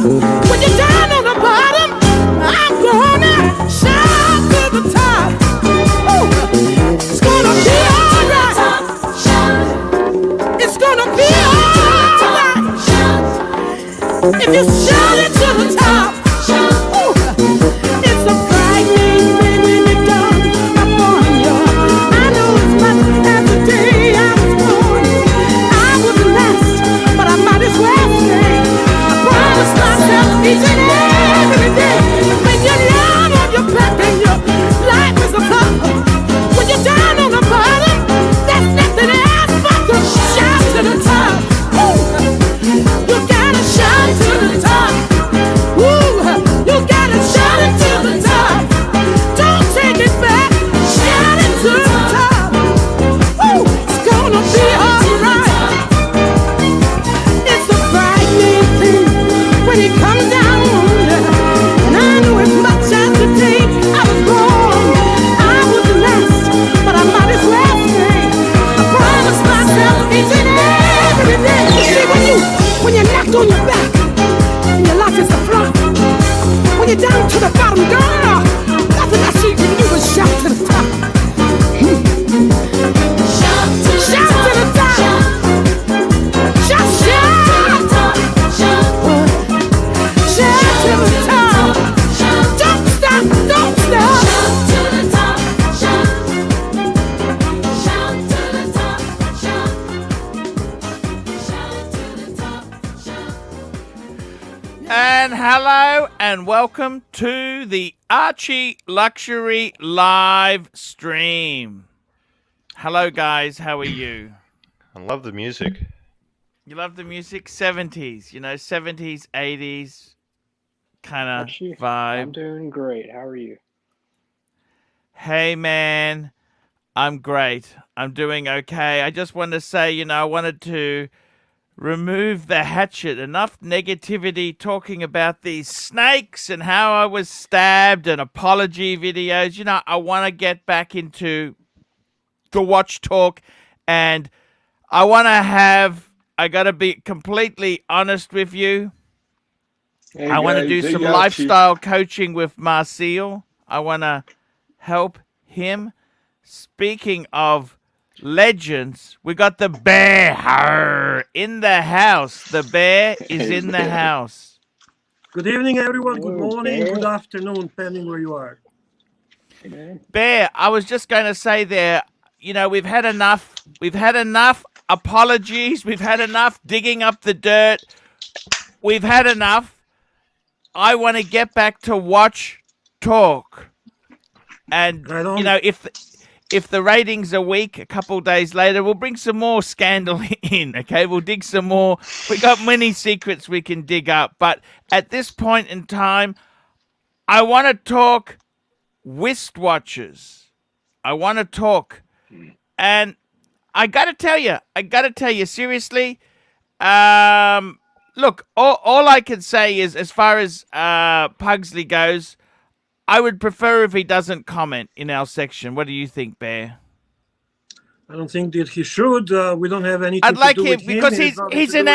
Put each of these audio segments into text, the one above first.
When you're down on the bottom, I'm gonna shout to the top. Ooh, it's gonna be alright. It's gonna be alright. If you shout it to the top, ooh, it's a frightening thing when you're down upon you. I know as much as the day I was born. I was blessed, but I might as well say I promise myself each and every day. When you're down on your back and your life is a problem, when you're down on the bottom, there's nothing else but to shout to the top. Ooh, you gotta shout to the top. Ooh, you gotta shout it to the top. Don't take it back. Shout it to the top. Ooh, it's gonna be alright. It's a frightening thing when he comes down on you. And I know as much as the day I was born, I was blessed, but I might as well say I promise myself each and every day. You see, when you're knocked on your back and your life is a flop, when you're down to the bottom, girl, nothing else you can do is shout to the top. Shout to the top. Shout to the top. Don't stop, don't stop. Shout to the top. Shout to the top. And hello and welcome to the ArchieLuxury live stream. Hello guys, how are you? I love the music. You love the music? 70s, 70s, 80s kind of Archie, vibe. I'm doing great. How are you? Hey man, I'm great. I'm doing okay. I just wanted to say, I wanted to remove the hatchet. Enough negativity talking about these snakes and how I was stabbed and apology videos. I want to get back into the watch talk, and I got to be completely honest with you. Hey I want to guys, do hey some Archie. lifestyle coaching with Marcel. I want to help him. Speaking of legends, we got the bear in the house. The bear is in the house. Good evening, everyone. Good Hello, morning, Bear. good afternoon, depending where you are. Hey, man. Bear, I was just going to say there, we've had enough. We've had enough apologies. We've had enough digging up the dirt. We've had enough. I want to get back to watch talk. And, Right on. if the ratings are weak, a couple days later, we'll bring some more scandal in, okay? We'll dig some more. We got many secrets we can dig up. But at this point in time, I want to talk wristwatches. I want to talk. And I got to tell you, seriously, look, all I can say is, as far as Pugsley goes, I would prefer if he doesn't comment in our section. What do you think, Bear? I don't think that he should. We don't have anything I'd like to do him with because him. he's an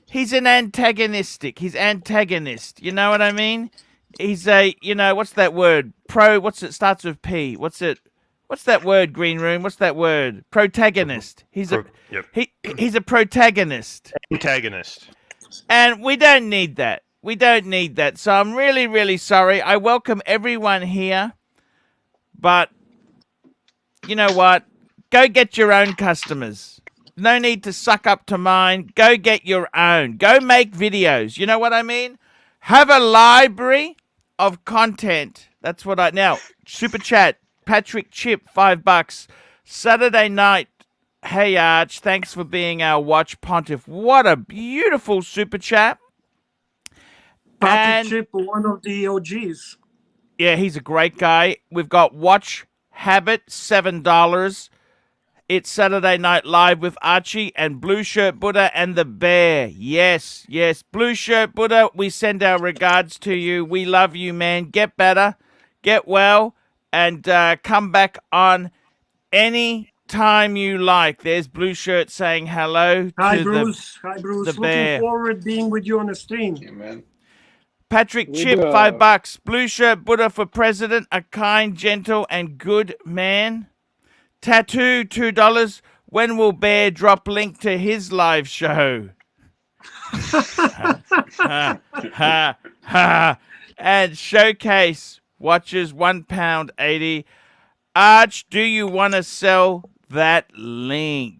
he's an antagonistic. He's antagonist. You know what I mean? He's a what's that word? What's it starts with P? What's that word? Green Room. What's that word? Protagonist. He's a protagonist. Antagonist. And we don't need that. We don't need that. So I'm really, really sorry. I welcome everyone here. But you know what? Go get your own customers. No need to suck up to mine. Go get your own. Go make videos. You know what I mean? Have a library of content. That's what now. Super chat. Patrick Chip, $5. Saturday night. Hey, Arch. Thanks for being our watch pontiff. What a beautiful super chat. Patrick Chip, one of the OGs. Yeah, he's a great guy. We've got Watch Habit, $7. It's Saturday Night Live with Archie and Blue Shirt Buddha and the Bear. Yes, yes. Blue Shirt Buddha, we send our regards to you. We love you, man. Get better, get well, and come back on any time you like. There's Blue Shirt saying hello Hi, to Bruce. Hi, Bruce. the Looking bear. forward being with you on the stream. Yeah, man. Patrick Would, Chip, $5. Blue Shirt Buddha for president, a kind, gentle, and good man. Tattoo, $2. When will Bear drop link to his live show? ha, ha, ha. And Showcase watches £1.80. Arch, do you want to sell that link?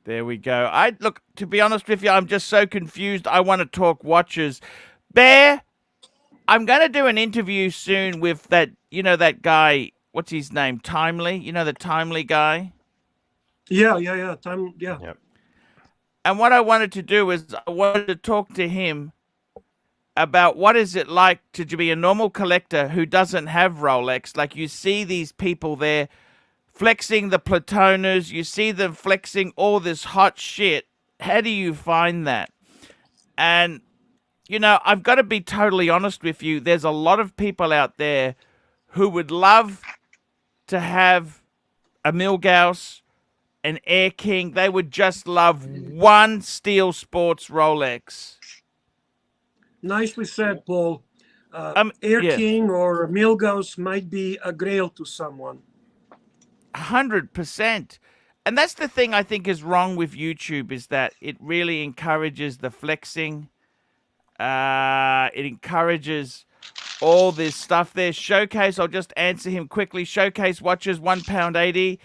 There we go. Look, to be honest with you, I'm just so confused. I want to talk watches. Bear, I'm going to do an interview soon with that, that guy, what's his name? Timely? The Timely guy? Yeah. Yeah. Yep. And what I wanted to do is I wanted to talk to him about what is it like to be a normal collector who doesn't have Rolex. Like you see these people there flexing the Platonas, you see them flexing all this hot shit. How do you find that? And, I've got to be totally honest with you. There's a lot of people out there who would love to have a Milgauss, an Air King. They would just love one Steel Sports Rolex. Nicely said, Paul. Air yeah. King or Milgauss might be a grail to someone. 100%. And that's the thing I think is wrong with YouTube, is that it really encourages the flexing. It encourages all this stuff there. Showcase, I'll just answer him quickly. Showcase watches £1.80.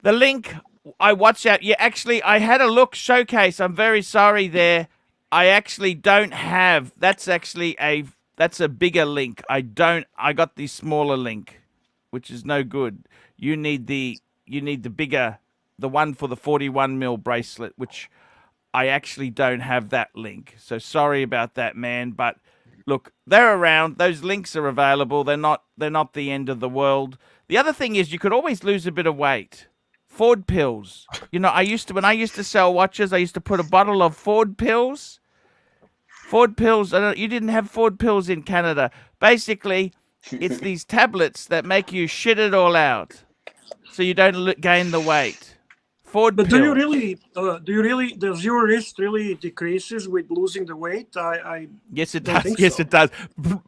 The link I watched out. Yeah, actually, I had a look. Showcase, I'm very sorry there. I actually don't have. That's a bigger link. I got the smaller link, which is no good. You need the bigger, the one for the 41 mil bracelet, which I actually don't have that link. So sorry about that, man. But look, they're around. Those links are available. They're not the end of the world. The other thing is you could always lose a bit of weight. Ford pills. When I used to sell watches, I used to put a bottle of Ford pills. Ford pills. You didn't have Ford pills in Canada. Basically, it's these tablets that make you shit it all out, so you don't gain the weight. Ford But pill. do you really, does your wrist really decreases with losing the weight? Yes, it don't does. think Yes, so. it does.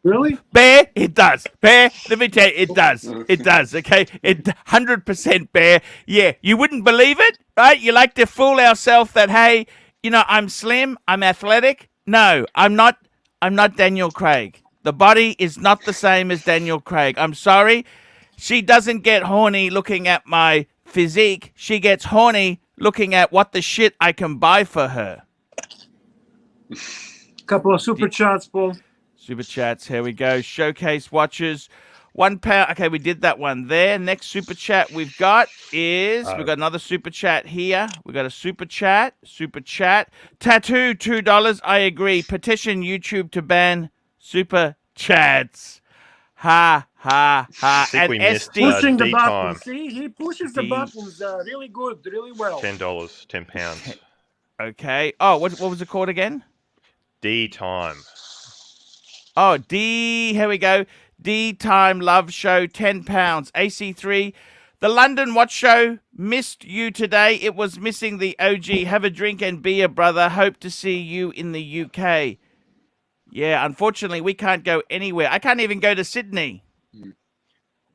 Really? Bear, it does. Bear, let me tell you, it does. It does, okay? 100% Bear. Yeah, you wouldn't believe it, right? You like to fool ourselves that, hey, I'm slim, I'm athletic. No, I'm not Daniel Craig. The body is not the same as Daniel Craig. I'm sorry. She doesn't get horny looking at my physique. She gets horny looking at what the shit I can buy for her. Couple of super chats, Paul. Super chats, here we go. Showcase watches, £1. Okay, we did that one there. Next super chat we've got is, we've got another super chat here. We've got a super chat. Tattoo, $2. I agree. Petition YouTube to ban super chats. Ha, ha, ha. I think we missed Pushing the D buttons. time. See, he pushes the D. buttons really good, really well. $10, £10. Okay. Oh, what was it called again? D time. Oh, D, here we go. D Time Love Show, £10. AC3, the London Watch Show, missed you today. It was missing the OG. Have a drink and beer, brother. Hope to see you in the UK. Yeah, unfortunately, we can't go anywhere. I can't even go to Sydney.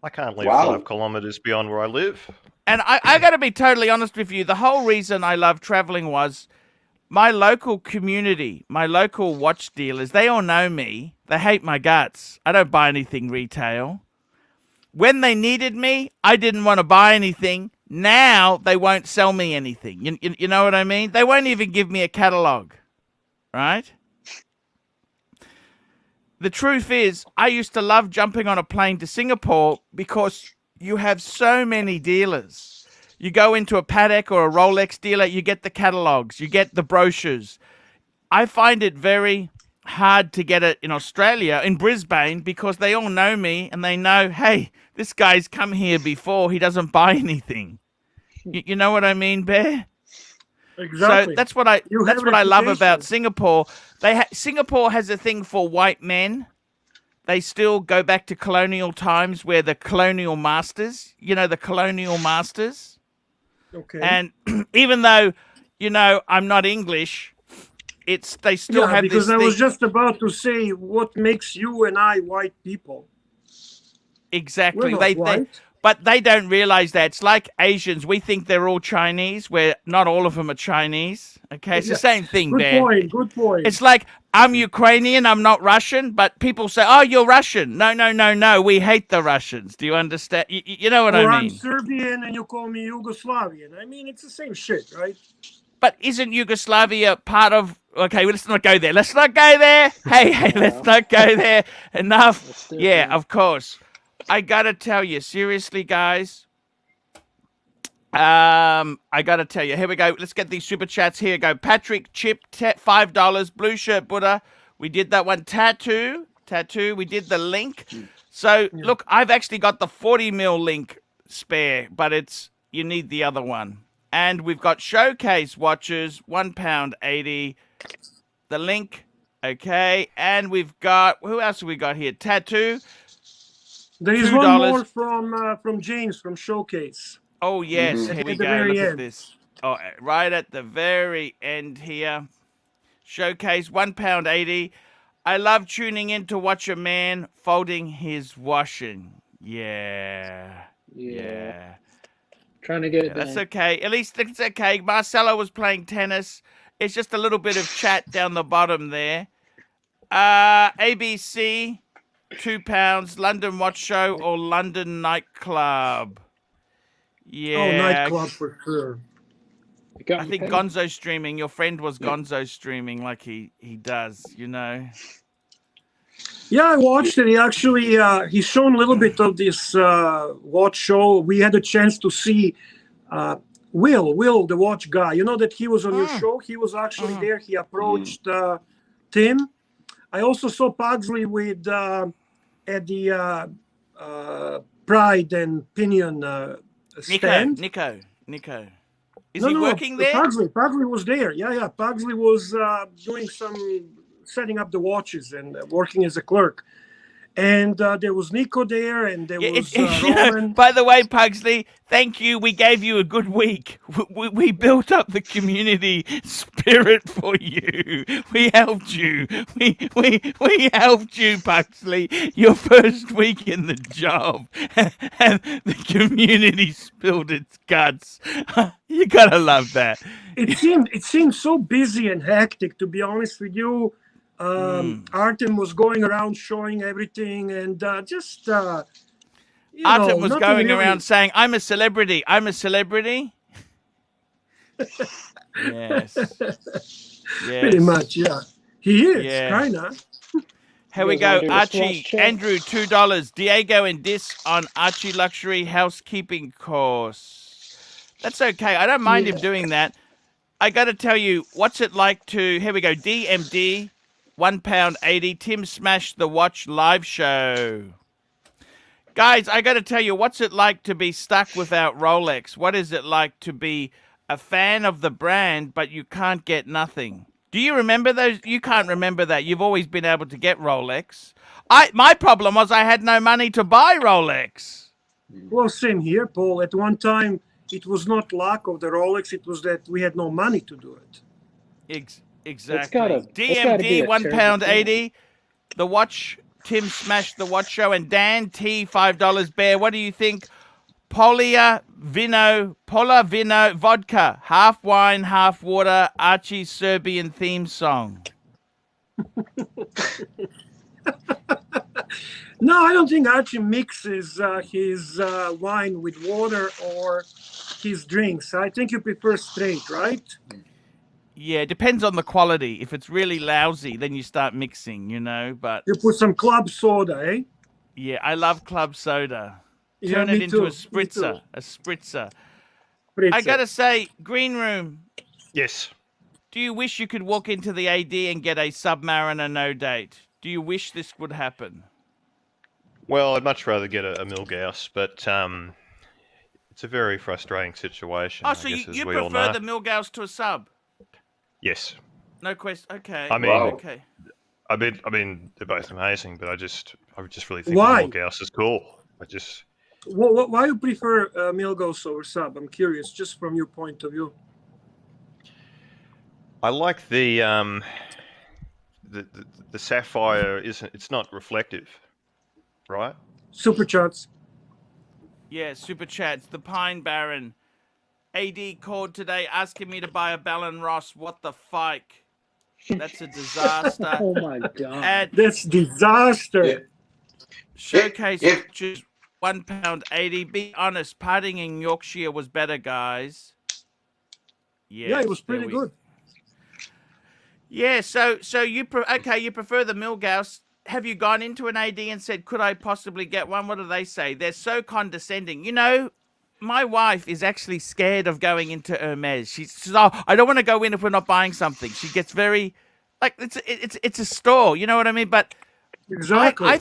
I can't live Wow. 5 kilometres beyond where I live. And I got to be totally honest with you. The whole reason I love traveling was my local community, my local watch dealers, they all know me. They hate my guts. I don't buy anything retail. When they needed me, I didn't want to buy anything. Now they won't sell me anything. You know what I mean? They won't even give me a catalog, right? The truth is, I used to love jumping on a plane to Singapore because you have so many dealers. You go into a Patek or a Rolex dealer, you get the catalogs, you get the brochures. I find it very hard to get it in Australia, in Brisbane, because they all know me and they know, hey, this guy's come here before. He doesn't buy anything. You know what I mean, Bear? Exactly. So that's what I You that's have what I love reputation. about Singapore. Singapore has a thing for white men. They still go back to colonial times where the colonial masters, the colonial masters. Okay. And even though, you know, I'm not English, they still have because this I thing. was just about to say what makes you and I white people. Exactly. We're not white. But they don't realize that. It's like Asians. We think they're all Chinese, where not all of them are Chinese. Okay, it's the same thing, Good Ben. point. Good point. It's like I'm Ukrainian, I'm not Russian, but people say, "Oh, you're Russian." No, no, no, no. We hate the Russians. Do you understand? You know what or I I'm mean? Serbian and you call me Yugoslavian. I mean, it's the same shit, right? But isn't Yugoslavia part of? Okay, well, let's not go there. Let's not go there. Hey, let's not go there. Enough. That's Yeah, different. of course. I gotta tell you, seriously, guys. I gotta tell you. Here we go. Let's get these super chats. Here we go. Patrick Chip, $5. Blue shirt Buddha. We did that one. Tattoo. We did the link. So look, I've actually got the 40 mil link spare, but you need the other one. And we've got showcase watches, £1.80. The link. Okay, and we've got who else have we got here? Tattoo. There is $2. one more from James from Showcase. Oh yes, here we At the go. very Look at end. this. Oh, right at the very end here. Showcase £1.80. I love tuning in to watch a man folding his washing. Yeah. Trying to get it That's done. okay. At least it's okay. Marcelo was playing tennis. It's just a little bit of chat down the bottom there. ABC, £2. London Watch Show or London Nightclub. Yeah. Oh, nightclub for sure. You got I me think paid. Gonzo streaming. Your friend was Gonzo streaming like he does, you know. Yeah, I watched it. He actually he's shown a little bit of this watch show. We had a chance to see Will, the watch guy. You know that he was on your show. He was actually there. He approached Tim. I also saw Pugsley with at the Pride and Pinion stand. Nico. Is he working there? Pugsley was there. Yeah. Pugsley was doing setting up the watches and working as a clerk. And there was Nico there, and there was You know, Roman. by the way, Pugsley, thank you. We gave you a good week. We built up the community spirit for you. We helped you. We helped you, Pugsley. Your first week in the job, and the community spilled its guts. You gotta love that. It seemed so busy and hectic, to be honest with you. Artem was going around showing everything, and Artem was going around saying, "I'm a celebrity. I'm a celebrity." Yes. Pretty much, yeah. He is, Yeah. kinda. Here we You guys go. wanna do the Archie, swatch check? Andrew, $2. Diego and Dis on ArchieLuxury housekeeping course. That's okay. I don't mind him doing that. I got to tell you, what's it like to... Here we go. DMD, £1.80. Tim smashed the watch live show. Guys, I got to tell you, what's it like to be stuck without Rolex? What is it like to be a fan of the brand, but you can't get nothing? Do you remember those? You can't remember that. You've always been able to get Rolex. My problem was I had no money to buy Rolex. Well, same here, Paul. At one time, it was not lack of the Rolex. It was that we had no money to do it. Exactly. gotta be DMD, a £1.80. The watch, Tim smashed the watch show. And Dan T, $5. Bear, what do you think? Pola Vino vodka, half wine, half water, Archie's Serbian theme song. No, I don't think Archie mixes his wine with water or his drinks. I think you prefer straight, right? Yeah, it depends on the quality. If it's really lousy, then you start mixing, you know, but... You put some club soda, eh? Yeah, I love club soda. Yeah, Turn it me into too, a spritzer. me A spritzer. Spritzer. I gotta say, Green Room, Yes. do you wish you could walk into the AD and get a Submariner no date? Do you wish this would happen? Well, I'd much rather get a Milgauss, but it's a very frustrating situation. Oh, I so guess, you as we all prefer know. the Milgauss to a sub? Yes. No question. Okay. I mean- okay. I mean, they're both amazing, but I just really think Why? the Milgauss is cool. Why you prefer Milgauss over sub? I'm curious, just from your point of view. I like the sapphire. It's not reflective, right? Super chats. Yeah, super chats. The Pine Baron. AD called today asking me to buy a Ballon Ross. What the fike? That's a disaster. Oh my god. And That's disaster. Showcase If- just £1.80. Be honest, partying in Yorkshire was better, guys. Yes, Yeah, it was there pretty we- good. Yeah, so you you prefer the Milgauss. Have you gone into an AD and said, could I possibly get one? What do they say? They're so condescending. You know, my wife is actually scared of going into Hermes. She says, "Oh, I don't want to go in if we're not buying something." She gets very, like, it's a store. You know what I mean? But Exactly.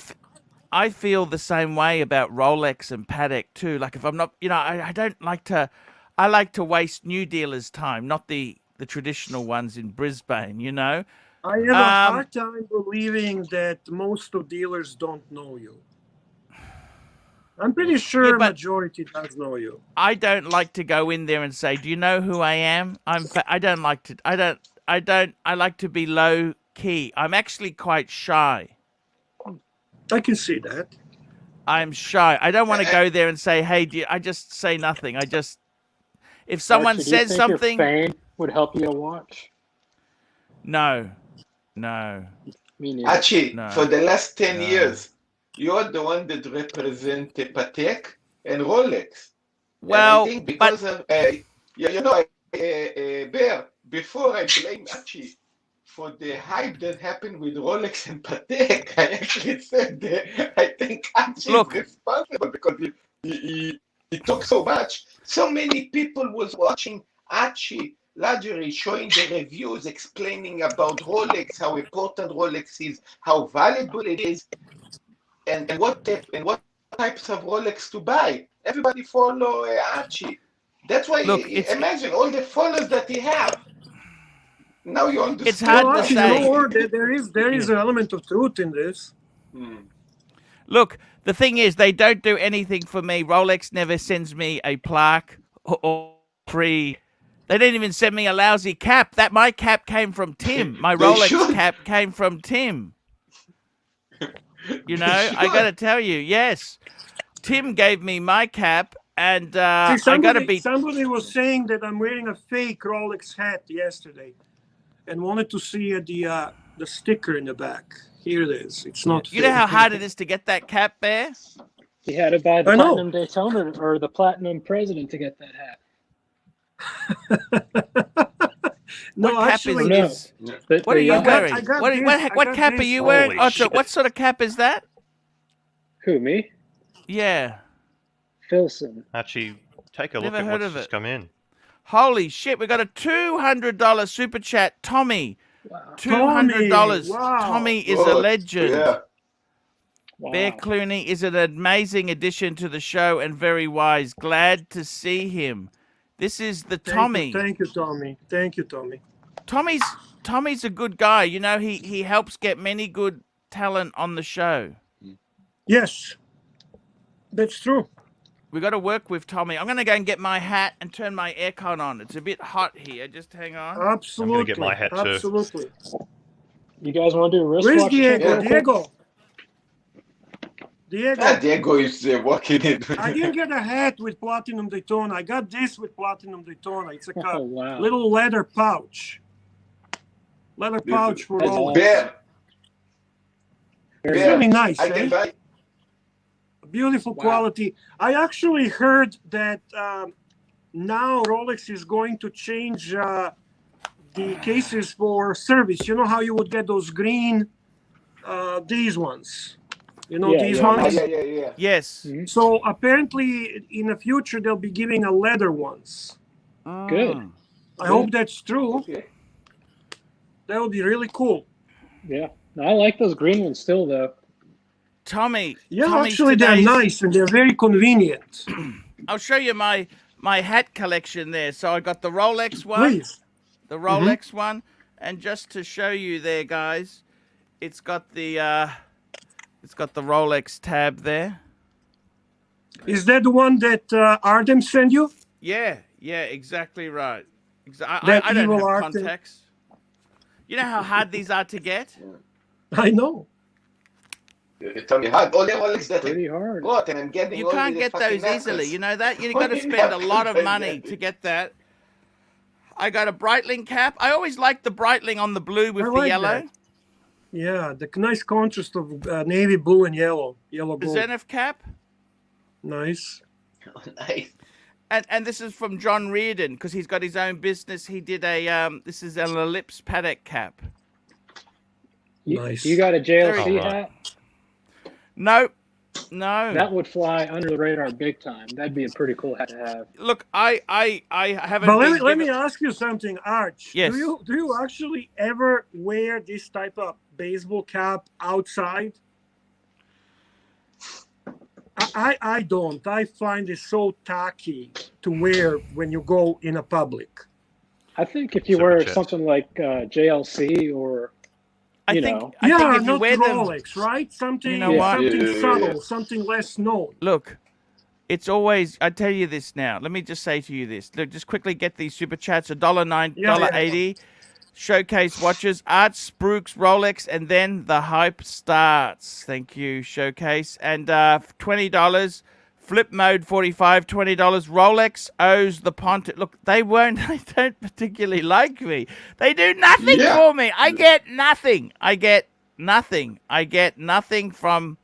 I feel the same way about Rolex and Patek too. Like, if I'm not, you know, I don't like to. I like to waste new dealers' time, not the traditional ones in Brisbane. You know. I have a hard time believing that most of dealers don't know you. I'm pretty sure Yeah, but- majority does know you. I don't like to go in there and say, "Do you know who I am?" I don't like to. I like to be low key. I'm actually quite shy. I can see that. I'm shy. I don't want to go there and say, "Hey, I just say nothing." If someone Archie, do you says think something, your fame would help you a watch? no. Me neither. Archie, No. for the last 10 No. years, you're the one that represent Patek and Rolex. Well, and I think because of, Bear, before I blame Archie for the hype that happened with Rolex and Patek, I actually said that I think Archie Look. is responsible because he talked so much. So many people was watching ArchieLuxury showing the reviews, explaining about Rolex, how important Rolex is, how valuable it is, and what types of Rolex to buy. Everybody follow Archie. That's why Look, imagine all the followers that he have. Now you understand. It's hard Well, to actually, say. you know what? There is an element of truth in this. Look, the thing is, they don't do anything for me. Rolex never sends me a plaque or free. They didn't even send me a lousy cap. My cap came from Tim. My They Rolex should. cap came from Tim. You know, They I should. gotta tell you, yes. Tim gave me my cap, and See, I gotta be. somebody was saying that I'm wearing a fake Rolex hat yesterday, and wanted to see the sticker in the back. Here it is. It's not. You know how fake. hard it is to get that cap, Bear? He had to buy the I know. Platinum Daytona or the Platinum President to get that hat. No, What cap actually, no. is? The- What are the you young- wearing? I got What this, I what got cap are this. you wearing? Holy Ocho, shit. what sort of cap is that? Who, me? Yeah. Filson. Archie, take a look Never at heard what's of just it. come in. Holy shit, we got a $200 super chat. Tommy. Wow. $200. Wow. Tommy is a Oh, legend. Yeah. Wow. Bear Clooney is an amazing addition to the show and very wise. Glad to see him. This is the Tommy. Thank you, Tommy. Thank you, Tommy. Tommy's a good guy. You know, he helps get many good talent on the show. Yes, that's true. We got to work with Tommy. I'm going to go and get my hat and turn my aircon on. It's a bit hot here. Just hang on. Absolutely. get my hat too. Absolutely. You guys want to do a Where's wristwatch check Diego? real quick? Diego. Diego is walking in. I didn't get a hat with Platinum Daytona. I got this with Platinum Daytona. It's like a Oh, wow. little leather pouch. Leather pouch for That's all. Bear, It's Bear, really nice, I eh? can buy. Beautiful Wow. quality. I actually heard that now Rolex is going to change the cases for service. You know how you would get those green, these ones. You know, Yeah, these yeah. ones. Yeah. Yes. Mhm. So apparently, in the future, they'll be giving a leather ones. Good. I hope that's true. Okay. That would be really cool. Yeah. No, I like those green ones still, though. Tommy. Yeah, Tommy's actually, they're today's- nice and they're very convenient. I'll show you my hat collection there. So I got the Rolex one, Please. the Rolex one, and just to show you there, guys, it's got the Rolex tab there. Is that the one that Artem sent you? Yeah, exactly right. That I don't evil have Artem. contacts. You know how hard these are to get? I know. You tell me hard. All the Rolex that Pretty hard. bought, and I'm getting You only can't the get fucking those easily. knuckles. You know that? You've got to Only spend a lot knuckles of I'm money getting. to get that. I got a Breitling cap. I always like the Breitling on the blue with I the like yellow. that. Yeah, the nice contrast of navy blue and yellow The gold. Zenith cap. Nice. Nice. And this is from John Reardon because he's got his own business. He did a this is an ellipse paddock cap. Nice. You got a JLC Very- Alright. hat? No. That would fly under the radar big time. That'd be a pretty cool hat to have. Look, I haven't. But been let me given- ask you something, Arch. Yes. Do you actually ever wear this type of baseball cap outside? I don't. I find it so tacky to wear when you go in a public. I think if you Super wear chat. something like JLC or I you think know. I yeah, think if you not wear them, Rolex, right? Something, You know what? something Yeah. subtle, something less known. look, it's always. I tell you this now. Let me just say to you this. Look, just quickly get these super chats. $1.09, Yeah, yeah. $1.80. Showcase watches, Arch, Spruks, Rolex, and then the hype starts. Thank you, Showcase. And $20. Flip mode 45, $20. Rolex owes the Pontiff. Look, they don't particularly like me. They do nothing Yeah. for me. I get nothing. I get nothing from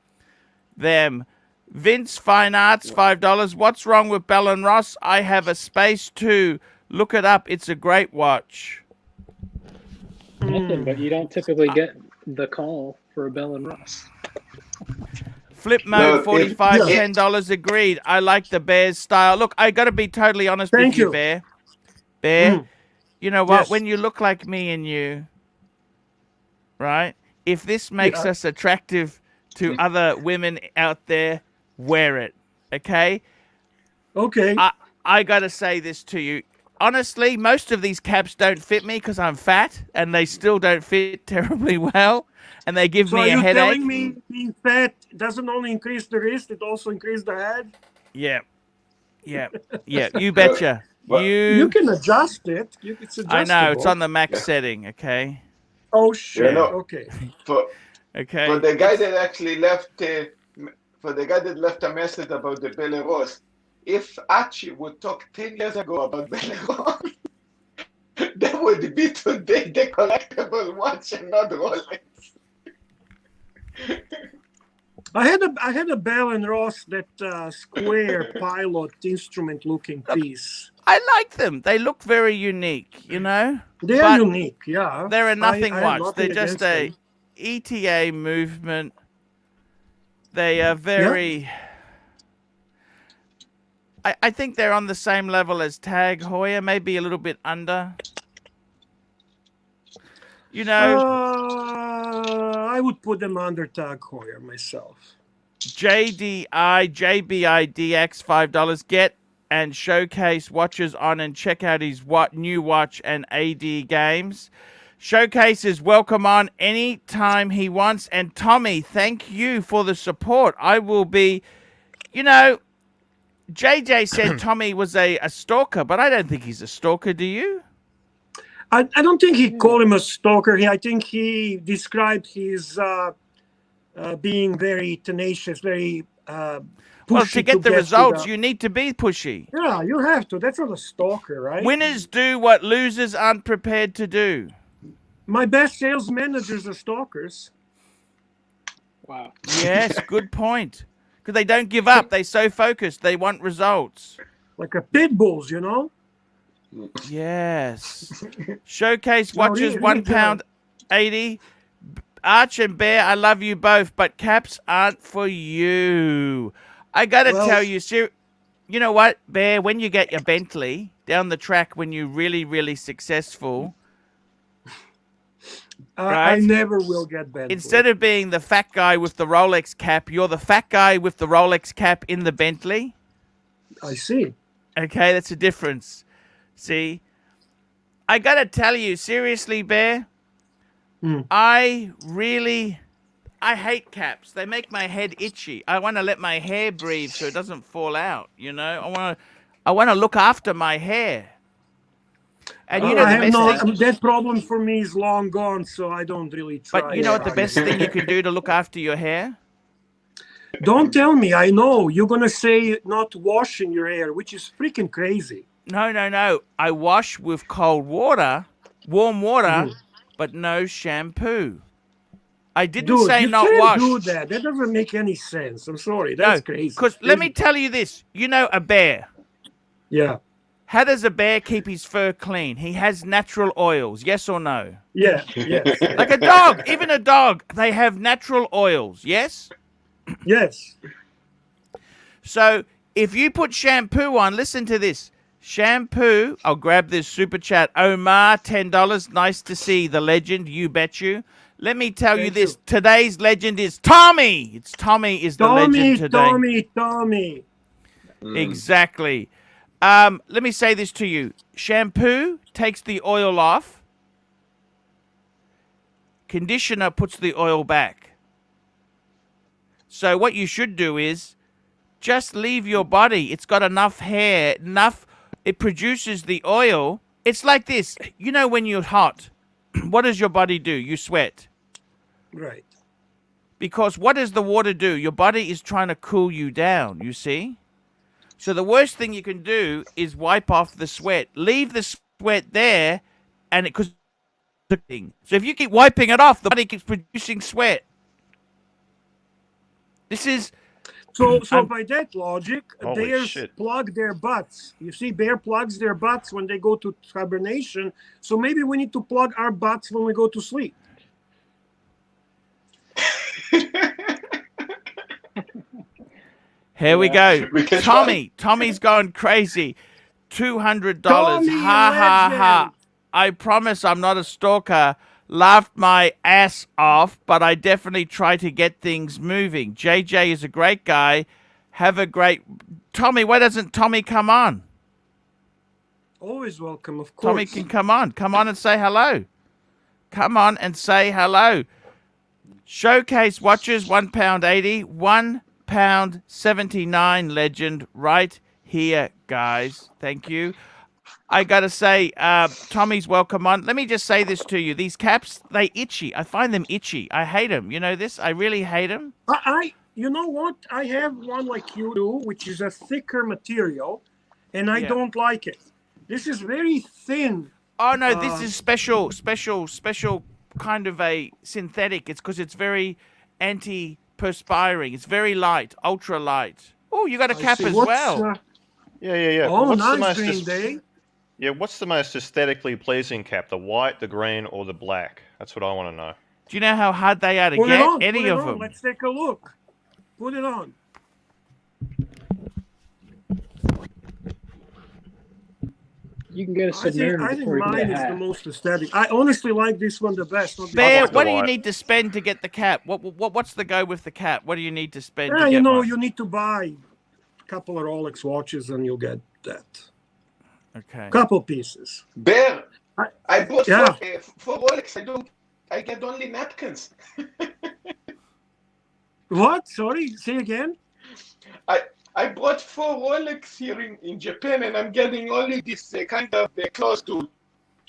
them. Vince Fine Arts, $5. What's wrong with Bell and Ross? I have a space too. Look it up. It's a great watch. Nothing, but you don't typically get the call for a Bell and Ross. Flip No, mode if- 45, yeah. $10 agreed. I like the Bear's style. Look, I got to be totally honest Thank with you, you. Bear. Bear, Mm. you know what? Yes. When you look like me and you, right? If this makes Yeah. us attractive to other women out there, wear it. Okay? Okay. I got to say this to you. Honestly, most of these caps don't fit me because I'm fat, and they still don't fit terribly well, and they give So me are a you headache. telling me being fat doesn't only increase the wrist, it also increases the head? Yeah. You betcha. But- You can adjust it. It's adjustable. I know it's on the max Yeah. setting. Okay. Oh shit. no. Okay. For Okay. for the guy that actually left a message about the Belarus, if Archie would talk 10 years ago about Belarus, that would be today the collectible watch and not Rolex. I had a Bell and Ross, that square pilot instrument looking piece. I like them. They look very unique. You know. They But are unique, yeah. They're a nothing I have watch. nothing They're just against a them. ETA movement. They are very. I think they're on the same level as Tag Heuer, maybe a little bit under. You know, I would put them under Tag Heuer myself. JBIDX, $5. Get and showcase watches on and check out his new watch and AD games. Showcase is welcome on anytime he wants. And Tommy, thank you for the support. I will be, you know, JJ said Tommy was a stalker, but I don't think he's a stalker, do you? I don't think he called him a stalker. I think he described his being very tenacious, very pushy. Well, to get the to results, the- you need to be pushy. Yeah, you have to. That's not a stalker, right? Winners do what losers aren't prepared to do. My best sales managers are stalkers. Wow. Yes, good point. Because they don't give up. They're so focused. They want results. Like a pit bulls, you know? Yes. Showcase No, watches, really £1.80. Arch and Bear, I love you both, but caps aren't for you. I got to Well- tell you, you know what, Bear, when you get your Bentley down the track, when you're really, really successful, I Right. never will get Bentley. instead of being the fat guy with the Rolex cap, you're the fat guy with the Rolex cap in the Bentley. I see. Okay, that's a difference. See? I got to tell you, seriously, Bear, Hmm. I really I hate caps. They make my head itchy. I want to let my hair breathe so it doesn't fall out. You know, I want to look after my hair. And you know I the have best no thing. that problem for me is long gone, so I don't really try. But you know what the best thing you can do to look after your hair? Don't tell me. I know you're gonna say not washing your hair, which is freaking crazy. No. I wash with cold water, warm water, but no shampoo. I didn't Dude, say you not can't wash. do that. That doesn't make any sense. I'm sorry. That's crazy. Because let me tell you this. You know a bear. Yeah. How does a bear keep his fur clean? He has natural oils, yes or no? Yeah. Yes. Like a dog, even a dog, they have natural oils, yes? Yes. So if you put shampoo on, listen to this. Shampoo, I'll grab this super chat. Omar, $10. Nice to see the legend, you bet you. Let me tell you Thank this. you. Today's legend is Tommy. It's Tommy is the legend today. Tommy. Exactly. Let me say this to you. Shampoo takes the oil off. Conditioner puts the oil back. So what you should do is just leave your body. It's got enough hair, it produces the oil. It's like this. You know when you're hot, what does your body do? You sweat. Right. Because what does the water do? Your body is trying to cool you down, you see? So the worst thing you can do is wipe off the sweat. Leave the sweat there, and because so if you keep wiping it off, the body keeps producing sweat. This is So by that logic, Holy bears shit. plug their butts. You see, bear plugs their butts when they go to hibernation. So maybe we need to plug our butts when we go to sleep. Here we go. We can Tommy's going crazy. $200. Tommy, Ha. legend. I promise I'm not a stalker. Laughed my ass off, but I definitely try to get things moving. JJ is a great guy. Have a great... Tommy, why doesn't Tommy come on? Always welcome, of course. Tommy can come on. Come on and say hello. Come on and say hello. Showcase watches, £1.80. £1.79 legend right here, guys. Thank you. I got to say, Tommy's welcome on. Let me just say this to you. These caps, they itchy. I find them itchy. I hate them. You know this? I really hate them. You know what? I have one like you do, which is a thicker material, and I Yeah. don't like it. This is very thin. Oh, no, this is special kind of a synthetic. It's because it's very anti-perspiring. It's very light, ultra light. Oh, you got a cap See, as what's, well. Yeah. Oh, What's the nice, most Green Day. Yeah, what's the most aesthetically pleasing cap? The white, the green, or the black? That's what I want to know. Do you know how hard they are to Put it get? on. Any Put it of on. them? Let's take a look. Put it on. You can get a I Submariner think before you can mine get is a the hat. most aesthetic. I honestly like this one the best. Not the Bear, like the what do you white. need to spend to get the cap? What's the go with the cap? What do you need to spend to Yeah, get you know, one? you need to buy a couple of Rolex watches and you'll get that. Okay. Couple pieces. Bear, I bought Yeah. for Rolex. I get only napkins. What? Sorry, say again. I bought 4 Rolex here in Japan, and I'm getting only this kind of close to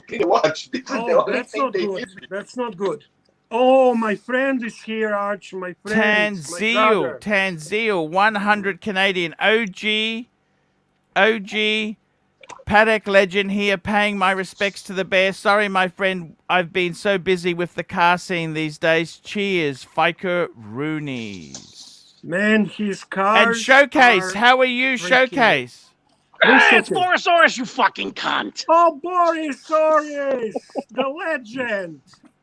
clean the watch. This is the Oh, only that's thing not they good. give me. That's not good. Oh, my friend is here, Arch. My friend. My brother. Tanzil, 100 Canadian. OG, Paddock legend here, paying my respects to the bear. Sorry, my friend, I've been so busy with the car scene these days. Cheers, Fiker Rooney's. Man, his cars. And Showcase, are how are you, freaking- Showcase? Who's It's Showcase? Borosaurus, you fucking cunt! Oh, Borisaurus, the legend.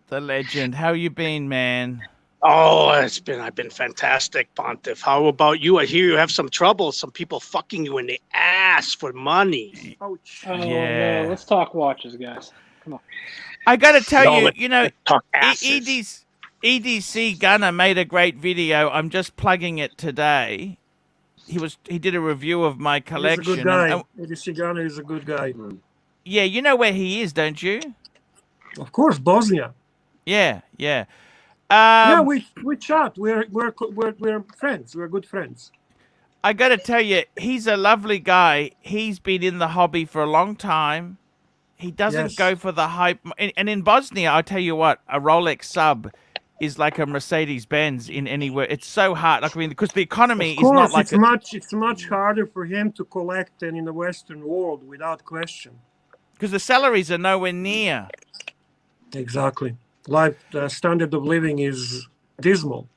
The legend. How you been, man? Oh, I've been fantastic, Pontiff. How about you? I hear you have some trouble. Some people fucking you in the ass for money. Ouch. Oh, Yeah. no. Let's talk watches, guys. Come on. I got to tell No, you, let's you know, talk asses. EDC Gunner made a great video. I'm just plugging it today. He did a review of my He's a collection. good guy. and- Eddie Cigano is a good guy. yeah, you know where he is, don't you? Of course, Bosnia. Yeah. Yeah, we chat. We're friends. We're good friends. I got to tell you, he's a lovely guy. He's been in the hobby for a long time. He doesn't Yes. go for the hype. And in Bosnia, I'll tell you what, a Rolex sub is like a Mercedes Benz in anywhere. It's so hard. Like, I mean, because the economy Of is not course, like it's much harder for him to collect than in the Western world, without question. because the salaries are nowhere near. Exactly. The standard of living is dismal.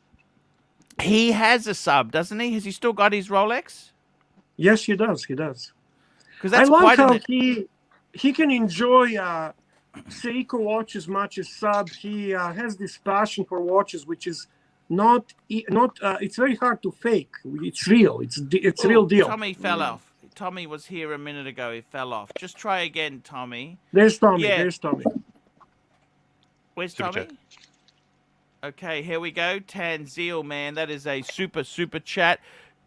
He has a sub, doesn't he? Has he still got his Rolex? Yes, he does. He does. Because I that's like quite how an. he can enjoy Seiko watch as much as sub. He has this passion for watches, which is not. It's very hard to fake. It's real. It's real deal. Tommy fell off. Tommy was here a minute ago. He fell off. Just try again, Tommy. There's Tommy. Yeah. There's Tommy. Where's Super Tommy? chat. Okay, here we go. Tanzeel, man. That is a super chat.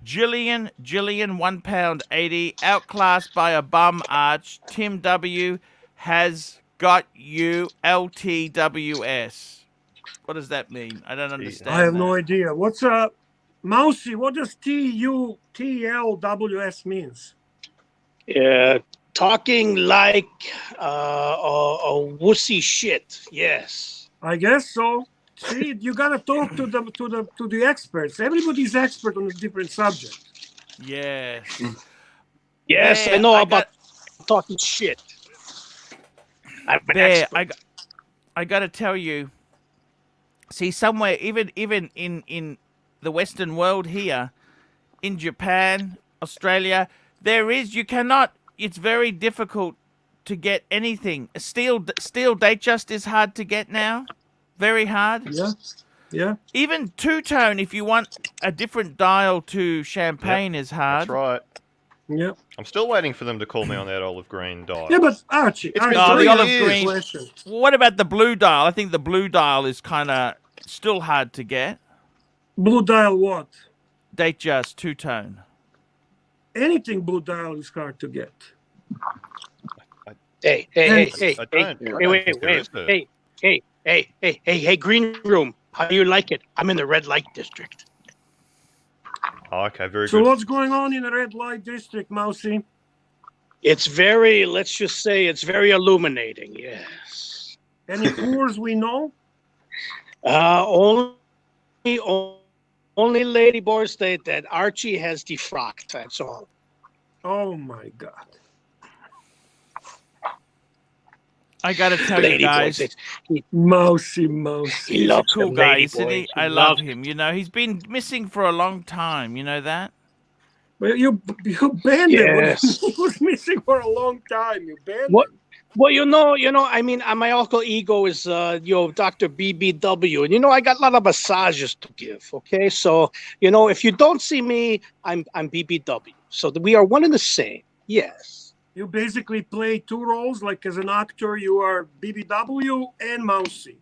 Jillian, £1.80. Outclassed by a bum arch. Tim W has got you LTWS. What does that mean? I don't understand. I have that. no idea. What's Mousy? What does TUTLWS means? Talking like a wussy shit. Yes. I guess so. See, you gotta talk to the experts. Everybody's expert on a different subject. Yes. Yes, Bear, I know I about talking shit. I'm an Bear, expert. I got to tell you. See, somewhere, even in the Western world here, in Japan, Australia, you cannot. It's very difficult to get anything. Steel Datejust is hard to get now. Very hard. Yeah. Even two-tone, if you want a different dial to champagne, is hard. That's right. Yeah. I'm still waiting for them to call me on that olive green dial. Yeah, but Archie, It's been Oh, the 3 olive years. green. question. What about the blue dial? I think the blue dial is kind of still hard to get. Blue dial what? Datejust, two-tone. Anything blue dial is hard to get. Hey, I don't think there is a- hey, green room. How do you like it? I'm in the red light district. Oh, okay, very So good. what's going on in the red light district, Mousy? It's very, let's just say, it's very illuminating. Yes. Any tours we know? Only Lady Boris state that Archie has defrocked. That's all. Oh my God. I got to tell you guys. Mousy. He loves Cool them guy, lady isn't he? boys. I love him. You know, he's been missing for a long time. You know that? Well, you banned Yes. him. He was missing for a long time. You banned What? him. Well, I mean, my alter ego is, Dr. BBW. And, I got a lot of massages to give, okay? So, if you don't see me, I'm BBW. So we are one and the same, yes. You basically play two roles, like as an actor, you are BBW and Mousy.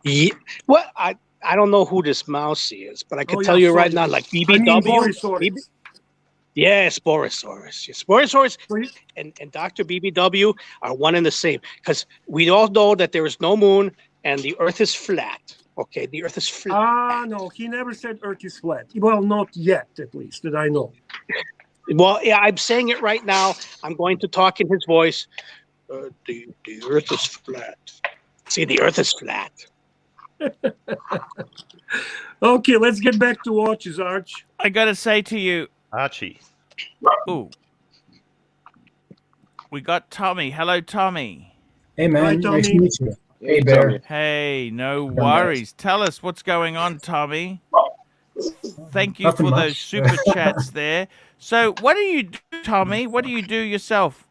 Yeah. Well, I don't know who this Mousy is, but I can Oh, tell yeah, you right sorry. now, like I mean, BBW. Borisaurus. Yes, Borisaurus. Yes, Borisaurus So you- and Dr. BBW are one and the same because we all know that there is no moon and the Earth is flat. Okay, the Earth is flat. no, he never said Earth is flat. Well, not yet, at least, that I know. Well, yeah, I'm saying it right now. I'm going to talk in his voice. The Earth is flat. See, the Earth is flat. Okay, let's get back to watches, Arch. I got to say to you, Archie. ooh, we got Tommy. Hello, Tommy. Hey man, Hi, nice Tommy. to meet you. Hey Bear. Hey, no worries. Tell us what's going on, Tommy. Thank you Nothing for much. those super chats there. So, what do you do, Tommy? What do you do yourself?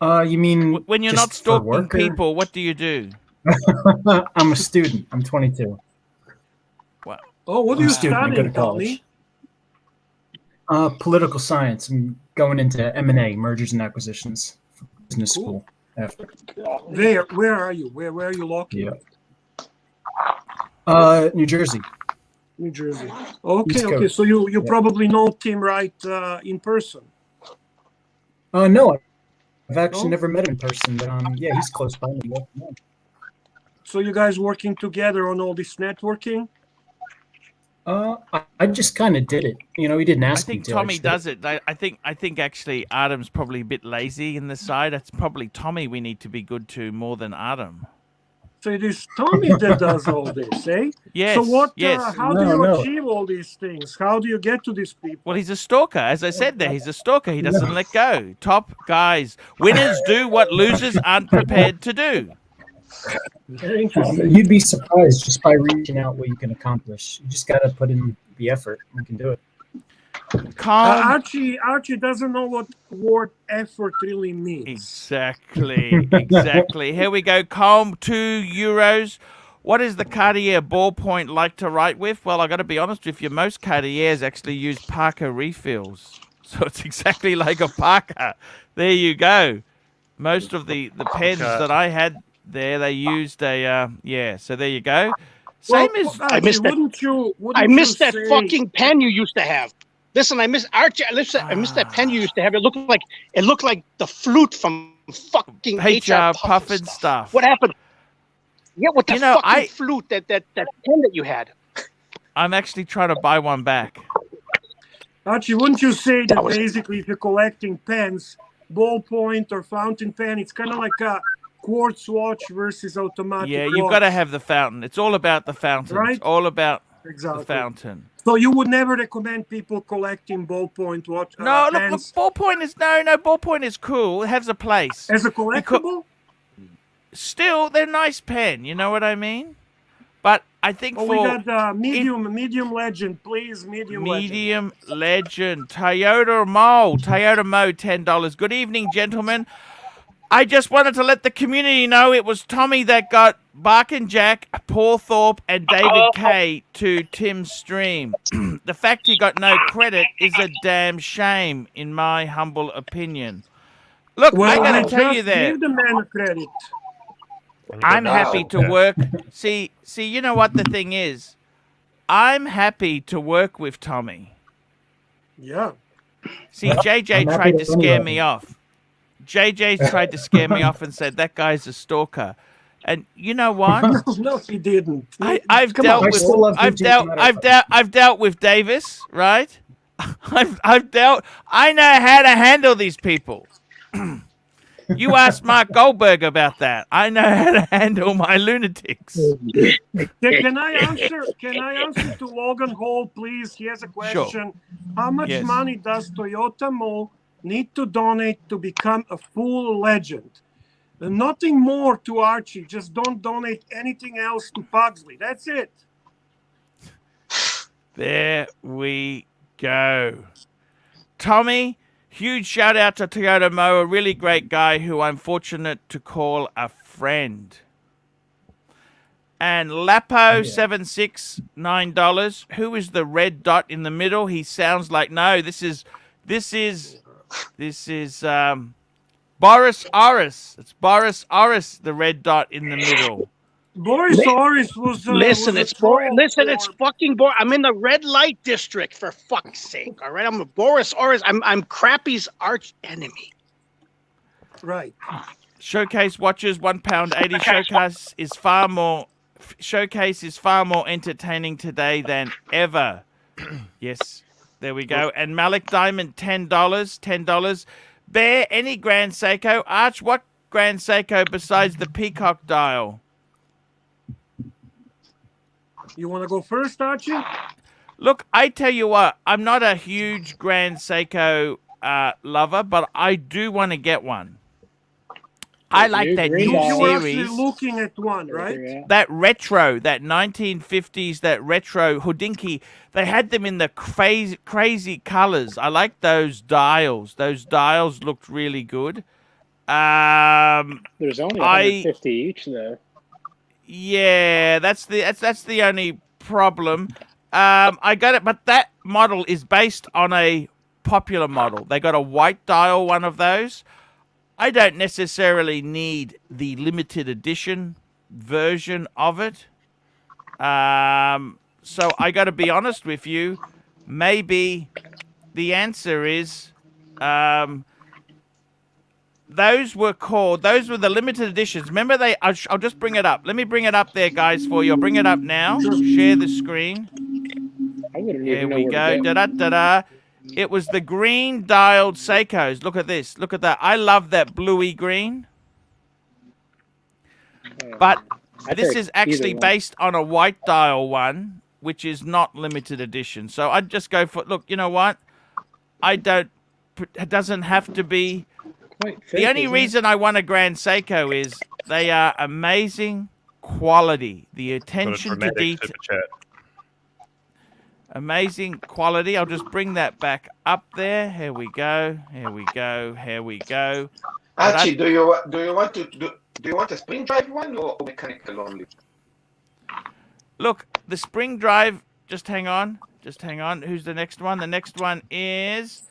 You mean When you're just not for stalking work, or- people, what do you do? I'm a student. I'm 22. Oh, what are I'm you a student. I go to studying, Tommy? college. Political science. I'm going into M&A, mergers and acquisitions, for business Cool. school. After. Where are you? Where are you located? Yeah. New Jersey. New Jersey. Okay, East okay. Coast. So you Yeah. probably know Tim Wright in person. No, I've actually No? never met him in person, but yeah, he's close by me. Yeah. So you guys working together on all this networking? I just kind of did it. You know, he didn't I ask me think to. Tommy just did does it. I think actually Adam's probably a bit lazy in the side. It's probably Tommy we need to be good to more than Adam. So it is Tommy that does all this, eh? Yes. So what? Yes. How do you achieve all these things? How do you get to these people? Well, he's a stalker. As I said there, he's a stalker. He doesn't let go. Top guys. Winners do what losers aren't prepared to do. Very interesting. You'd be surprised just by reaching out what you can accomplish. You just got to put in the effort. You can do it. Calm. Archie doesn't know what word effort really means. Exactly. Here we go. Calm, €2. What is the Cartier ballpoint like to write with? Well, I got to be honest with you. Most Cartiers actually use Parker refills. So it's exactly like a Parker. There you go. Most of the pens that I had there, they used a, so there you go. Same as... I missed that. I missed that fucking pen you used to have. Listen, I miss Archie. Listen, I missed that pen you used to have. It looked like the flute from fucking HR Puffin stuff. What happened? Yeah, with the fucking flute, that pen that you had. I'm actually trying to buy one back. Archie, wouldn't you say that basically if you're collecting pens, ballpoint or fountain pen, it's kind of like a quartz watch versus automatic Yeah, watch. you've got to have the fountain. It's all about the fountain. Right? It's all about Exactly. the fountain. So you would never recommend people collecting ballpoint watch No, pens? look, ballpoint is ballpoint is cool. It has a place. As a collectible? Still, they're nice pen. You know what I mean? But I think we got medium legend, please. Medium legend. Toyota Mo, $10. Good evening, gentlemen. I just wanted to let the community know it was Tommy that got Bark and Jack, Paul Thorpe, and David Kay to Tim's stream. The fact he got no credit is a damn shame, in my humble opinion. Look, I gotta tell you there. Give the man credit. I'm happy to work. See, you know what the thing is? I'm happy to work with Tommy. Yeah. See, JJ tried to scare me off. JJ tried to scare me off and said that guy's a stalker. And you know what? No, he didn't. I've dealt with Davis, right? I know how to handle these people. You asked Mark Goldberg about that. I know how to handle my lunatics. Can I answer to Logan Hall, please? He has a question. Sure. How much money does Toyota Mo need to donate to become a full legend? Nothing more to Archie. Just don't donate anything else to Pugsley. That's it. There we go. Tommy, huge shout out to Toyota Mo, a really great guy who I'm fortunate to call a friend. And Lapo76, $9. Who is the red dot in the middle? He sounds like this is Boris Oris. It's Boris Oris, the red dot in the middle. Boris Oris was. It's boring. Listen, it's fucking boring. I'm in the red light district, for fuck's sake. All right, I'm a Boris Oris. I'm Crappy's arch enemy. Right. Showcase watches, £1.80. Showcase is far more entertaining today than ever. Yes, there we go. And Malik Diamond, $10. Bear, any Grand Seiko? Arch, what Grand Seiko besides the peacock dial? You want to go first, Archie? Look, I tell you what, I'm not a huge Grand Seiko lover, but I do want to get one. I like that new series. You were actually series. looking at one, right? That retro, that 1950s, that retro Houdinki. They had them in the crazy colors. I like those dials. Those dials looked really good. There's only 150 each, though. Yeah, that's the only problem. I got it, but that model is based on a popular model. They got a white dial, one of those. I don't necessarily need the limited edition version of it. So I got to be honest with you. Maybe the answer is those were the limited editions. Remember I'll just bring it up. Let me bring it up there, guys, for you. I'll bring it up now. Share the screen. I wouldn't Here even know we where go. to go. Da-da-da-da. It was the green dialed Seikos. Look at this. Look at that. I love that bluey green. But I'd this take is actually either one. based on a white dial one, which is not limited edition. So I'd just go for, look, you know what? It doesn't have to be. Quite The fake, only isn't reason I want a Grand Seiko is they are amazing quality. The Got a attention to dramatic detail. super chat. Amazing quality. I'll just bring that back up there. Here we go. Here we go. Here we go. Archie, do you want a spring drive one or mechanical only? Look, the spring drive. Just hang on. Just hang on. Who's the next one? The next one is.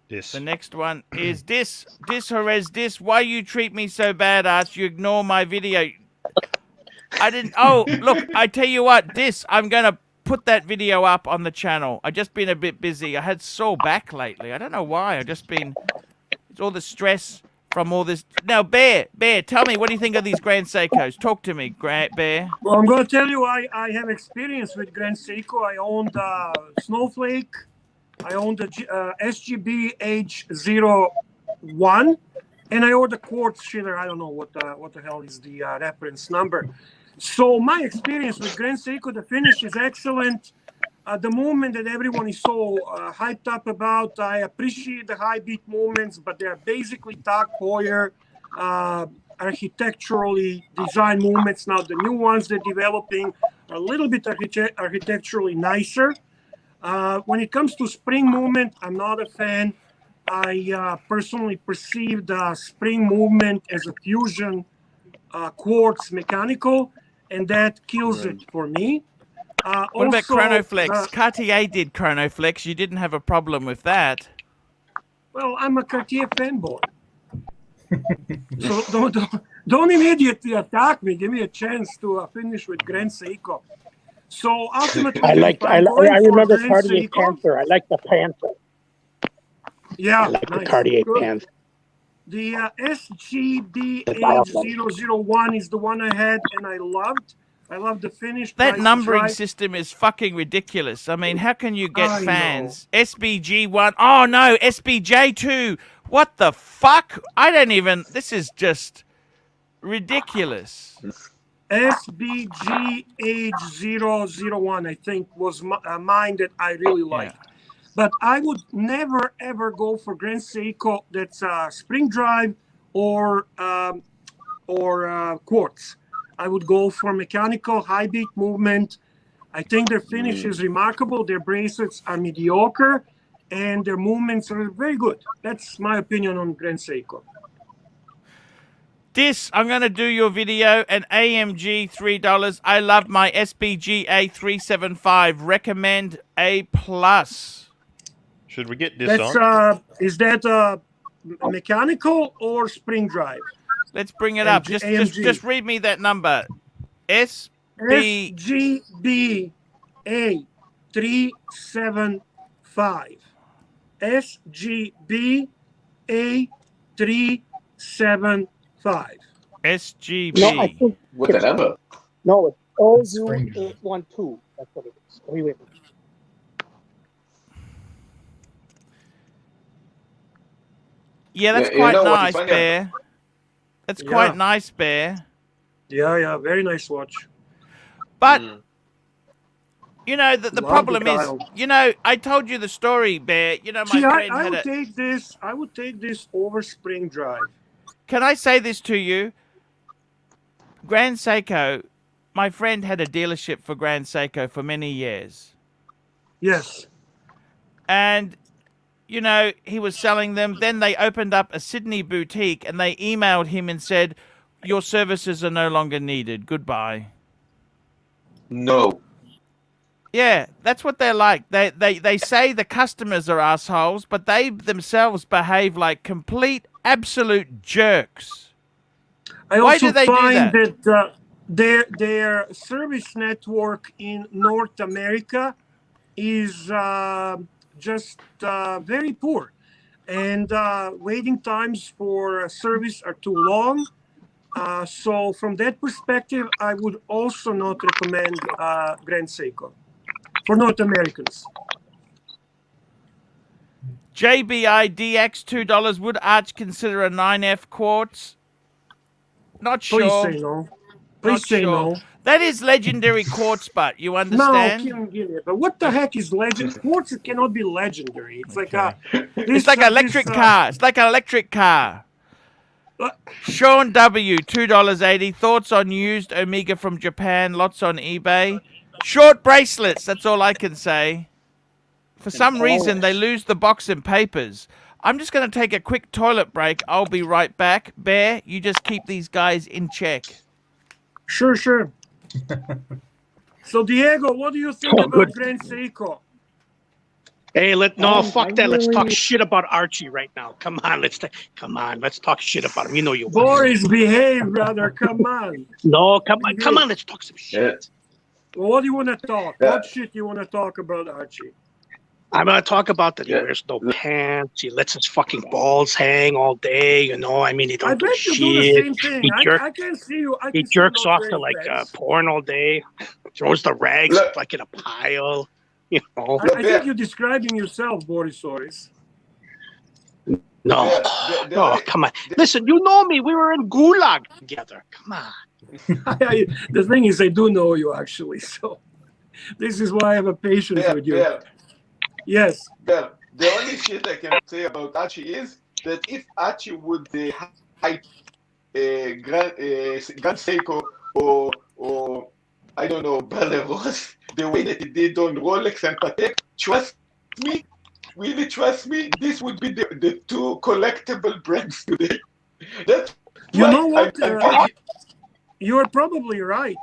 This. The next one is this. This Jerez. This. Why you treat me so bad, Arch? You ignore my video. I didn't. Oh, look. I tell you what. This. I'm gonna put that video up on the channel. I've just been a bit busy. I had sore back lately. I don't know why. I've just been. It's all the stress from all this. Now, Bear, tell me, what do you think of these Grand Seikos? Talk to me, Bear. Well, I'm going to tell you, I have experience with Grand Seiko. I owned Snowflake. I owned the SGB H01, and I owned the Quartz Schiller. I don't know what the hell is the reference number. So my experience with Grand Seiko, the finish is excellent. The movement that everyone is so hyped up about, I appreciate the high beat movements, but they're basically Tag Heuer architecturally designed movements. Now the new ones they're developing are a little bit architecturally nicer. When it comes to spring movement, I'm not a fan. I personally perceive the spring movement as a fusion quartz mechanical, and that kills it for me. What about also, Chronoflex? Cartier did Chronoflex. You didn't have a problem with that. Well, I'm a Cartier fanboy. So don't immediately attack me. Give me a chance to finish with Grand Seiko. So ultimately, I remember Grand Cartier Seiko. Panther. I like the Panther. Yeah, I like nice. the Cartier Good. Panther. The SGBH001 is the one I had and I loved. I love the finish. That price is numbering right. system is fucking ridiculous. I mean, how can you get I fans? SBG1. Oh, no. SBJ2. What the fuck? I don't even... This is just ridiculous. SBGH001, I think, was mine that I really liked. Yeah. But I would never, ever go for Grand Seiko that's spring drive or quartz. I would go for mechanical high beat movement. I think their finish is remarkable. Their bracelets are mediocre, and their movements are very good. That's my opinion on Grand Seiko. This, I'm going to do your video, an AMG $3. I love my SPG A375. Recommend A+. Should we get this That's on? is that mechanical or spring drive? Let's bring it up. AMG. Just read me that number. SGB A375. SGB A375. SGB. No, I think Whatever. no, it's 00812. That's what it is. Wait. Yeah, that's Yeah, quite you know what nice, is funny? Bear. That's quite nice, Bear. Yeah, very nice watch. But, you know, the Love problem the is, dial. you know, I told you the story, Bear. You know, my See, friend I had would a... take this. I would take this over spring drive. Can I say this to you? Grand Seiko, my friend had a dealership for Grand Seiko for many years. Yes. And, you know, he was selling them. Then they opened up a Sydney boutique and they emailed him and said, your services are no longer needed. Goodbye. No. Yeah, that's what they're like. They say the customers are assholes, but they themselves behave like complete, absolute jerks. I Why also do they do find that? their service network in North America is just very poor. and waiting times for service are too long. So from that perspective, I would also not recommend Grand Seiko for North Americans. JBI DX $2. Would Arch consider a 9F quartz? Not Please sure. say no. Not Please say sure. no. That is legendary quartz, but you No, understand? give it. But what the heck is legend? Quartz, it cannot be legendary. It's like a. It's like an electric car. It's like an electric car. Sean W, $2.80. Thoughts on used Omega from Japan? Lots on eBay. Short bracelets. That's all I can say. For some reason, they lose the box and papers. I'm just going to take a quick toilet break. I'll be right back. Bear, you just keep these guys in check. Sure. So, Diego, what do you think about Grand Seiko? Hey, fuck that. Let's talk really- shit about Archie right now. Come on, let's talk shit about him. You know you want. Boris, behave, brother. Come on. No, come on, let's talk some shit. Well, what do you want to talk? What shit do you want to talk about, Archie? I'm gonna talk about that he wears no pants. He lets his fucking balls hang all day. You know, I mean, he I don't do bet you shit. do the same thing. He I can see you. He jerks off to like porn all day. Throws the rags like in a pile. You know. I think you're describing yourself, Borisoris. No, come on. Listen, you know me. We were in Gulag together. Come on. The thing is, I do know you actually, so this is why I have a patience with you. Yes. The only shit I can say about Archie is that if Archie would hype Grand Seiko or I don't know, Beleros, the way that he did on Rolex and Patek, trust me, really trust me, this would be the two collectible brands today. You know what? You are probably right.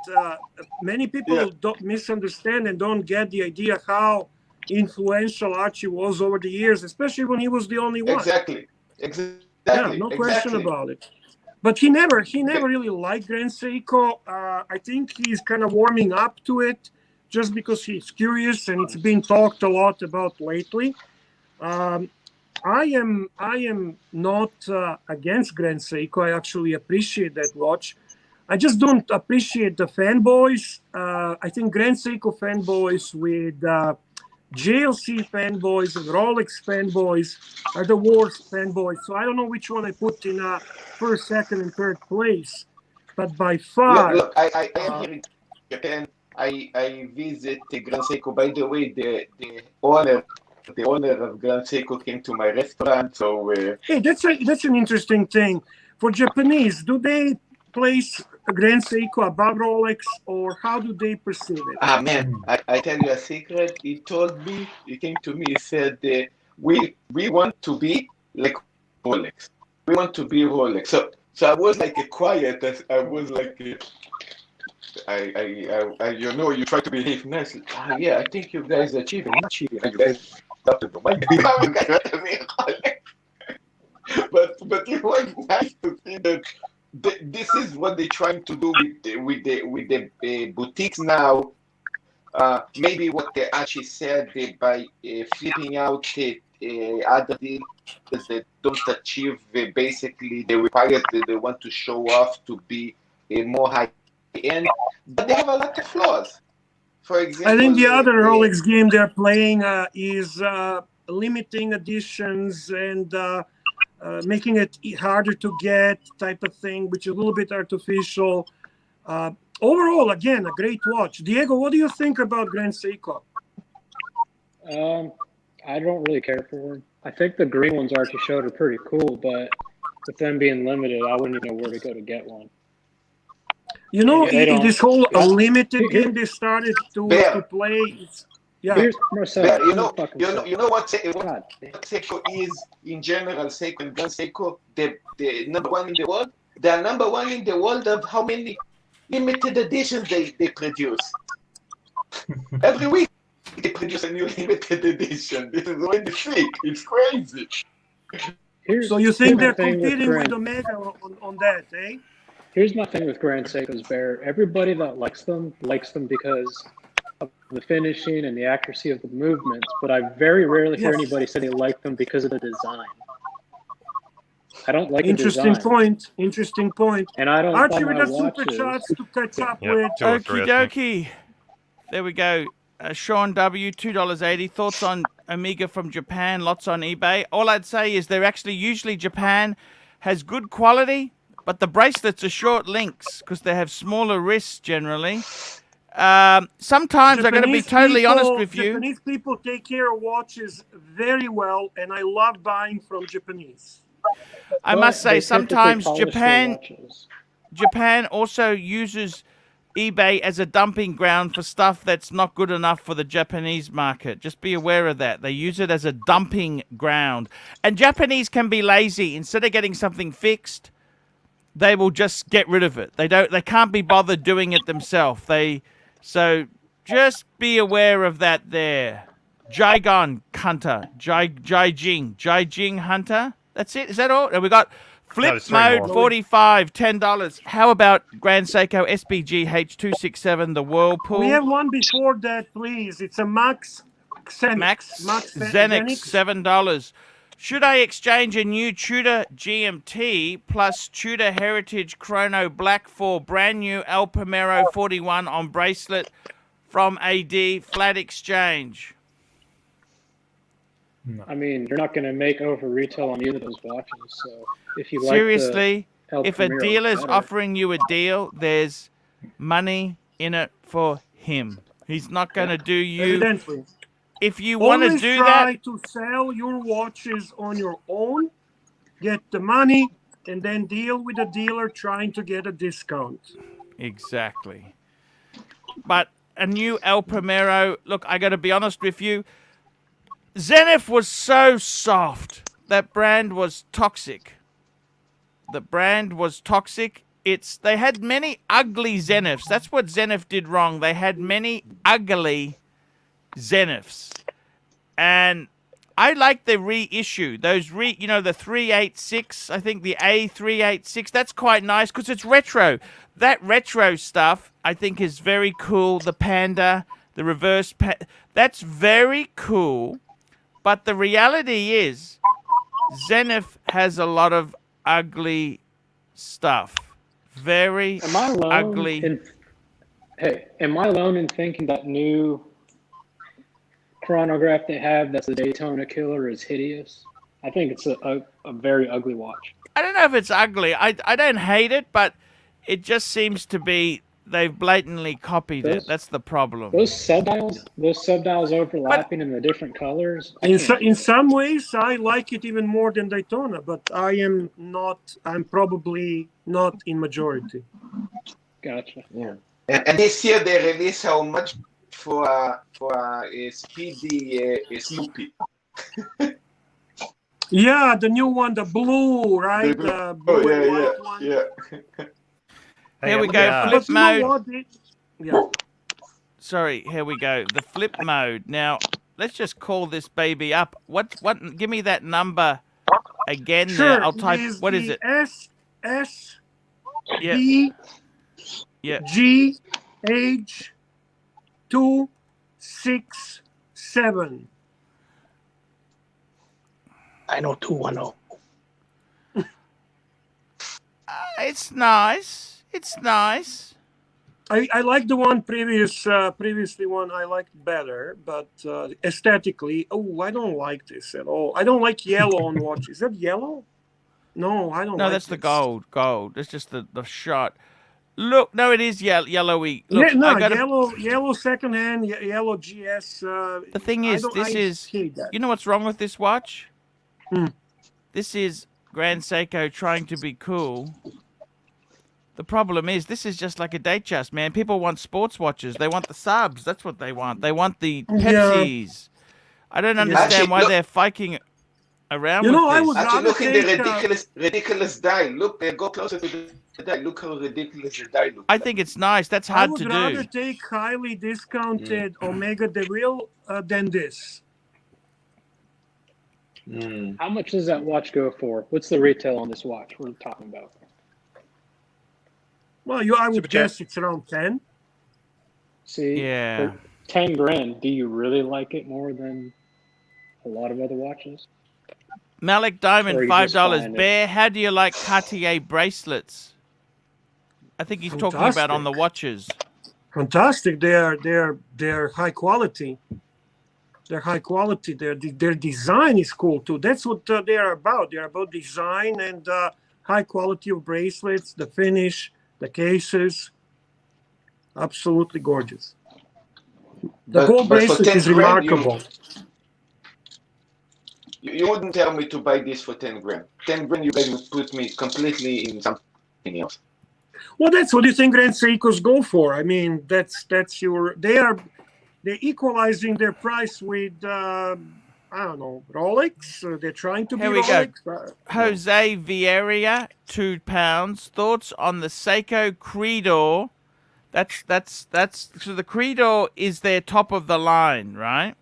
Many people don't misunderstand and don't get the idea how influential Archie was over the years, especially when he was the only one. Exactly. Yeah, no question about it. But he never really liked Grand Seiko. I think he's kind of warming up to it just because he's curious, and it's been talked a lot about lately. I am not against Grand Seiko. I actually appreciate that watch. I just don't appreciate the fanboys. I think Grand Seiko fanboys with JLC fanboys and Rolex fanboys are the worst fanboys. So I don't know which one I put in first, second, and third place. But by far... Look, I am here in Japan. I visit Grand Seiko. By the way, the owner of Grand Seiko came to my restaurant. So hey, that's an interesting thing. For Japanese, do they place Grand Seiko above Rolex, or how do they perceive it? Ah man, I tell you a secret. He told me, he came to me, he said, we want to be like Rolex. We want to be Rolex. So I was like quiet. I was like, I you know, you try to behave nicely. Yeah, I think you guys are cheating. Not cheating. You guys have to do my But it was nice to see that. This is what they're trying to do with the boutiques now. Maybe what they actually said by flipping out other deals that don't achieve basically the requirements that they want to show off to be more high end, but they have a lot of flaws. For example, I think the other Rolex game they're playing is limiting editions and making it harder to get type of thing, which is a little bit artificial. Overall, again, a great watch. Diego, what do you think about Grand Seiko? I don't really care for them. I think the green ones Archie showed are pretty cool, but with them being limited, I wouldn't even know where to go to get one. You know, in this whole limited game they started to play. Yeah. Here's Marcel. You know what Seiko is in general. Seiko and Grand Seiko, the number one in the world. They are number one in the world of how many limited editions they produce. Every week they produce a new limited edition. This is really sick. It's crazy. So you think they're competing with Omega on that, eh? Here's my thing with Grand Seiko's Bear. Everybody that likes them because of the finishing and the accuracy of the movements, but I very rarely hear anybody say they like them because of the design. I don't like the Interesting design. point. Interesting point. And I don't Archie buy with my the super watches. chats to catch up Yep, with. 2 or 3, Okie I think. dokie. There we go. Sean W, $2.80. Thoughts on Omega from Japan? Lots on eBay. All I'd say is they're actually usually Japan has good quality, but the bracelets are short links because they have smaller wrists generally. Sometimes I got to be totally honest with you. Japanese people take care of watches very well, and I love buying from Japanese. I But must say they typically sometimes polish their watches. Japan also uses eBay as a dumping ground for stuff that's not good enough for the Japanese market. Just be aware of that. They use it as a dumping ground. And Japanese can be lazy. Instead of getting something fixed, they will just get rid of it. They can't be bothered doing it themselves. So just be aware of that there. Jigon Hunter. Jijing Hunter. That's it. Is that all? We got Flip there's 3 Mode more. 45, $10. How about Grand Seiko SBG H267, the Whirlpool? We have one before that, please. It's a Max Xenix. Xenix, $7. Should I exchange a new Tudor GMT plus Tudor Heritage Chrono Black for brand new El Primero 41 on bracelet from AD flat exchange? I mean, you're not going to make over retail on either of those watches. So if you Seriously, like the El if a Primero dealer's better, offering you a deal, there's money in it for him. He's not going to do you. Evidently. If you want to Always do try that, to sell your watches on your own, get the money, and then deal with the dealer trying to get a discount. exactly. But a new El Primero, look, I got to be honest with you. Zenith was so soft. That brand was toxic. The brand was toxic. They had many ugly Zeniths. That's what Zenith did wrong. They had many ugly Zeniths. And I like the reissue. Those the 386, I think the A386, that's quite nice because it's retro. That retro stuff I think is very cool. The Panda, the reverse that's very cool. But the reality is, Zenith has a lot of ugly stuff. Very am I alone ugly. Am I alone in thinking that new chronograph they have that's the Daytona Killer is hideous? I think it's a very ugly watch. I don't know if it's ugly. I don't hate it, but it just seems to be they've blatantly copied it. That's the problem. Those subdials overlapping in the different colors. In some ways, I like it even more than Daytona, but I'm probably not in majority. Gotcha. Yeah. And this year they release how much for a Speedy Snoopy. Yeah, the new one, the blue, right? The blue and white one. Yeah. Here we go, But flip you know mode. what? Yeah. Sorry, here we go. The flip mode. Now, let's just call this baby up. What give me that number again Sure. there. I'll type what is it? S Yeah. B Yeah. G H 267. I know 210. It's nice. It's nice. I like the one previously one I liked better, but aesthetically, I don't like this at all. I don't like yellow on watch. Is that yellow? No, I don't. No, like that's the this. gold. It's just the shot. Look, no, it is yellowy. Look, Yeah, no, I gotta, yellow secondhand, yellow GS. The thing is, I this hate that. you know what's wrong with this watch? Hmm. This is Grand Seiko trying to be cool. The problem is, this is just like a Datejust, man. People want sports watches. They want the subs. That's what they want. They want the Pepsis. I don't understand why they're fighting around with I this. would Actually, rather look at the take. ridiculous die. Look, go closer to the die. Look how ridiculous the die looks. I think it's nice. That's I hard would to rather do. take highly discounted Omega DeVille than this. How much does that watch go for? What's the retail on this watch we're talking about? Well, I would guess it's around 10. See, Yeah. for 10 grand, do you really like it more than a lot of other watches? Malik Diamond, Or you just $5. find it. Bear, how do you like Cartier bracelets? I think he's talking about on the watches. Fantastic. They're high quality. They're high quality. Their design is cool too. That's what they are about. They are about design and high quality of bracelets, the finish, the cases. Absolutely gorgeous. The gold but for bracelet 10 is grand, remarkable. you wouldn't tell me to buy this for 10 grand. 10 grand, you can put me completely in something else. Well, that's what you think Grand Seikos go for. I mean, that's they're equalizing their price with I don't know, Rolex. They're trying to be Here we go. Rolex. Jose Vieira, £2. Thoughts on the Seiko Creedor? That's so the Creedor is their top of the line, right?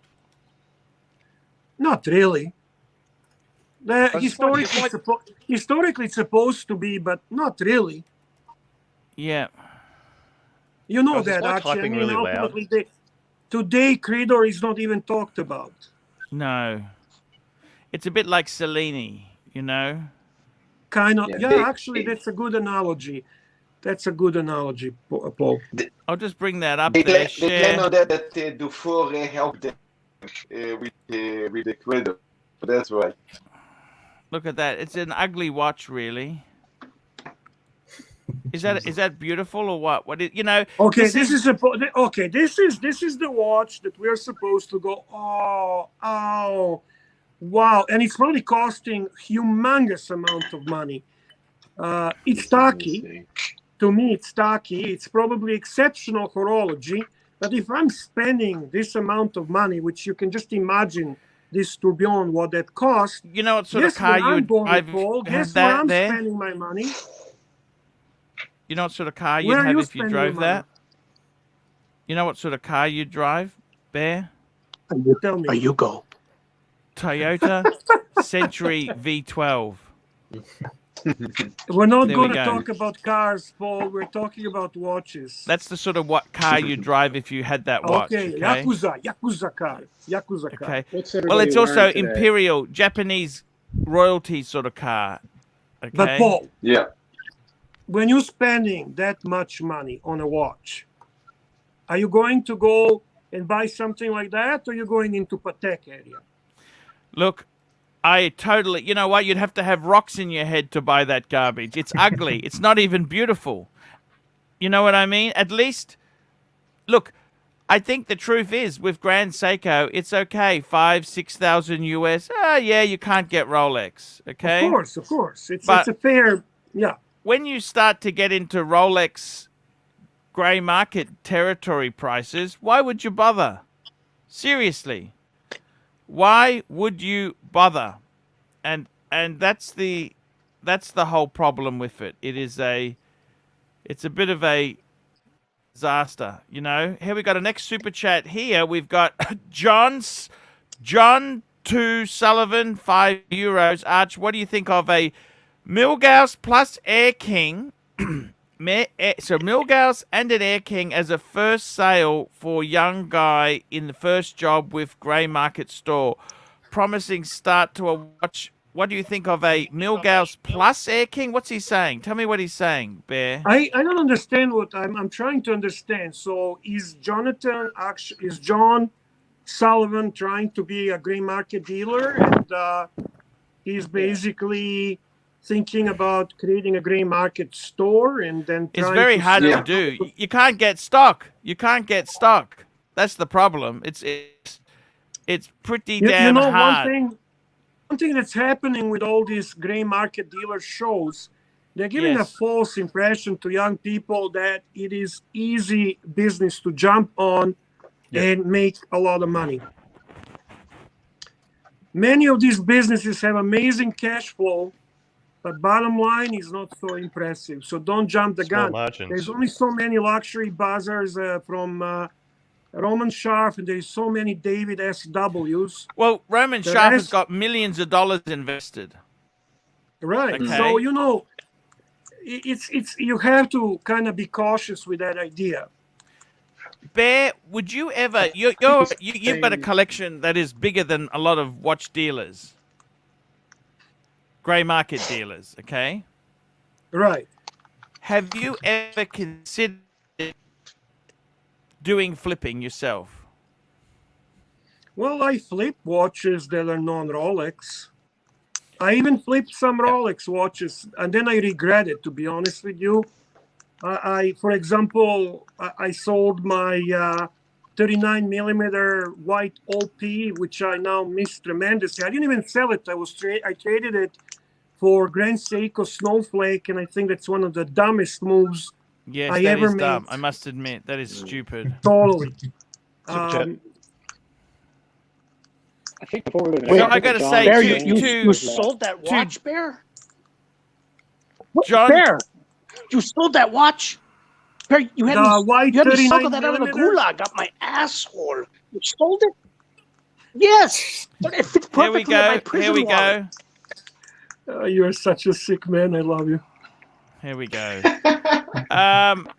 Not really. It's like- Historically, it's supposed to be, but not really. Yeah. You know Guys, it's that, like Archie. I typing mean, really loud. ultimately, today Creedor is not even talked about. No. It's a bit like Cellini, you know? Kind of. Yeah, Yeah, actually, that's a good analogy. That's a good analogy, Paul. I'll just bring that up They there. claim Share. that Dufour helped them with the Credo. That's right. Look at that. It's an ugly watch, really. Is that beautiful or what? You know? Okay, this this is is the watch that we're supposed to go. Oh, wow! And it's probably costing humongous amount of money. It's tacky. To me, it's tacky. It's probably exceptional horology. But if I'm spending this amount of money, which you can just imagine this tourbillon, what that costs, You know what sort of guess car where you I'm would going, drive? Paul? Have Guess where that I'm there? spending my money? You know what sort of car you'd Where are have you if you spending drove your money? that? You know what sort of car you'd drive, Bear? Tell me. You go. Toyota Century V12. We're not There we going to go. talk about cars, Paul. We're talking about watches. That's the sort of what car you'd drive if you had that watch. Okay, Okay. Yakuza car. Okay. What's Well, everybody it's also wearing today? imperial Japanese royalty sort of car. Okay. But Paul, Yeah. when you're spending that much money on a watch, are you going to go and buy something like that, or are you going into Patek area? Look, I totally. You know what? You'd have to have rocks in your head to buy that garbage. It's ugly. It's not even beautiful. You know what I mean? At least, look. I think the truth is with Grand Seiko, it's okay. 5,000-6,000 US. Yeah, you can't get Rolex. Okay. Of course. It's But- a fair, yeah. When you start to get into Rolex grey market territory prices, why would you bother? Seriously. Why would you bother? And that's the whole problem with it. It's a bit of a disaster, you know. Here we got a next super chat here. We've got John 2 Sullivan, €5. Arch, what do you think of a Milgauss plus Air King? So Milgauss and an Air King as a first sale for young guy in the first job with grey market store. Promising start to a watch. What do you think of a Milgauss plus Air King? What's he saying? Tell me what he's saying, Bear. I don't understand what I'm trying to understand. So is John Sullivan trying to be a grey market dealer, and he's basically thinking about creating a grey market store, and then It's trying very to hard sell- to do. You can't get stock. That's the problem. It's pretty damn hard. One thing that's happening with all these grey market dealer shows, they're giving Yes. a false impression to young people that it is easy business to jump on and make a lot of money. Many of these businesses have amazing cash flow, but bottom line is not so impressive. So don't jump the Small gun. margins. There's only so many luxury bazaars from Roman Sharf, and there's so many David S.W.s. Well, Roman The Sharp has rest- got millions of dollars invested. Right. Okay. So it's you have to kind of be cautious with that idea. Bear, would you ever? You've got a collection that is bigger than a lot of watch dealers. grey market dealers, okay? Right. Have you ever considered doing flipping yourself? Well, I flip watches that are non-Rolex. I even flipped some Rolex watches, and then I regret it, to be honest with you. For example, I sold my 39 millimeter white OP, which I now miss tremendously. I didn't even sell it. I traded it for Grand Seiko Snowflake, and I think that's one of the dumbest moves Yes, I that ever is made. dumb. I must admit, that is stupid. Totally. I think before we So I gotta say, Bear, to- you sold that watch, Bear? What, John- Bear, you sold that watch? Bear, you had The me, white you had me 39 suckle that out of the millimeter? gulag up my asshole. You sold it? Yes. But it fits Here we perfectly in my go. prison Here we wallet. go. You're such a sick man. I love you. Here we go.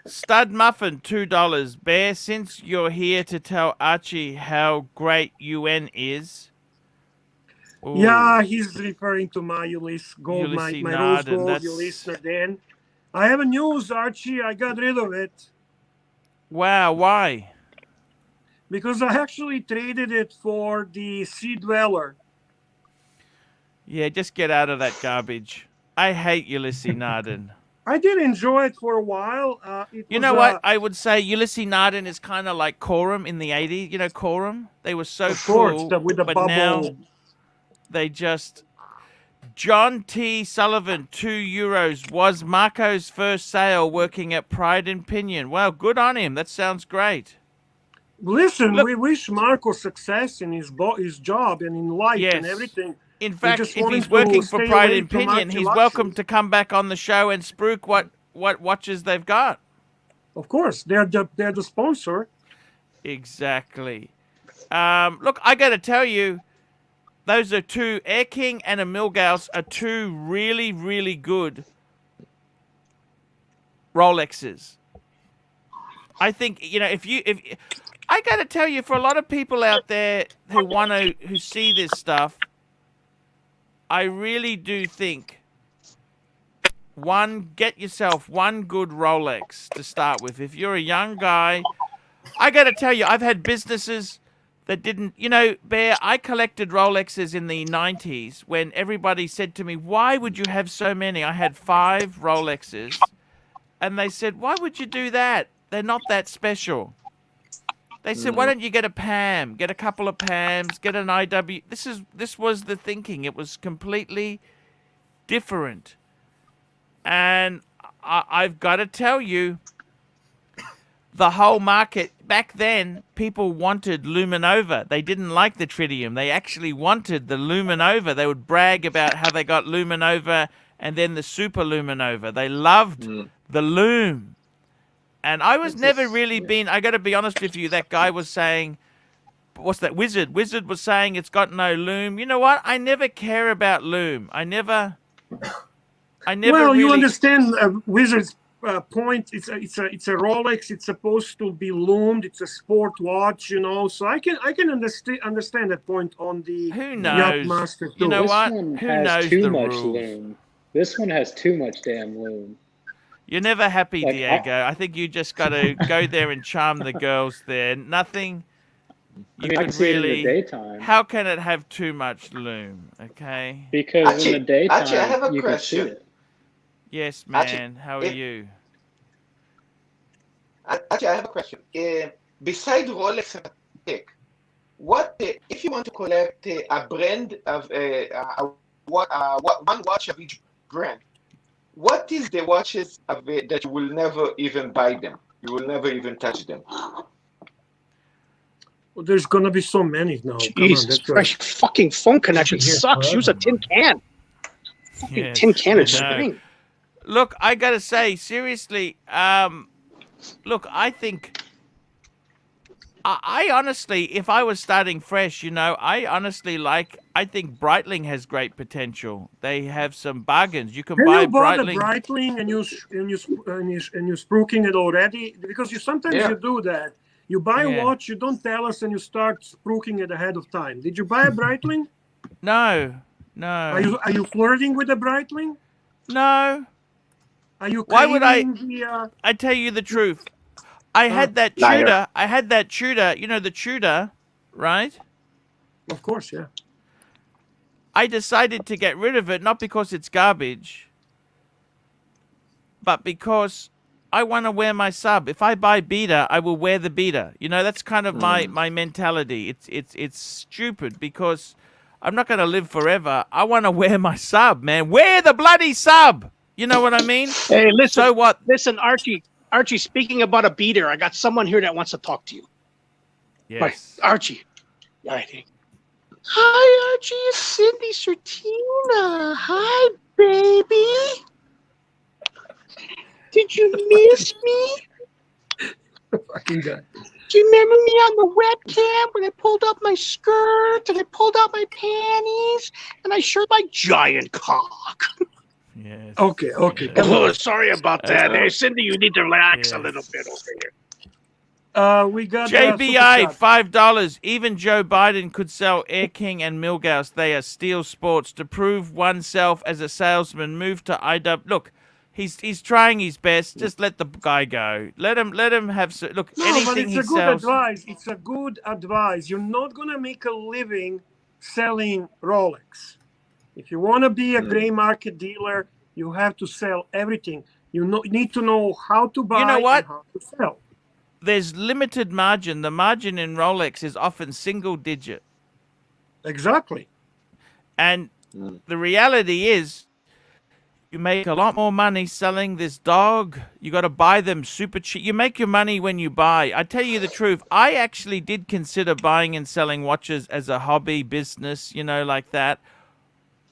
Stud Muffin, $2. Bear, since you're here to tell Archie how great UN is. Ooh, Yeah, he's referring to my Ulysses Gold, my Ulysses rose Narden, gold that's- Ulysses Narden. I have a news, Archie. I got rid of it Wow, why? because I actually traded it for the Sea Dweller. Yeah, just get out of that garbage. I hate Ulysses Narden. I did enjoy it for a while. You know what? I would say Ulysses Narden is kind of like Corum in the 80s. You know Corum? They were so Of course, cool, with the but bubble. now they just... John T. Sullivan, €2. Was Marco's first sale working at Pride and Pinion? Well, good on him. That sounds great. Listen, Look- we wish Marco success in his job and in life and Yes. everything. In fact, just if want he's him to working for stay Pride away and from Pinion, he's ArchieLuxury. welcome to come back on the show and spruik what watches they've got. Of course, they're the sponsor. Exactly. Look, I got to tell you, those are two, Air King and a Milgauss are two really, really good Rolexes. I think, you know, if I got to tell you, for a lot of people out there who see this stuff, I really do think get yourself one good Rolex to start with. If you're a young guy, I got to tell you, I've had businesses that didn't, you know, Bear, I collected Rolexes in the 90s when everybody said to me, why would you have so many? I had 5 Rolexes, and they said, why would you do that? They're not that special. They said, why don't you get a PAM, get a couple of PAMs, get an IW. This was the thinking. It was completely different. And I've got to tell you, the whole market, back then, people wanted Luminova. They didn't like the Tritium. They actually wanted the Luminova. They would brag about how they got Luminova and then the Super Luminova. They loved the Lume. And I was never really been, I got to be honest with you, that guy was saying, what's that, Wizard? Wizard was saying it's got no Lume. You know what? I never care about Lume. I never Well, really... you understand Wizard's point. It's a Rolex. It's supposed to be loomed. It's a sport watch, you know. So I can understand that point on the Who knows? Yachtmaster too. You know This what? one Who has knows too the much rules? loom. This one has too much damn loom. You're never happy, Like, Diego. I think you just got to go there and charm the girls there. Nothing. You I mean, I could can see it in really. the daytime. How can it have too much loom? Okay. Because Archie- in the daytime, Archie, I have a you can see question. it. Yes, Archie, man. How are if- you? Actually, I have a question. Besides Rolex and Patek, what if you want to collect a brand of one watch of each brand? What is the watches of that you will never even buy them? You will never even touch them. Well, there's gonna be so many now. Come on, Jesus that's Christ, your fucking phone connection Here sucks. Use a forever, tin can. Fucking Yes, tin can I is know. string. Look, I gotta say, seriously. Look, I think. I honestly, if I was starting fresh, you know, I think Breitling has great potential. They have some bargains. You can Have buy you bought Breitling. a Breitling and you're spruiking it already? Because sometimes Yeah. you do that. You buy Yeah. a watch, you don't tell us, and you start spruiking it ahead of time. Did you buy a Breitling? No, No. Are you flirting with the Breitling? No. Are you Why would I? claiming the? I tell you the truth. I had that Liar. Tudor. I had that Tudor. You know the Tudor, right? Of course, yeah. I decided to get rid of it not because it's garbage, but because I want to wear my sub. If I buy beta, I will wear the beta. You know, that's kind of my mentality. It's stupid because I'm not going to live forever. I want to wear my sub, man. Wear the bloody sub. You know what I mean? Hey, listen. So what? Listen, Archie. Archie, speaking about a beater, I got someone here that wants to talk to you. Yes. Archie. All right. Hi, Archie. It's Cindy Sertina. Hi, baby. Did you miss me? Fucking guy. Do you remember me on the webcam when I pulled up my skirt and I pulled out my panties and I showed my giant cock? Yes. Okay. Oh, sorry about that. Hey, Cindy, you need to relax a little bit over here. We got JBI, $5. Even Joe Biden could sell Air King and Milgauss. They are steel sports. To prove oneself as a salesman, move to IW. Look, he's trying his best. Just let the guy go. Let him have. Look, No, anything but it's he a good sells. advice. It's a good advice. You're not gonna make a living selling Rolex. If you want to be a gray market dealer, you have to sell everything. You need to know how to buy You know what? and how to sell. There's limited margin. The margin in Rolex is often single digit. Exactly. And the reality is, you make a lot more money selling this dog. You got to buy them super cheap. You make your money when you buy. I tell you the truth. I actually did consider buying and selling watches as a hobby business, you know, like that.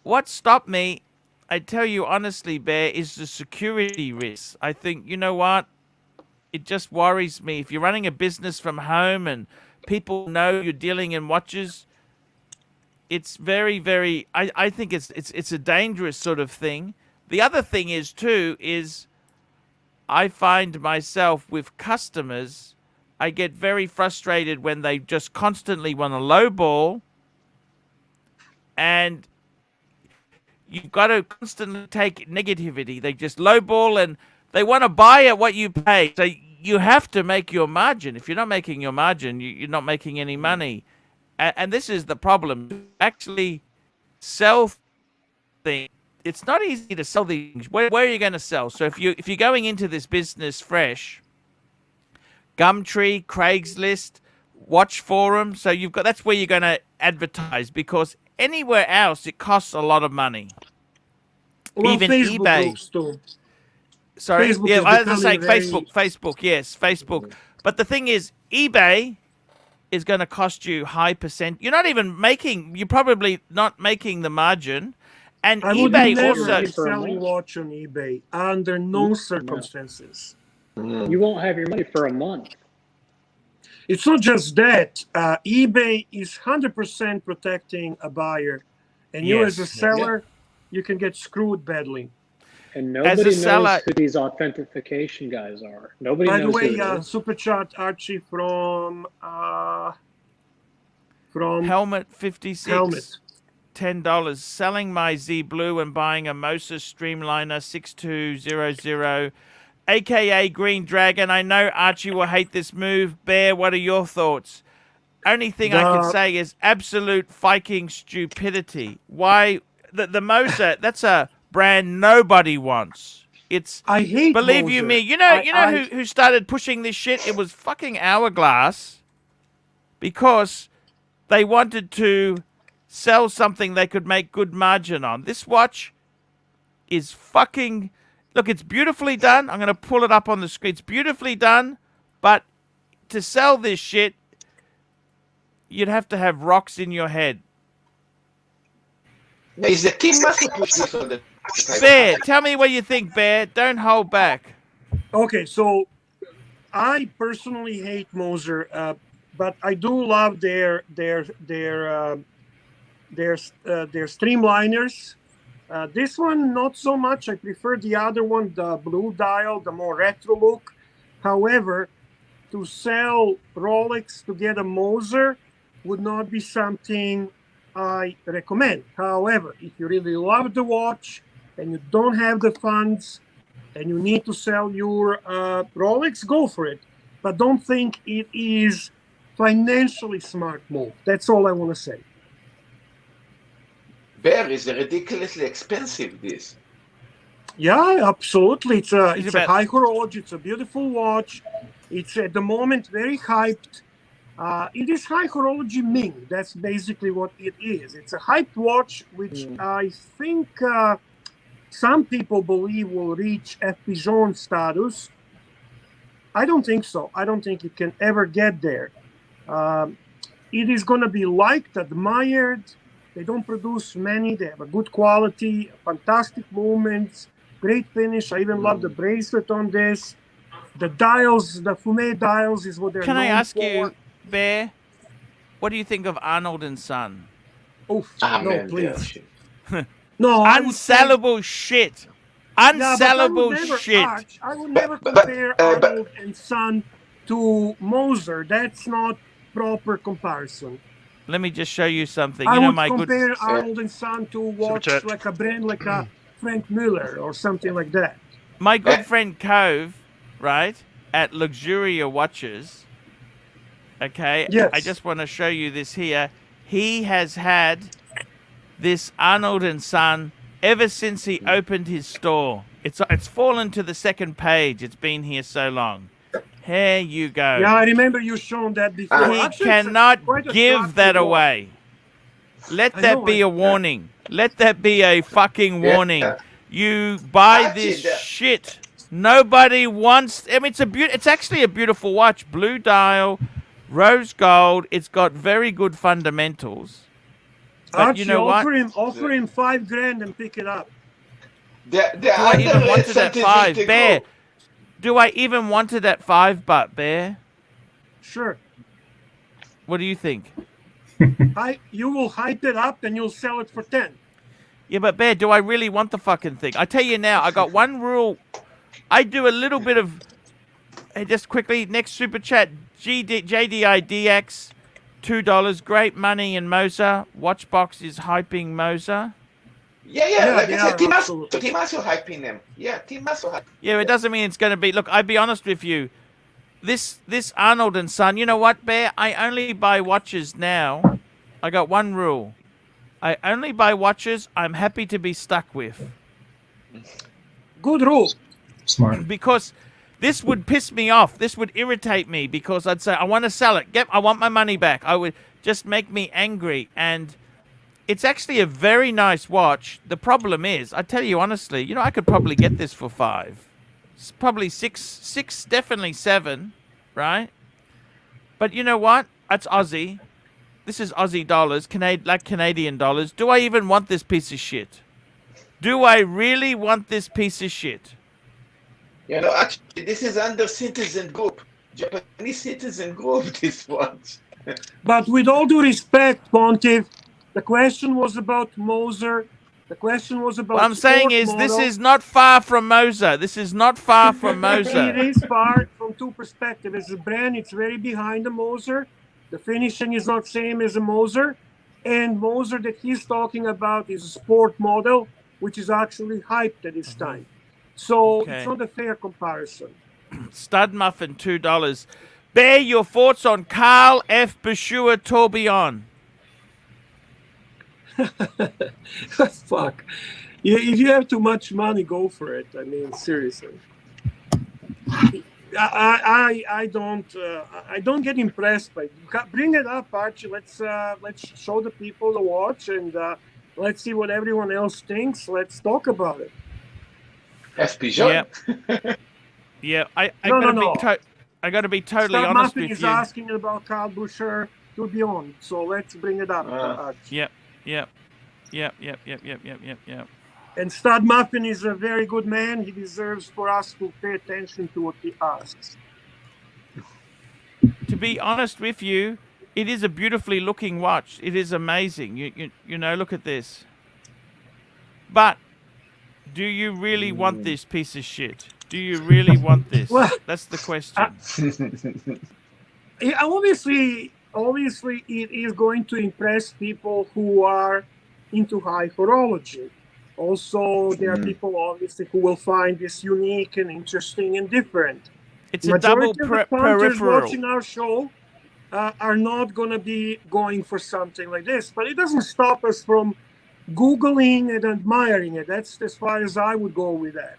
What stopped me, I tell you honestly, Bear, is the security risk. I think, you know what? It just worries me. If you're running a business from home and people know you're dealing in watches, it's very, very, I think it's a dangerous sort of thing. The other thing is, too, is I find myself with customers, I get very frustrated when they just constantly want to lowball, and you've got to constantly take negativity. They just lowball and they want to buy at what you pay. So you have to make your margin. If you're not making your margin, you're not making any money. And this is the problem. Actually sell things. It's not easy to sell things. Where are you going to sell? So if you're going into this business fresh, Gumtree, Craigslist, Watch Forum. So that's where you're going to advertise, because anywhere else it costs a lot of money. Well, even Facebook eBay. groups too. Sorry, Facebook yeah, is I was just saying becoming Facebook, yes, Facebook. But the thing is, eBay is going to cost you high percent. You're probably not making the margin. And I would eBay never also, be selling watch on eBay under no circumstances. You won't have your money for a month. It's not just that. eBay is 100% protecting a buyer, and you as a seller, you can get screwed badly. And nobody knows seller, who these authentication guys are. Nobody By knows the way, who it is. super chat Archie from Helmet 56. Helmet. $10. Selling my Z Blue and buying a Moses Streamliner 6200, aka Green Dragon. I know Archie will hate this move. Bear, what are your thoughts? Only thing I can say is absolute Viking stupidity. Why the Moser? That's a brand nobody wants. I hate. Believe Moser. you me. You know who started pushing this shit? It was fucking Hourglass, because they wanted to sell something they could make good margin on. This watch is fucking... Look, it's beautifully done. I'm going to pull it up on the screen. It's beautifully done, but to sell this shit, you'd have to have rocks in your head. Is the team must push this on the Bear, tell me what you think, Bear. Don't hold back. Okay, so I personally hate Moser, but I do love their streamliners. This one, not so much. I prefer the other one, the blue dial, the more retro look. However, to sell Rolex to get a Moser would not be something I recommend. However, if you really love the watch and you don't have the funds and you need to sell your Rolex, go for it. But don't think it is financially smart move. That's all I want to say. Bear is ridiculously expensive, this. Yeah, absolutely. It's a about- high horology. It's a beautiful watch. It's at the moment very hyped. It is high horology Ming. That's basically what it is. It's a hyped watch, which I think some people believe will reach F. Pigeon status. I don't think so. I don't think it can ever get there. It is going to be liked, admired. They don't produce many. They have a good quality, fantastic movements, great finish. I even love the bracelet on this. The dials, the Fume dials is what they're Can I known ask for. you, Bear, what do you think of Arnold and Son? Oof, no, Amen, please. Archie. No, I would say- Unsellable shit. Yeah, but Unsellable shit. Arch, I would never But- compare but- Arnold and Son to Moser. That's not proper comparison. Let me just show you something. I You know, would my good. compare Arnold and Son to watch chat. like a brand like a Frank Miller or something like that. My good friend Cove, right, at Luxuria Watches, okay? Yes. I just want to show you this here. He has had this Arnold and Son ever since he opened his store. It's fallen to the second page. It's been here so long. Here you go. Yeah, I remember you shown that before. He Actually, it's cannot quite a give structured that watch. away. Let I that know be it. a warning. Let that be a fucking Yeah. warning. You buy Archie, this the- shit. Nobody wants. I mean, it's actually a beautiful watch. Blue dial, rose gold. It's got very good fundamentals. But Archie, you know what? offer him $5,000 and pick it up. The Do I even want it at underestimated 5, the Bear? group. Do I even want it at 5, but Bear? Sure. What do you think? You will hype it up and you'll sell it for 10. Yeah, but Bear, do I really want the fucking thing? I tell you now, I got one rule. I do a little bit of. Hey, just quickly, next super chat, JDIDX, $2. Great money in Moser. Watchbox is hyping Moser. Yeah, like they I said, are, Timaso absolutely. hyping them. Yeah, Timaso hyping. Yeah, it doesn't mean it's going to be. Look, I'll be honest with you. This Arnold and Son, you know what, Bear? I only buy watches now. I got one rule. I only buy watches I'm happy to be stuck with. Good rule. Smart. Because this would piss me off. This would irritate me because I'd say, I want to sell it. I want my money back. I would just make me angry. And it's actually a very nice watch. The problem is, I tell you honestly, you know, I could probably get this for 5. It's probably six, definitely 7, right? But you know what? That's Aussie. This is Aussie dollars, Canadian dollars. Do I even want this piece of shit? Do I really want this piece of shit? You know, actually, this is under citizen group. Japanese citizen group, this watch. But with all due respect, Pontiff, the question was about Moser. The question was about. What I'm saying sport is, this model. is not far from Moser. This is not far from It Moser. is far from two perspectives. As a brand, it's very behind the Moser. The finishing is not same as a Moser. And Moser that he's talking about is a sport model, which is actually hyped at this time. So Okay. it's not a fair comparison. Stud Muffin, $2. Bear your thoughts on Carl F. Bashua Tourbillon. Fuck. If you have too much money, go for it. I mean, seriously. I don't get impressed by. Bring it up, Archie. Let's show the people the watch and let's see what everyone else thinks. Let's talk about it. Espijon. Yeah, I No, gotta no, be no. I gotta be totally Stud honest Muffin with is you. asking about Carl Boucher to be on, so let's bring it up, Archie. Yep. And Stud Muffin is a very good man. He deserves for us to pay attention to what he asks. To be honest with you, it is a beautifully looking watch. It is amazing. You know, look at this. But do you really want this piece of shit? Do you really want this? Well, That's the question. Yeah, obviously, obviously it is going to impress people who are into high horology. Also, there are people obviously who will find this unique and interesting and different. It's a double Majority of the punters peripheral. watching our show are not going to be going for something like this, but it doesn't stop us from Googling and admiring it. That's as far as I would go with that.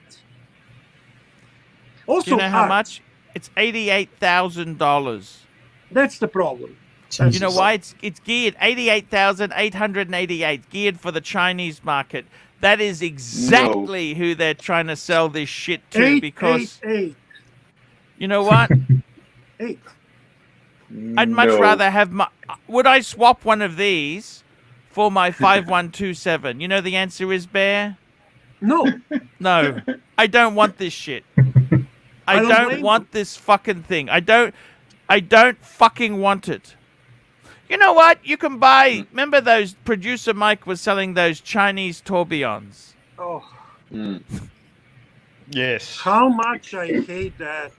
Also, Do you know how art. much? It's $88,000. That's the problem. You know why? It's geared 88,888, geared for the Chinese market. That is exactly who they're trying to sell this shit to. Because 888. you know what? 8. I'd much rather have my. Would I swap one of these for my 5127? You know the answer is Bear. No. No, I don't want this shit. I don't don't blame want this fucking thing. I don't fucking want it. You know what? You can buy. Remember those producer Mike was selling those Chinese tourbillons. Oh, Yes. how much I hate that.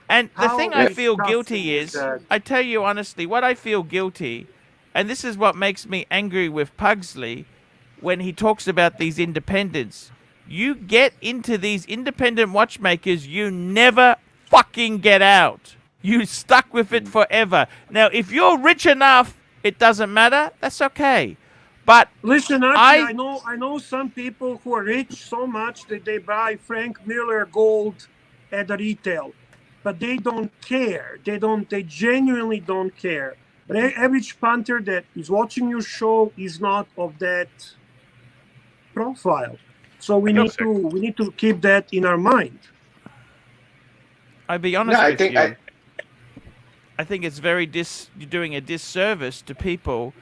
And the How thing I feel disgusting guilty is is, that? I tell you honestly, what I feel guilty, and this is what makes me angry with Pugsley, when he talks about these independents. You get into these independent watchmakers, you never fucking get out. You stuck with it forever. Now, if you're rich enough, it doesn't matter. That's okay. But Listen, Archie, I know some people who are rich so much that they buy Frank Miller gold at the retail, but they don't care. They genuinely don't care. But average punter that is watching your show is not of that profile. So we need to keep that in our mind. I'll be honest with think you. I think it's very you're doing a disservice to people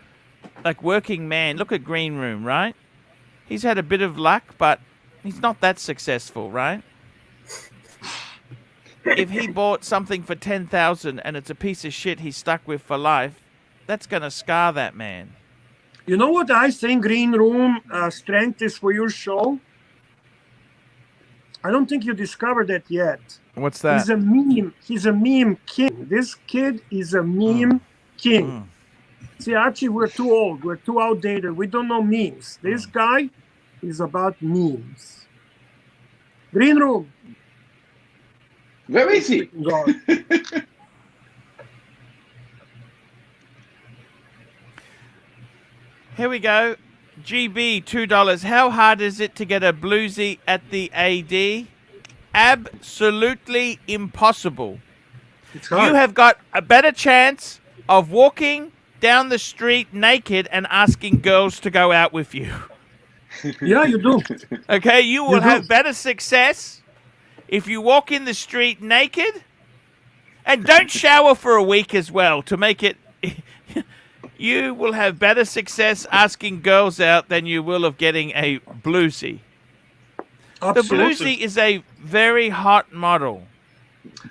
like working man. Look at Green Room, right? He's had a bit of luck, but he's not that successful, right? If he bought something for 10,000 and it's a piece of shit he's stuck with for life, that's gonna scar that man. You know what I think Green Room strength is for your show? I don't think you discovered that yet. What's that? He's a meme. He's a meme king. This kid is a meme king. See, Archie, we're too old. We're too outdated. We don't know memes. This guy is about memes. Green Room. Where is he? God. Here we go. GB, $2. How hard is it to get a bluesy at the AD? Absolutely impossible. It's hard. You have got a better chance of walking down the street naked and asking girls to go out with you. Yeah, you do. Okay, you will do. have better success if you walk in the street naked. And don't shower for a week as well to make it... You will have better success asking girls out than you will of getting a bluesy. The bluesy is a very hot model.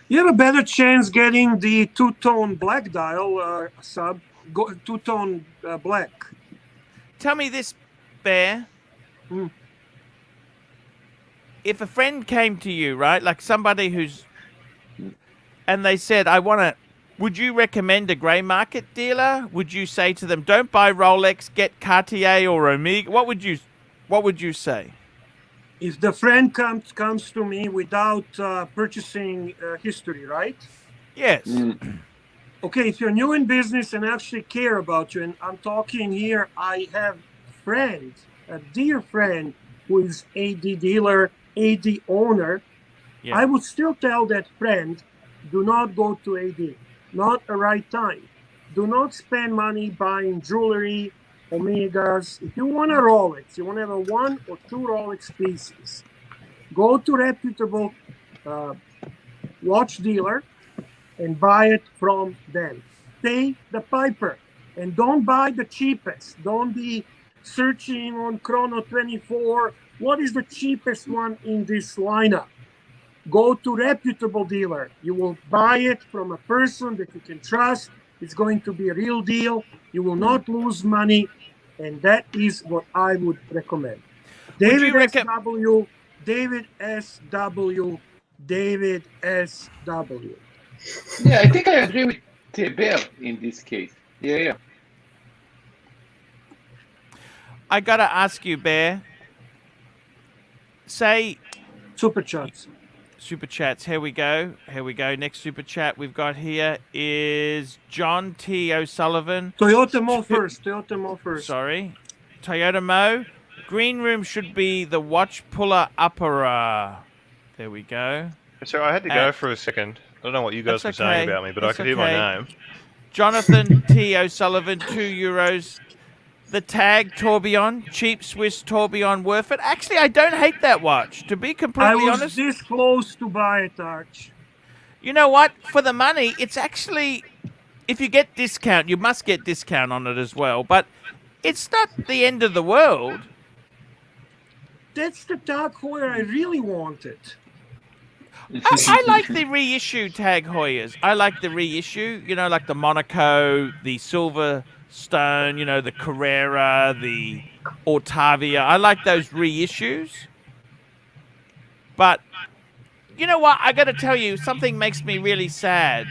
You have a better chance getting the two-tone black dial two-tone black. Tell me this, Bear. If a friend came to you, right, like somebody who's... And they said, would you recommend a grey market dealer? Would you say to them, don't buy Rolex, get Cartier or Omega? What would you say? If the friend comes to me without purchasing history, right? Yes. Okay, if you're new in business and actually care about you, and I'm talking here, I have a dear friend who is AD dealer, AD owner. Yeah. I would still tell that friend, do not go to AD. Not a right time. Do not spend money buying jewelry, Omegas. If you want a Rolex, you want to have a 1 or 2 Rolex pieces, go to reputable watch dealer and buy it from them. Pay the piper and don't buy the cheapest. Don't be searching on Chrono 24. What is the cheapest one in this lineup? Go to reputable dealer. You will buy it from a person that you can trust. It's going to be a real deal. You will not lose money. And that is what I would recommend. David SW. Yeah, I think I agree with Bear in this case. Yeah. I gotta ask you, Bear. Say Super chats. super chats. Here we go. Next super chat we've got here is John T. O'Sullivan. Toyota Mo first. Sorry. Toyota Mo. Green room should be the watch puller upper. There we go. So I had to go for a second. I don't know what you guys were That's saying okay. about me, but That's I could hear my okay. name. Jonathan T. O'Sullivan, €2. The tag tourbillon, cheap Swiss tourbillon, worth it. Actually, I don't hate that watch. To be I completely was honest, this close to buy it, Arch. you know what? For the money, it's actually, if you get discount, you must get discount on it as well. But it's not the end of the world. That's the Tag Heuer I really wanted. I like the reissue Tag Heuers. I like the reissue, you know, like the Monaco, the Silverstone, you know, the Carrera, the Ortavia. I like those reissues. But, you know what? I got to tell you, something makes me really sad.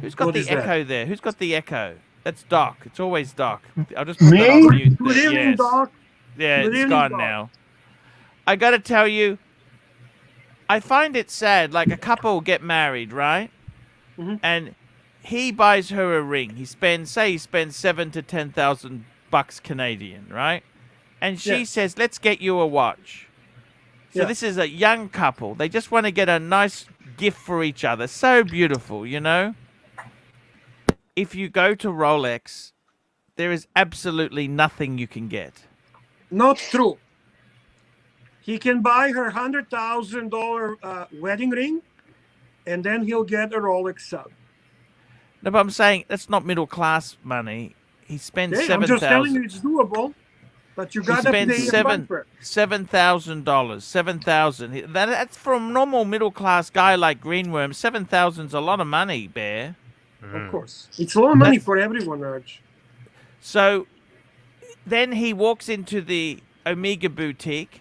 Who's got What the is that? echo there? Who's got the echo? That's Doc. It's always Doc. I'll just put that on mute. Good evening, Yes. Doc. Yeah, Good it's evening, gone Doc. now. I got to tell you, I find it sad. Like a couple get married, right? Mhm. And he buys her a ring. He spends $7,000 to $10,000 Canadian, right? And she Yeah. says, "Let's get you a watch." So Yeah. this is a young couple. They just want to get a nice gift for each other. So beautiful, you know. If you go to Rolex, there is absolutely nothing you can get. Not true. He can buy her $100,000 wedding ring, and then he'll get a Rolex sub. No, but I'm saying that's not middle class money. He spends Hey, I'm just telling $7,000. you it's doable, but you He gotta pay spends a bumper. $7,000. $7,000. That's for a normal middle class guy like Greenworm. $7,000's a lot of money, Bear. Of course, it's a lot of money for everyone, Arch. So then he walks into the Omega boutique.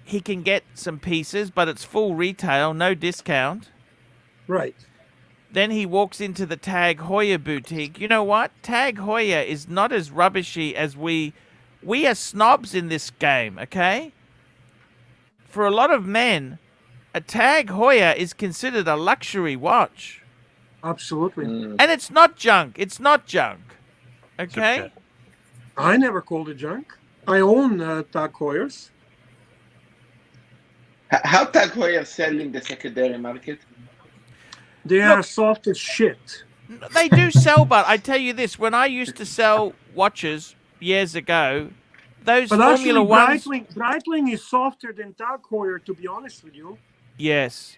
He can get some pieces, but it's full retail, no discount. Right. Then he walks into the Tag Heuer boutique. You know what? Tag Heuer is not as rubbishy as we are snobs in this game, okay? For a lot of men, a Tag Heuer is considered a luxury watch. Absolutely. And it's not junk. It's not junk. Okay? I never called it junk. I own Tag Heuers. How Tag Heuer sell in the secondary market? They are soft as shit. They do sell, but I tell you this, when I used to sell watches years ago, those But Formula actually, Ones... Breitling is softer than Tag Heuer, to be honest with you. Yes.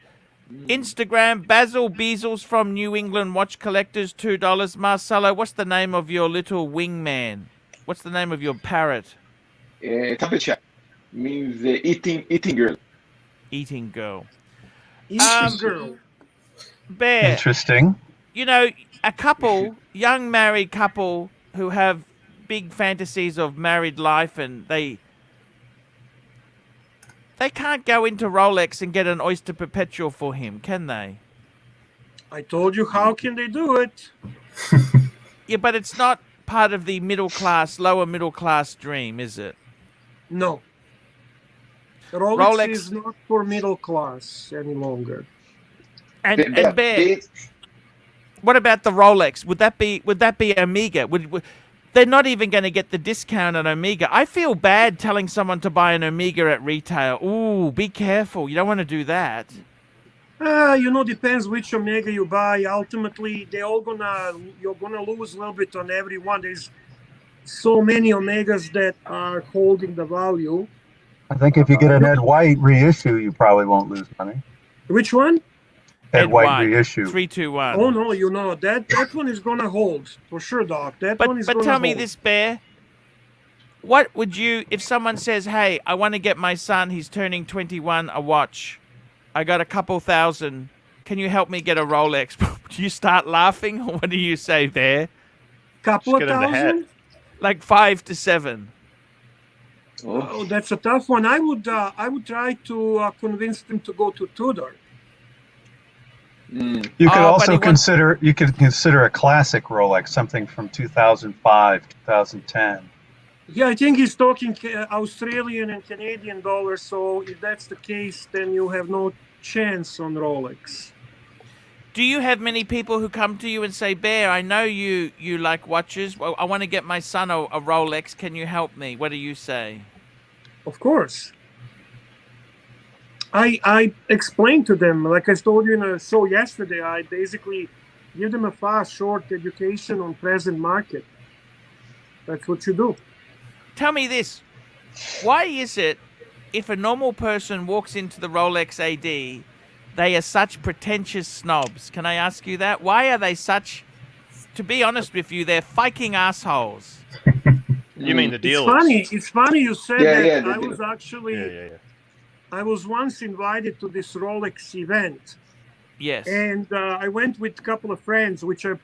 Instagram, Basil Beazles from New England Watch Collectors, $2. Marcelo, what's the name of your little wingman? What's the name of your parrot? Tapecha means eating girl. Eating girl. Eating girl. Bear, Interesting. you know, a couple, young married couple who have big fantasies of married life and they can't go into Rolex and get an Oyster Perpetual for him, can they? I told you, how can they do it? Yeah, but it's not part of the middle class, lower middle class dream, is it? No. Rolex is not for middle class any longer. And Bear, what about the Rolex? Would that be Omega? They're not even going to get the discount on Omega. I feel bad telling someone to buy an Omega at retail. Ooh, be careful. You don't want to do that. Depends which Omega you buy. Ultimately, you're gonna lose a little bit on every one. There's so many Omegas that are holding the value. I think if you get an Ed White reissue, you probably won't lose money. Which one? Ed White reissue. 321. Oh no, that one is gonna hold for sure, Doc. That one is But gonna tell me hold. this, Bear. What would you, if someone says, "Hey, I want to get my son, he's turning 21, a watch. I got a couple thousand. Can you help me get a Rolex?" Do you start laughing, or what do you say, Bear? Couple of thousand? Like 5 to 7. Oh, that's a tough one. I would try to convince them to go to Tudor. Mm. You could Oh, but also he wants- consider a classic Rolex, something from 2005, 2010. Yeah, I think he's talking Australian and Canadian dollars. So if that's the case, then you have no chance on Rolex. Do you have many people who come to you and say, Bear, I know you like watches. Well, I want to get my son a Rolex. Can you help me? What do you say? Of course. I explained to them, like I told you in a show yesterday, I basically give them a fast, short education on present market. That's what you do. Tell me this. Why is it if a normal person walks into the Rolex AD, they are such pretentious snobs? Can I ask you that? Why are they such, to be honest with you, they're fucking assholes? You mean the It's dealers? funny you said Yeah, that. yeah, the I deal. was actually, Yeah. I was once invited to this Rolex event. Yes. And I went with a couple of friends, which are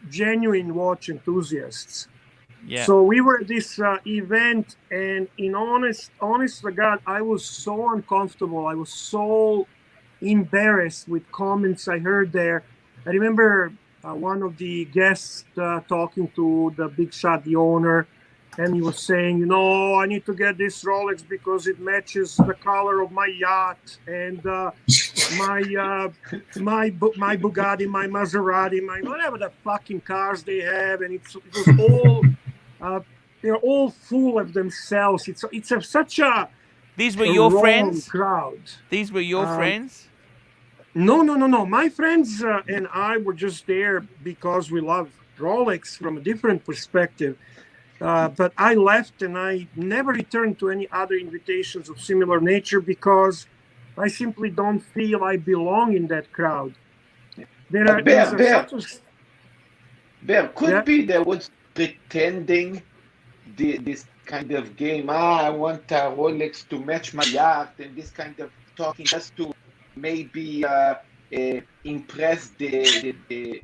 genuine watch enthusiasts. Yeah. So we were at this event, and in honest to God, I was so uncomfortable. I was so embarrassed with comments I heard there. I remember one of the guests talking to the big shot, the owner, and he was saying, you know, I need to get this Rolex because it matches the color of my yacht and my Bugatti, my Maserati, my whatever the fucking cars they have, and it was all they're all full of themselves. It's such a These were your wrong friends? crowd. These were your friends? No. My friends and I were just there because we love Rolex from a different perspective. But I left and I never returned to any other invitations of similar nature because I simply don't feel I belong in that crowd. Bear, could be there was pretending this kind of game. I want a Rolex to match my yacht, and this kind of talking just to maybe impress the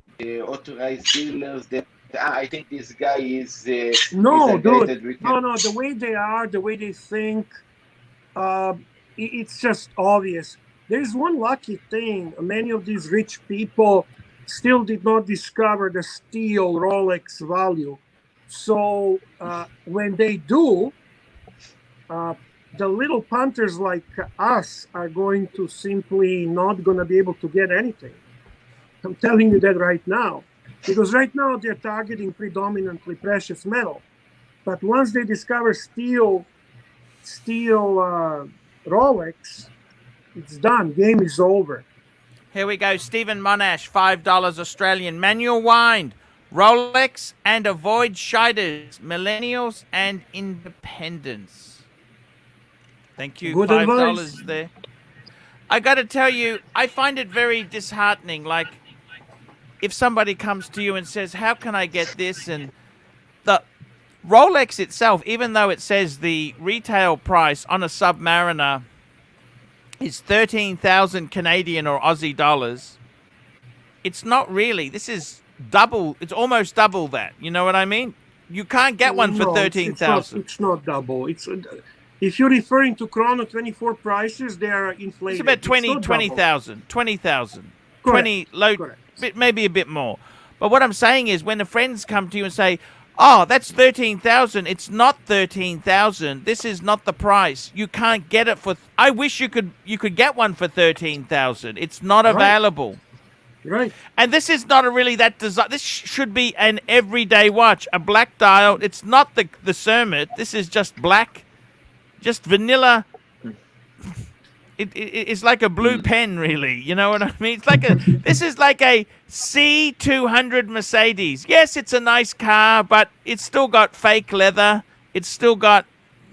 authorized dealers that I think this guy is no, is a guy dude. that we can. No. The way they are, the way they think, it's just obvious. There's one lucky thing. Many of these rich people still did not discover the steel Rolex value. So when they do, the little punters like us are going to simply not going to be able to get anything. I'm telling you that right now. Because right now they're targeting predominantly precious metal. But once they discover steel Rolex, it's done. Game is over. Here we go. Stephen Monash, $5 Australian. Manual wind. Rolex and avoid shiders. Millennials and independence. Thank you. Good $5 advice. there. I got to tell you, I find it very disheartening. Like, if somebody comes to you and says, how can I get this? And the Rolex itself, even though it says the retail price on a Submariner is 13,000 Canadian or Aussie dollars, it's not really. This is double. It's almost double that. You know what I mean? You can't get one for No, 13,000. It's not double. If you're referring to Chrono 24 prices, they are inflated. It's about 20,000. 20, low, maybe a bit more. But what I'm saying is when the friends come to you and say, oh, that's 13,000. It's not 13,000. This is not the price. You can't get it for. I wish you could get one for 13,000. It's not available. Right. And this is not a really that design. This should be an everyday watch, a black dial. It's not the Cermet. This is just black, just vanilla. It's like a blue pen, really. You know what I mean? It's like this is like a C200 Mercedes. Yes, it's a nice car, but it's still got fake leather. It's still got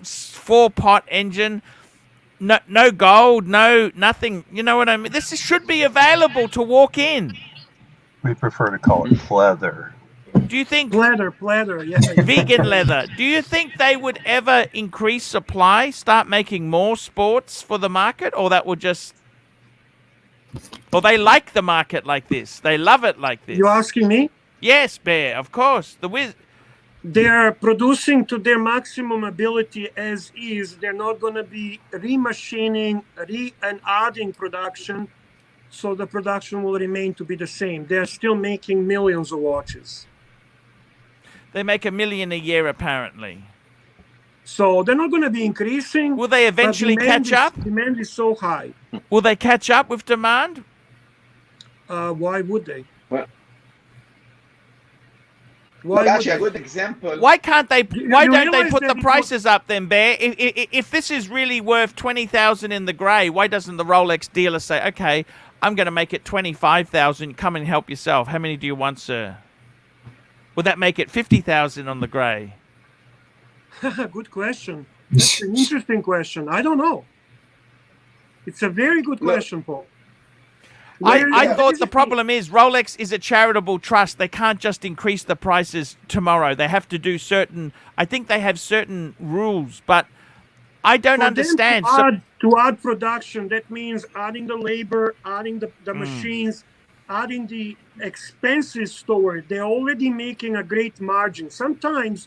4-pot engine. No gold, nothing. You know what I mean? This should be available to walk in. We prefer to call it pleather. Do you think pleather? Yeah. Vegan leather. Do you think they would ever increase supply, start making more sports for the market, or that would just, or they like the market like this? They love it like this. You asking me? Yes, Bear. Of course. They're producing to their maximum ability as is. They're not going to be remachining, and adding production. so the production will remain to be the same. They're still making millions of watches. They make $1 million a year, apparently. So they're not going to be increasing. Will they eventually catch up? Demand is so high. Will they catch up with demand? Why would they? Well, actually, a good example. Why can't they? Why don't they put the that prices up then, Bear? If this is really worth 20,000 in the grey, why doesn't the Rolex dealer say, "Okay, I'm going to make it 25,000. Come and help yourself. How many do you want, sir?" Would that make it 50,000 on the grey? Good question. That's an interesting question. I don't know. It's a very good question, Paul. I thought the problem is Rolex is a charitable trust. They can't just increase the prices tomorrow. They have to do certain, I think they have certain rules, but I don't understand. To add production, that means adding the labor, adding the machines, adding the expenses store. They're already making a great margin. Sometimes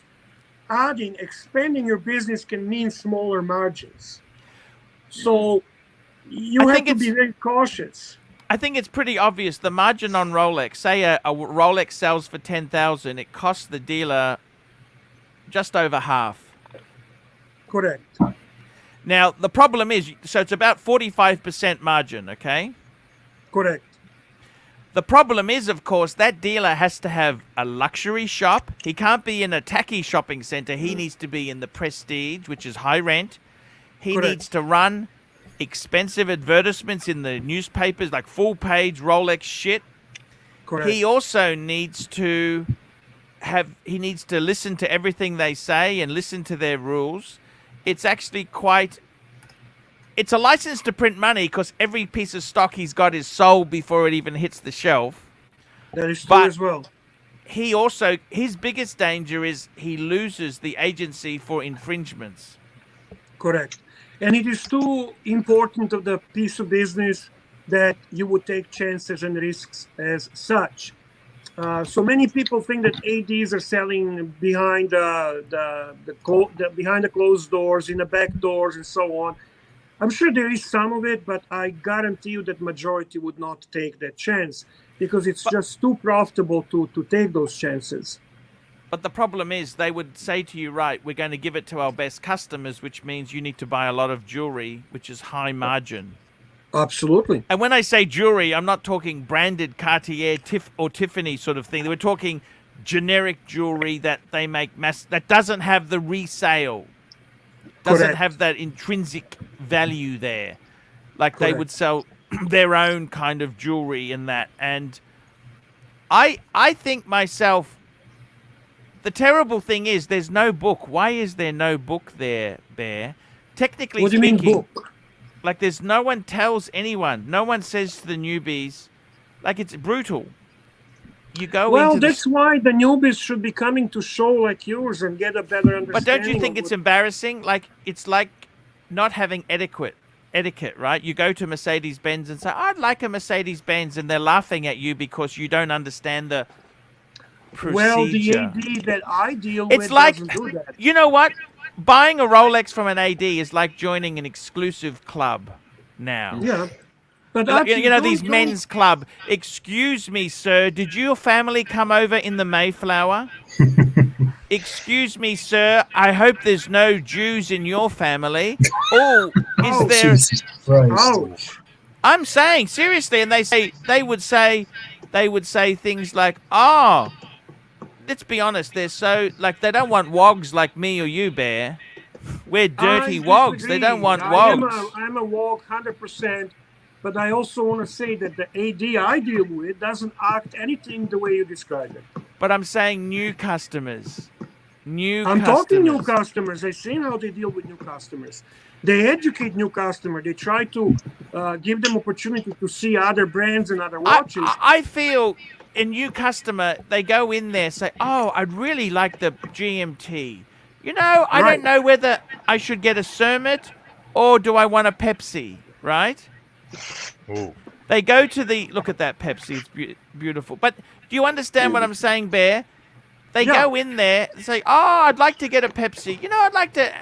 expanding your business can mean smaller margins. So you have to be very cautious. I think it's pretty obvious. The margin on Rolex, say a Rolex sells for 10,000, it costs the dealer just over half. Correct. Now, the problem is, so it's about 45% margin, okay? Correct. The problem is, of course, that dealer has to have a luxury shop. He can't be in a tacky shopping center. He needs to be in the Prestige, which is high rent. He needs to run expensive advertisements in the newspapers, like full-page Rolex shit. Correct. He also needs to listen to everything they say and listen to their rules. It's actually it's a license to print money because every piece of stock he's got is sold before it even hits the shelf. That is true as well. His biggest danger is he loses the agency for infringements. Correct. And it is too important of the piece of business that you would take chances and risks as such. So many people think that ADs are selling behind behind the closed doors, in the back doors, and so on. I'm sure there is some of it, but I guarantee you that majority would not take that chance because it's just too profitable to take those chances. But the problem is they would say to you, right, we're going to give it to our best customers, which means you need to buy a lot of jewelry, which is high margin. Absolutely. And when I say jewelry, I'm not talking branded Cartier or Tiffany sort of thing. We're talking generic jewelry that they make that doesn't have the resale, doesn't have that intrinsic value there. Like they would sell their own kind of jewelry and that. And I think myself, the terrible thing is there's no book. Why is there no book there, Bear? Technically speaking, what do you mean book? Like there's no one tells anyone. No one says to the newbies, like it's brutal. You go well, that's why the newbies should be coming to show like yours and get a better understanding. But don't you think it's embarrassing? Like it's like not having etiquette, right? You go to Mercedes-Benz and say, I'd like a Mercedes-Benz, and they're laughing at you because you don't understand the procedure. Well, the AD that I deal with doesn't do that. You know what? Buying a Rolex from an AD is like joining an exclusive club now. Yeah. But you know, these men's club. Excuse me, sir, did your family come over in the Mayflower? Excuse me, sir, I hope there's no Jews in your family. Oh, is there... Ouch. I'm saying, seriously, and they would say things like, oh, let's be honest, they're so, like, they don't want wogs like me or you, Bear. We're dirty wogs. They don't want wogs. I'm a wog 100%. But I also want to say that the AD I deal with doesn't act anything the way you described it. But I'm saying new customers. I'm talking new customers. I've seen how they deal with new customers. They educate new customers. They try to give them opportunity to see other brands and other watches. I feel a new customer, they go in there, say, oh, I'd really like the GMT. You know, I don't know whether I should get a Cermet or do I want a Pepsi, right? Ooh. They go to look at that Pepsi, it's beautiful. But do you understand what I'm saying, Bear? They go in there and say, oh, I'd like to get a Pepsi. You know, I'd like to...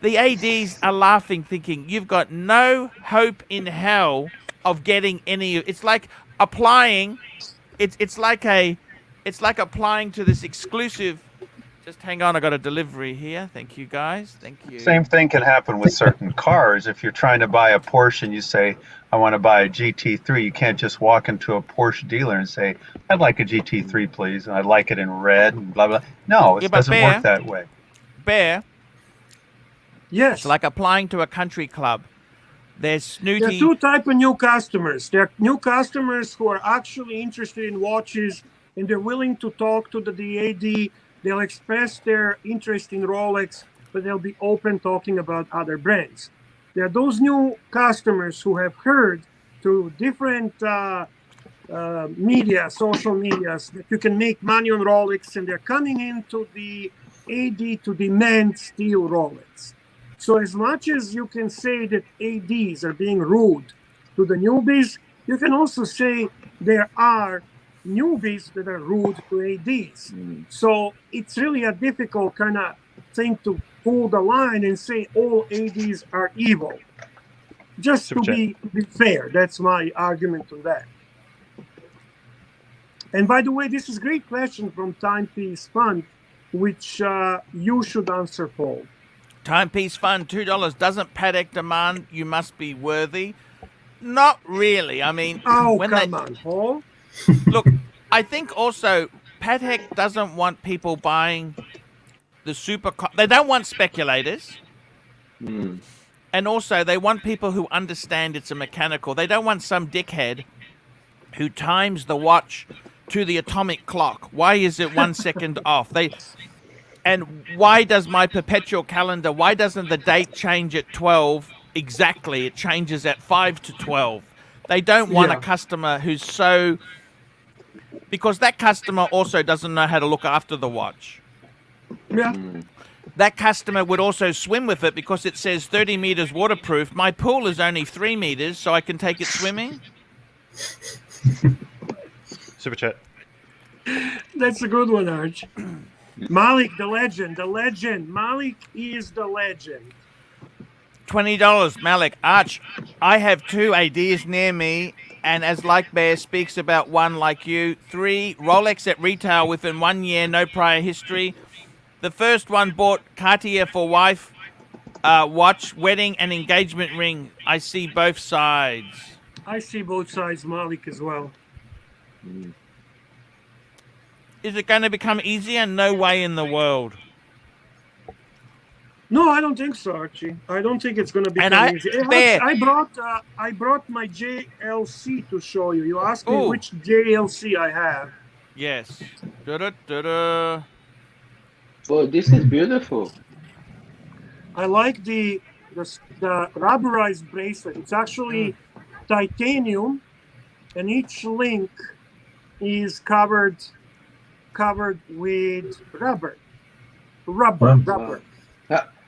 The ADs are laughing, thinking, you've got no hope in hell of getting any. It's like applying. It's like applying to this exclusive. Just hang on, I got a delivery here. Thank you, guys. Thank you. Same thing can happen with certain cars. If you're trying to buy a Porsche and you say, I want to buy a GT3, you can't just walk into a Porsche dealer and say, I'd like a GT3, please, and I'd like it in red, and blah, blah. No, it doesn't work that way. Bear, Yes. it's like applying to a country club. There's There are snooty. two types of new customers. There are new customers who are actually interested in watches and they're willing to talk to the DAD. They'll express their interest in Rolex, but they'll be open talking about other brands. There are those new customers who have heard through different media, social medias, that you can make money on Rolex, and they're coming into the AD to demand steal Rolex. So as much as you can say that ADs are being rude to the newbies, you can also say there are newbies that are rude to ADs. So it's really a difficult kind of thing to pull the line and say all ADs are evil. Just to be fair, that's my argument on that. And by the way, this is a great question from Timepiece Fund, which you should answer, Paul. Timepiece Fund, $2. Doesn't Patek demand you must be worthy? Not really. I mean, come on, Paul. Look, I think also Patek doesn't want people buying the super. They don't want speculators. And also, they want people who understand it's a mechanical. They don't want some dickhead who times the watch to the atomic clock. Why is it 1 second off? And why does my perpetual calendar, why doesn't the date change at 12 exactly? It changes at 5 to 12. They don't want a customer who's so... Because that customer also doesn't know how to look after the watch. Yeah. That customer would also swim with it because it says 30 meters waterproof. My pool is only 3 meters, so I can take it swimming. Super chat. That's a good one, Arch. Malik, the legend. Malik is the legend. $20, Malik. Arch, I have 2 ADs near me, and as Like Bear speaks about one like you. 3, Rolex at retail within 1 year, no prior history. The first one bought Cartier for wife, watch, wedding, and engagement ring. I see both sides. I see both sides, Malik, as well. Is it going to become easier? No way in the world. No, I don't think so, Archie. I don't think it's going to become easy. Hey, I brought my JLC to show you. You asked me which JLC I have. Yes. Da-da-da-da. Oh, this is beautiful. I like the rubberized bracelet. It's actually titanium, and each link is covered with rubber.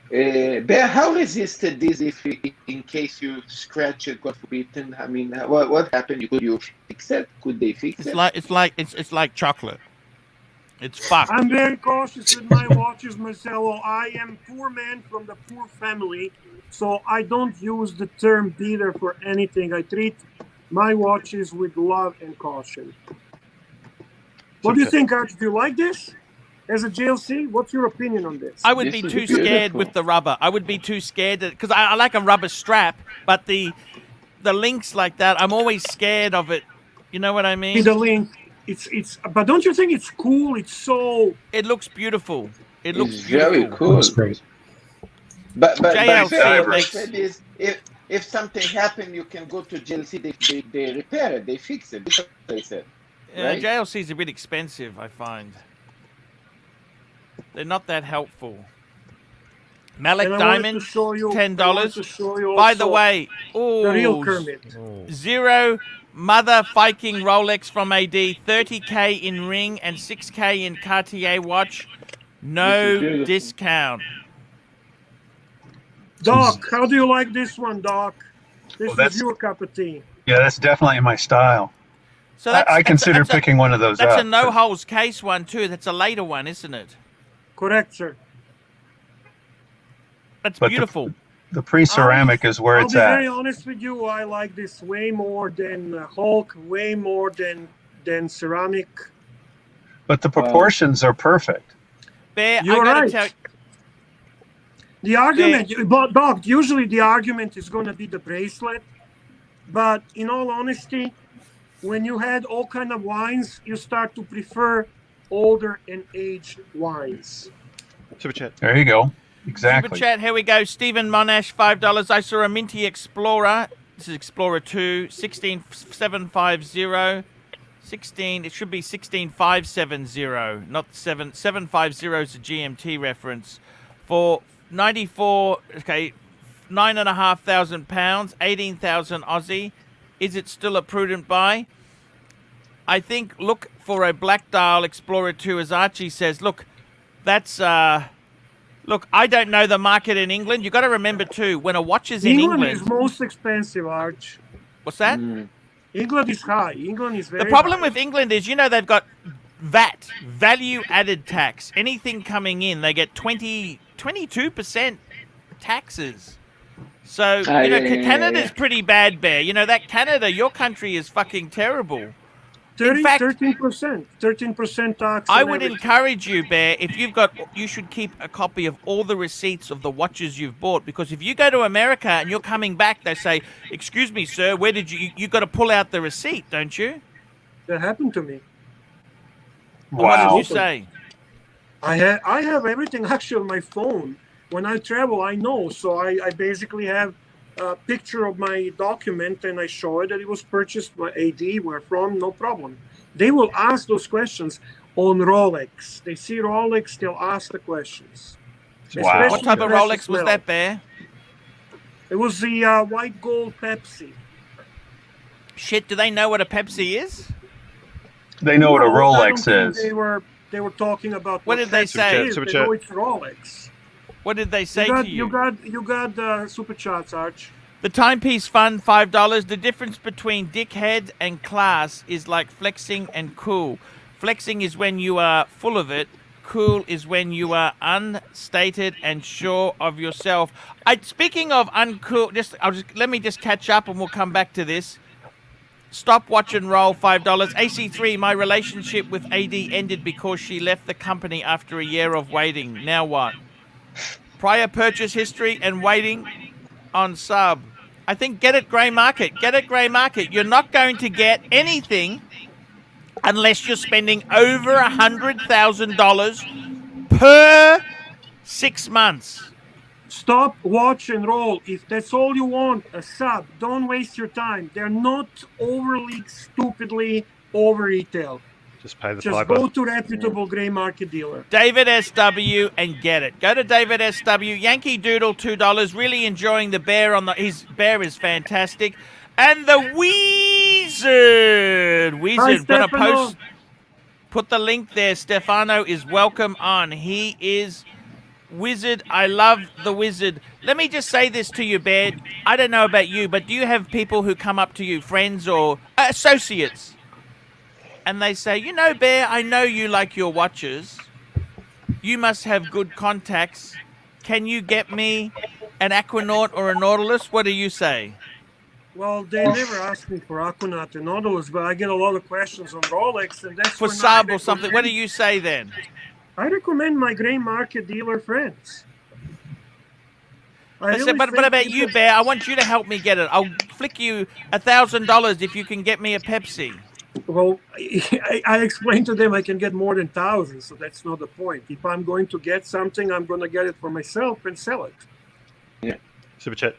Bear, how resisted this if in case you scratch it, God forbid? I mean, what happened? Could you fix it? Could they fix it? It's like chocolate. It's fucked. I'm very cautious with my watches, Marcelo. I am poor man from the poor family, so I don't use the term dealer for anything. I treat my watches with love and caution. What do you think, Archie? Do you like this? As a JLC, what's your opinion on this? I would be too scared with the rubber. I would be too scared because I like a rubber strap, but the links like that, I'm always scared of it. You know what I mean? The link, but don't you think it's cool? It looks beautiful. It looks very cool. That's great. But JLC is if something happened, you can go to JLC. They repair it. They fix it. That's what they said. Right? JLC is a bit expensive, I find. They're not that helpful. Malik Diamond, $10. By the way, the real Kermit. 0 mother Viking Rolex from AD, 30K in ring and 6K in Cartier watch. No discount. Doc, how do you like this one, Doc? This is your cup of tea. Yeah, that's definitely my style. So I consider picking one of those That's up. a no-holes case one, too. That's a later one, isn't it? Correct, sir. That's beautiful. The pre-ceramic is where I'll it's be at. very honest with you. I like this way more than Hulk, way more than ceramic. But the proportions are perfect. Bear, You're I gotta right. tell. The argument, but Doc, usually the argument is going to be the bracelet. But in all honesty, when you had all kind of wines, you start to prefer older and aged wines. Super chat. There you go. Exactly. Super chat, here we go. Stephen Monash, $5. I saw a Minty Explorer. This is Explorer 2, 16750. 16, it should be 16570, not 750 is a GMT reference. For 94, okay, £9,500, 18,000 Aussie. Is it still a prudent buy? I think look for a black dial Explorer 2, as Archie says. Look, that's look, I don't know the market in England. You've got to remember too, when a watch is in England England. is most expensive, Arch. What's that? England is high. England is very The problem high. with England is, you know, they've got VAT, value added tax. Anything coming in, they get 22% taxes. So, you know, Canada's pretty bad, Bear. You know, that Canada, your country is fucking terrible. 13% tax. I on would everything. encourage you, Bear, if you've got, you should keep a copy of all the receipts of the watches you've bought, because if you go to America and you're coming back, they say, "Excuse me, sir, where did you got to pull out the receipt, don't you?" That happened to me. Well, what did you say? I have everything actually on my phone. When I travel, I know. So I basically have a picture of my document and I show it that it was purchased by AD, where from, no problem. They will ask those questions on Rolex. They see Rolex, they'll ask the questions. Wow. What type of Rolex was that, Bear? It was the white gold Pepsi. Shit, do they know what a Pepsi is? They know what a No, I don't Rolex think is. They were talking about What did they Pepsi say? is. Super They chat. know it's Rolex. What did they say to you? You got super chats, Arch. The Timepiece Fund, $5. The difference between dickhead and class is like flexing and cool. Flexing is when you are full of it. Cool is when you are unstated and sure of yourself. Speaking of uncool, let me just catch up and we'll come back to this. Stop, watch and roll, $5. AC3, my relationship with AD ended because she left the company after a year of waiting. Now what? Prior purchase history and waiting on sub. I think get it grey market. Get it grey market. You're not going to get anything unless you're spending over $100,000 per 6 months. Stop, watch, and roll. If that's all you want, a sub, don't waste your time. They're not overly stupidly over retail. Just pay the Just piper. go to reputable grey market dealer. David SW and get it. Go to David SW. Yankee Doodle, $2. Really enjoying the bear his bear is fantastic. And the Wizard. Wizard, gonna post. Put the link there. Stefano is welcome on. He is Wizard. I love the Wizard. Let me just say this to you, Bear. I don't know about you, but do you have people who come up to you, friends or associates, and they say, "You know, Bear, I know you like your watches. You must have good contacts. Can you get me an Aquanaut or a Nautilus?" What do you say? Well, they never ask me for Aquanaut and Nautilus, but I get a lot of questions on Rolex, and that's For when sub I or something. What do you say then? I recommend my grey market dealer friends. But what about you, Bear? I want you to help me get it. I'll flick you $1,000 if you can get me a Pepsi. Well, I explained to them I can get more than thousands, so that's not the point. If I'm going to get something, I'm going to get it for myself and sell it. Yeah. Super chat.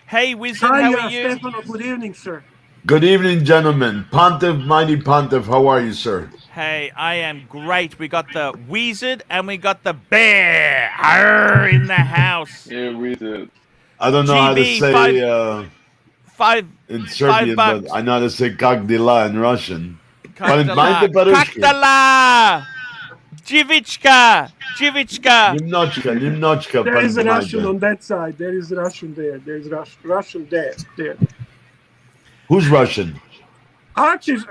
Hey, Wizard, Hi, how are you? Stefano. Good evening, sir. Good evening, gentlemen. Pontiff, mighty Pontiff, how are you, sir? Hey, I am great. We got the Wizard and we got the Bear Arr, in the house. Yeah, Wizard. I don't know how to GB, say five in Serbian, but $5. I know how to say Kagdila in Russian. Kakdala, Kakdala, Jivichka, Nimnochka, There is a pardon Russian my on that side. There is a Russian there. There is Russian there. Who's Russian? Archie's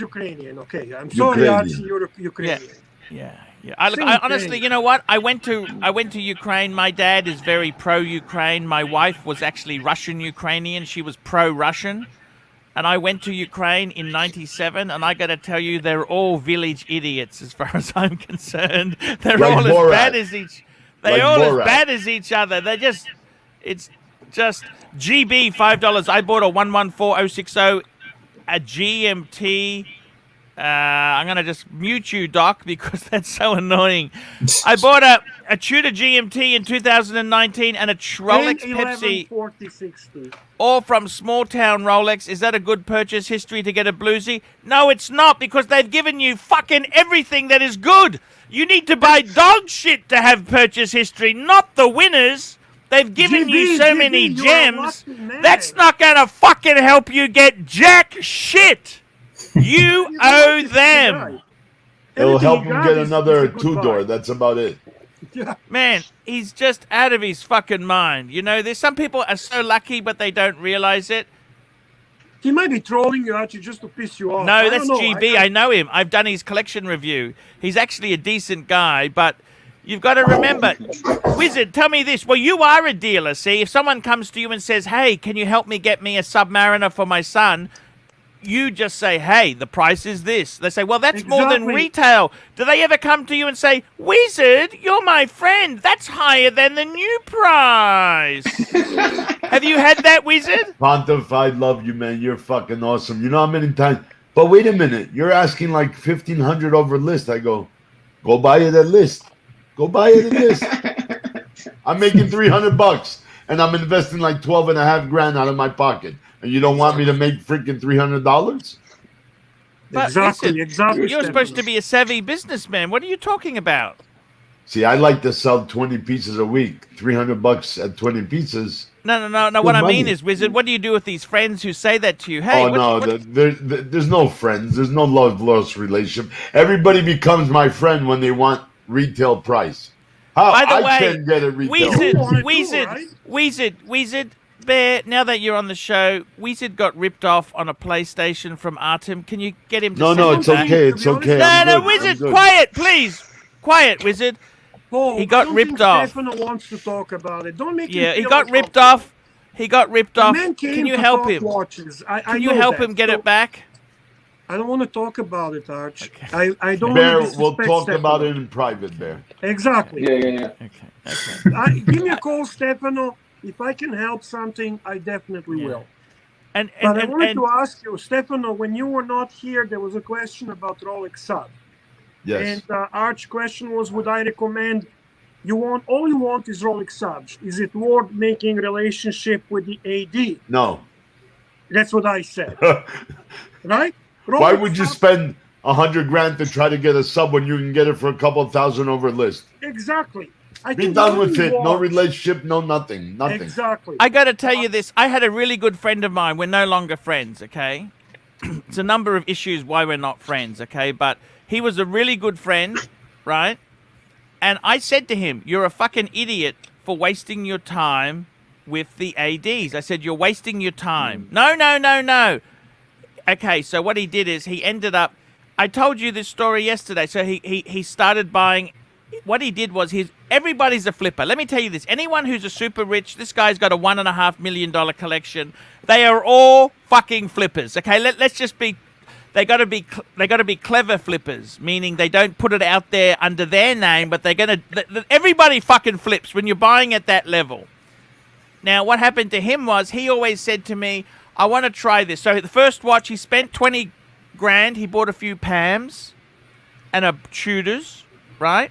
Ukrainian. Okay, I'm sorry, Ukrainian. Archie, you're Ukrainian. Yeah. Same I honestly, thing. you know what? I went to Ukraine. My dad is very pro-Ukraine. My wife was actually Russian-Ukrainian. She was pro-Russian. And I went to Ukraine in '97, and I got to tell you, they're all village idiots as far as I'm concerned. They're Like all Borat. as bad as each. They're Like all Borat. as bad as each other. It's just GB $5. I bought a 114060, a GMT. I'm gonna just mute you, Doc, because that's so annoying. I bought a Tudor GMT in 2019 and a Rolex Pepsi. 4060. All from small town Rolex. Is that a good purchase history to get a bluesy? No, it's not, because they've given you fucking everything that is good. You need to buy dog shit to have purchase history, not the winners. They've given you so many you are gems. lucky man. That's not gonna fucking help you get jack shit. You owe them. It'll Everything help he him got get is another a good two-door. buy. That's about it. Yeah. Man, he's just out of his fucking mind. You know, there's some people are so lucky, but they don't realize it. He might be trolling you, Archie, just to piss you off. No, I that's don't know. GB. I know him. I've done his collection review. He's actually a decent guy, but you've got to remember, Wizard, tell me this. Well, you are a dealer, see? If someone comes to you and says, hey, can you help me get me a Submariner for my son? You just say, hey, the price is this. They say, well, that's more than Exactly. retail. Do they ever come to you and say, Wizard, you're my friend. That's higher than the new price. Have you had that, Wizard? Pontiff, I love you, man. You're fucking awesome. You know how many times? But wait a minute. You're asking like 1,500 over list. I go buy it at list. Go buy it at list. I'm making $300 and I'm investing like 12.5 grand out of my pocket. And you don't want me to make freaking $300? But Exactly, listen, exactly. You're supposed to be a savvy businessman. What are you talking about? See, I like to sell 20 pieces a week. $300 at 20 pieces. No. What Good I mean money. is, Wizard, what do you do with these friends who say that to you? Hey, There's no friends. There's no love-lost relationship. Everybody becomes my friend when they want retail price. How By the I way, can get a retail. Weezed, Bear, now that you're on the show, Weezed got ripped off on a PlayStation from Artem. Can you get him to No, send it it's back? okay. It's okay. No, I'm good. Wizard, I'm good. quiet, please. Quiet, Wizard. Paul, He got I don't ripped think off. Stefano wants to talk about it. Don't make him Yeah, he feel got ripped uncomfortable. off. He got ripped The off. man came Can you to help talk him? watches. I Can you know help that. him get So it back? I don't want to talk about it, Arch. I don't Bear, want to we'll disrespect talk Stefano. about it in private, Bear. Exactly. Yeah. Okay. Give me a call, Stefano. If I can help something, I definitely will. And But I wanted to ask you, Stefano, when you were not here, there was a question about Rolex Sub. Yes. And Arch's question was, would I recommend all you want is Rolex Subs? Is it worth making relationship with the AD? No. That's what I said. Right? Why Rolex would you Subs- spend 100 grand to try to get a sub when you can get it for a couple thousand over list? Exactly. I Be think done all with you it. No want- relationship, no nothing. Nothing. Exactly. I got to tell you this. I had a really good friend of mine. We're no longer friends, okay? It's a number of issues why we're not friends, okay? But he was a really good friend, right? And I said to him, you're a fucking idiot for wasting your time with the ADs. I said, you're wasting your time. No. Okay, so what he did is he ended up... I told you this story yesterday. So he started buying... What he did was everybody's a flipper. Let me tell you this. Anyone who's a super rich, this guy's got a $1.5 million collection. They are all fucking flippers. Okay, let's just be. They got to be clever flippers, meaning they don't put it out there under their name, but they're gonna. Everybody fucking flips when you're buying at that level. Now, what happened to him was he always said to me, "I want to try this." So the first watch, he spent 20 grand. He bought a few Pams and a Tudors, right?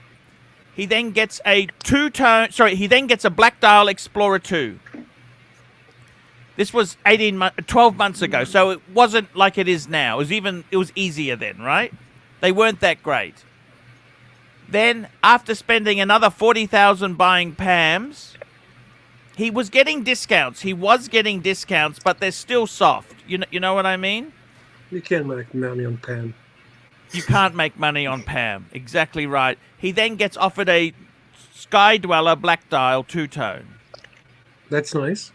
He then gets a he then gets a Black Dial Explorer 2. This was 12 months ago, so it wasn't like it is now. It was easier then, right? They weren't that great. Then, after spending another 40,000 buying Pams, he was getting discounts. But they're still soft. You know what I mean? You can't make money on Pam. You can't make money on Pam. Exactly right. He then gets offered a Sky Dweller Black Dial two-tone. That's nice.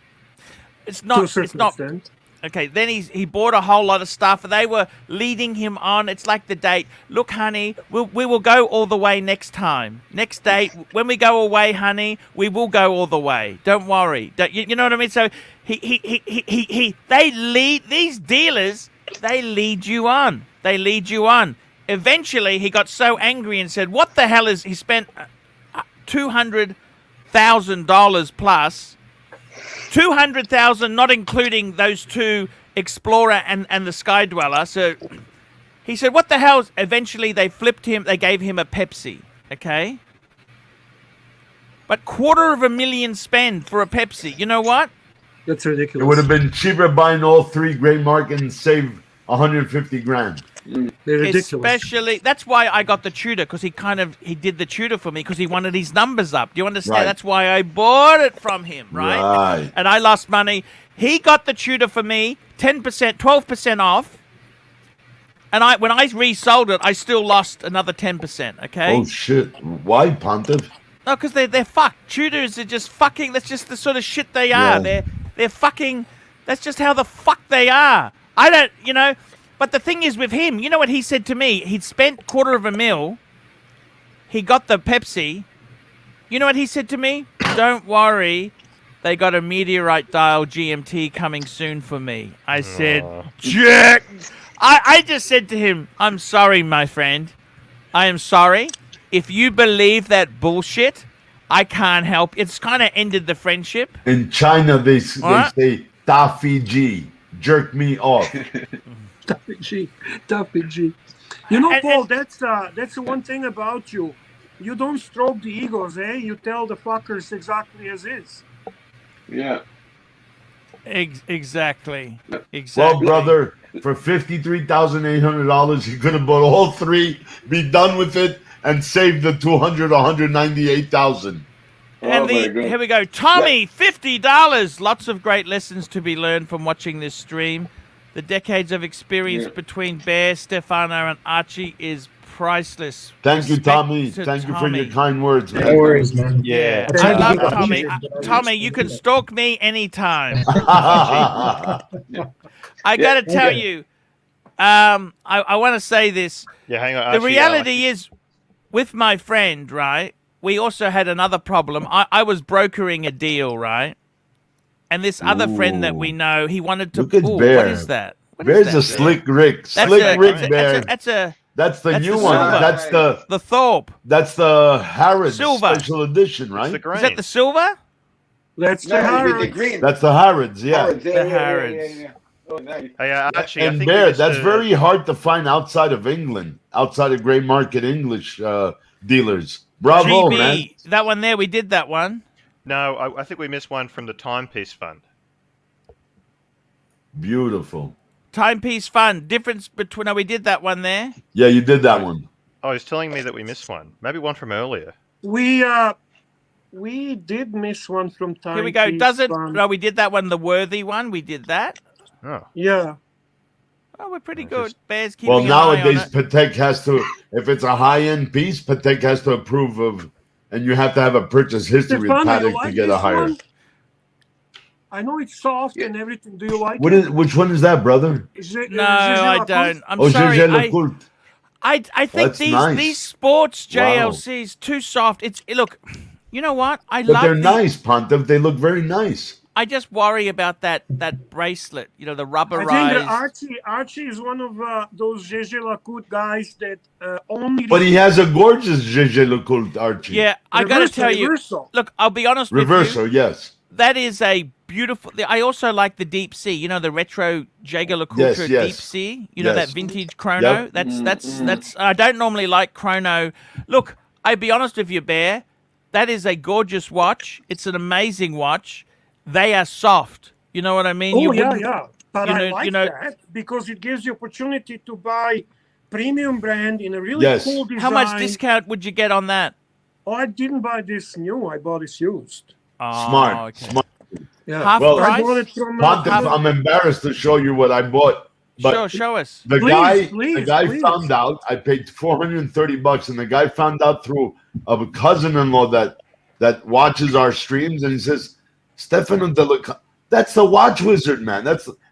It's To not. a certain It's not. extent. Okay, then he bought a whole lot of stuff. They were leading him on. It's like the date. Look, honey, we will go all the way next time. Next date, when we go away, honey, we will go all the way. Don't worry. You know what I mean? So they lead these dealers. They lead you on. They lead you on. Eventually, he got so angry and said, "What the hell is?" He spent $200,000 plus. 200,000, not including those two Explorer and the Sky Dweller. So he said, "What the hell?" Eventually, they flipped him. They gave him a Pepsi. Okay, but $250,000 spend for a Pepsi. You know what? That's ridiculous. It would have been cheaper buying all three gray market and save 150 grand. They're ridiculous. Especially, that's why I got the tutor, because he did the tutor for me because he wanted his numbers up. Do you understand? Right. That's why I bought it from him, right? Right. And I lost money. He got the tutor for me, 10%, 12% off. And when I resold it, I still lost another 10%, okay? Oh, shit. Why, Pontiff? No, because they're fucked. Tutors are just fucking, that's just the sort of shit they are. Yeah. They're fucking, that's just how the fuck they are. I don't, but the thing is with him, you know what he said to me? He'd spent $250,000. He got the Pepsi. You know what he said to me? Don't worry. They got a meteorite dial GMT coming soon for me. I said, Jack. I just said to him, I'm sorry, my friend. I am sorry. If you believe that bullshit, I can't help. It's kind of ended the friendship. In China, they What? say, Taffy G, jerk me off. Taffy G. You know, And- Paul, that's the one thing about you. You don't stroke the egos, eh? You tell the fuckers exactly as is. Yeah. Exactly. Well, brother, for $53,800, you could have bought all three, be done with it, and save the $198,000. And here we go. Tommy, $50. Lots of great lessons to be learned from watching this stream. The decades of experience between Bear, Stefano, and Archie is priceless. Thank you, Respect Tommy. to Thank you for Tommy. your kind words, man. No worries, man. Yeah, That's I how love you get Tommy. easier. Tommy, you can stalk me anytime. Yeah. I got to tell you, I want to say this. Yeah, hang on. The Archie, reality is, with my friend, right, we also had another problem. I was brokering a deal, right? And this other friend that we know, he wanted to... Look at Ooh, Bear. what is that? What is Bear's that, a Slick Rick. That's Slick a- Rick that's a- Bear. That's the that's new the one. silver. That's the Thorpe. That's the Harrods Silver. special edition, It's right? the green. Is that the silver? That's the No, with the Harrods. green. That's the Harrods, yeah. Harrods, The Harrods. Yeah. Oh, nice. Hey, Archie, I And think we Bear, used that's to- very hard to find outside of England, outside of grey market English dealers. Bravo, GB. man. That one there, we did that one. No, I think we missed one from the Timepiece Fund. Beautiful. Timepiece Fund. Difference between... No, we did that one there. Yeah, you did that one. Oh, he's telling me that we missed one. Maybe one from earlier. We did miss one from time. Here we go. No, we did that one, the Worthy one. We did that. Oh. Yeah. Oh, we're pretty Just- good. Bear's keeping Well, an eye on nowadays, it. Patek has to, if it's a high-end piece, Patek has to approve of, and you have to have a purchase history with Stefano, you Patek to like get a this higher. one? I know it's soft and everything. Do you like What it? is? Which one is that, brother? No, I don't. I'm sorry. Gégé Le Coult. I think That's nice. these sports Wow. JLCs too soft. Look, you know what? I But love they're the- nice, Pontiff. They look very nice. I just worry about that bracelet. You know, the I rubberized. think that Archie is one of those Gégé Lacoute guys that only. But he has a gorgeous Gégé Le Coult, Archie. Yeah, I got to Reverso, tell you. reverso. Look, I'll be honest with you. Reverso, yes. That is a beautiful. I also like the Deep Sea. You know, the retro Jaeger LeCoultre Yes, yes. Deep Sea. You know, Yes. that vintage chrono. Yep. That's. I don't normally like chrono. Look, I'll be honest with you, Bear. That is a gorgeous watch. It's an amazing watch. They are soft. You know what I mean? Oh, You yeah, wouldn't- yeah. But you I know- like you know- that because it gives you opportunity to buy premium brand in a really Yes. cool design. How much discount would you get on that? Oh, I didn't buy this new. I bought this used. Oh, Smart. okay. Smart. Yeah. Half Well, I price? bought it from. Pontiff, I'm embarrassed to show you what I bought. But Sure, show us. the Please, guy please. found out. I paid $430, and the guy found out through a cousin-in-law that watches our streams, and he says, "Stefano That's the Watch Wizard, man.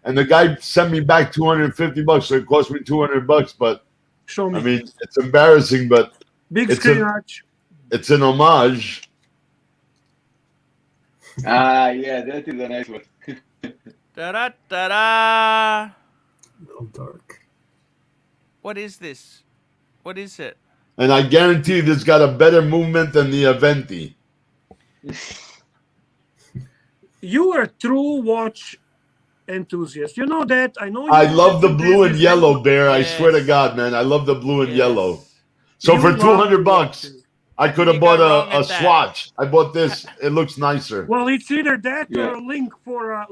And the guy sent me back $250, so it cost me $200. But Show me. I mean, it's embarrassing, but Big it's screen, an- Arch. it's an homage. Ah, yeah, that is a nice one. Da-da-da-da. A little dark. What is this? What is it? And I guarantee this got a better movement than the Aventi. You are a true watch enthusiast. You know that. I know. I you love the watch blue and business. yellow, Bear. I Yes. swear to God, man. I love the blue and Yes. yellow. So You for love $200, watches. I could You have go bought wrong a at that. swatch. I bought this. It looks nicer. Well, it's either that Yeah. or a link for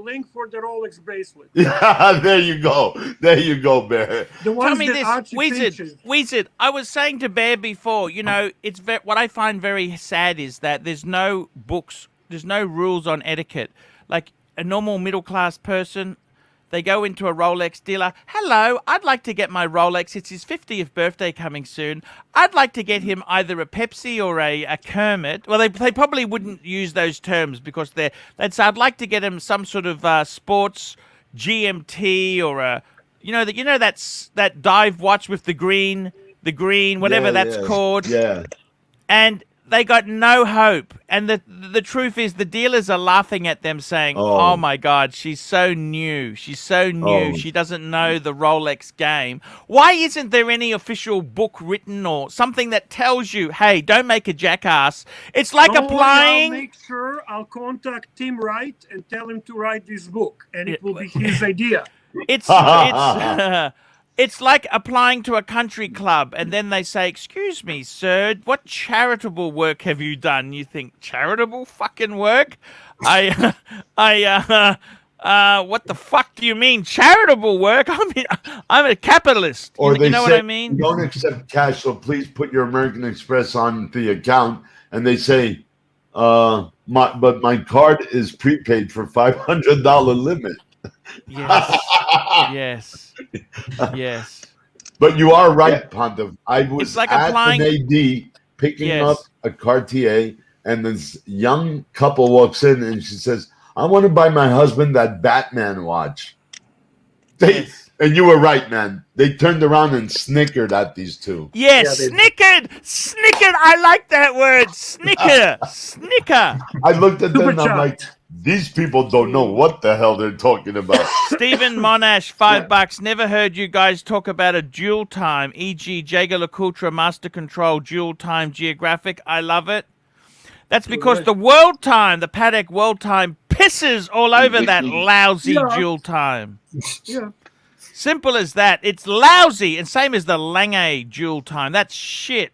the Rolex bracelet. Yeah, there you go. There you go, Bear. The Tell ones me that this, Archie Wizard. pinches. Wizard. I was saying to Bear before, you know, it's what I find very sad is that there's no books, there's no rules on etiquette. Like a normal middle class person, they go into a Rolex dealer. Hello, I'd like to get my Rolex. It's his 50th birthday coming soon. I'd like to get him either a Pepsi or a Kermit. Well, they probably wouldn't use those terms because they'd say I'd like to get him some sort of sports GMT or that dive watch with the green, whatever Yeah, that's yeah. called. Yeah. And they got no hope. And the truth is the dealers are laughing at them saying, oh my God, she's so new. She's so new. Oh. She doesn't know the Rolex game. Why isn't there any official book written or something that tells you, hey, don't make a jackass? It's like Don't worry, applying. I'll make sure I'll contact Tim Wright and tell him to write this book, and it Yeah. will be his idea. It's like applying to a country club and then they say, excuse me, sir, what charitable work have you done? You think, charitable fucking work? What the fuck do you mean? Charitable work? I'm a capitalist. Or they you know say, what I mean? don't accept cash, so please put your American Express on the account. And they say, but my card is prepaid for $500 limit. Yes. Yes. But you are right, Pontiff. I was It's like at applying- an AD picking Yes. up a Cartier, and this young couple walks in, and she says, I want to buy my husband that Batman watch. Yes. And you were right, man. They turned around and snickered at these two. Yes, Yeah, snickered. I like that word. Snicker. I looked at them Super and I'm chat. like, these people don't know what the hell they're talking about. Stephen Monash, $5. Never heard you guys talk about a dual time, e.g. Jaeger LeCoultre Master Control dual time geographic. I love it. That's because the world time, the Patek world time, pisses all over that lousy Yeah. dual time. Yeah. Simple as that. It's lousy, and same as the Lange dual time. That's shit.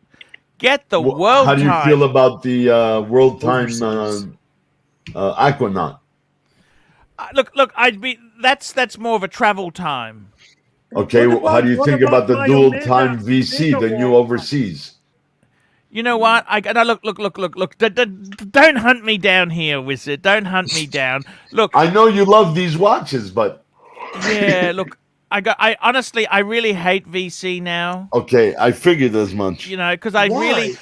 Get the world How do you time. feel about the world time Aquanaut? Look. That's more of a travel time. Okay, how do you what think about about the my dual Omega- time VC, the new Omega overseas? You know what? Look. Don't hunt me down here, Wizard. Don't hunt me down. Look. I know you love these watches, but Yeah. Look. I honestly, I really hate VC now. okay, I figured as much. You know, because Why?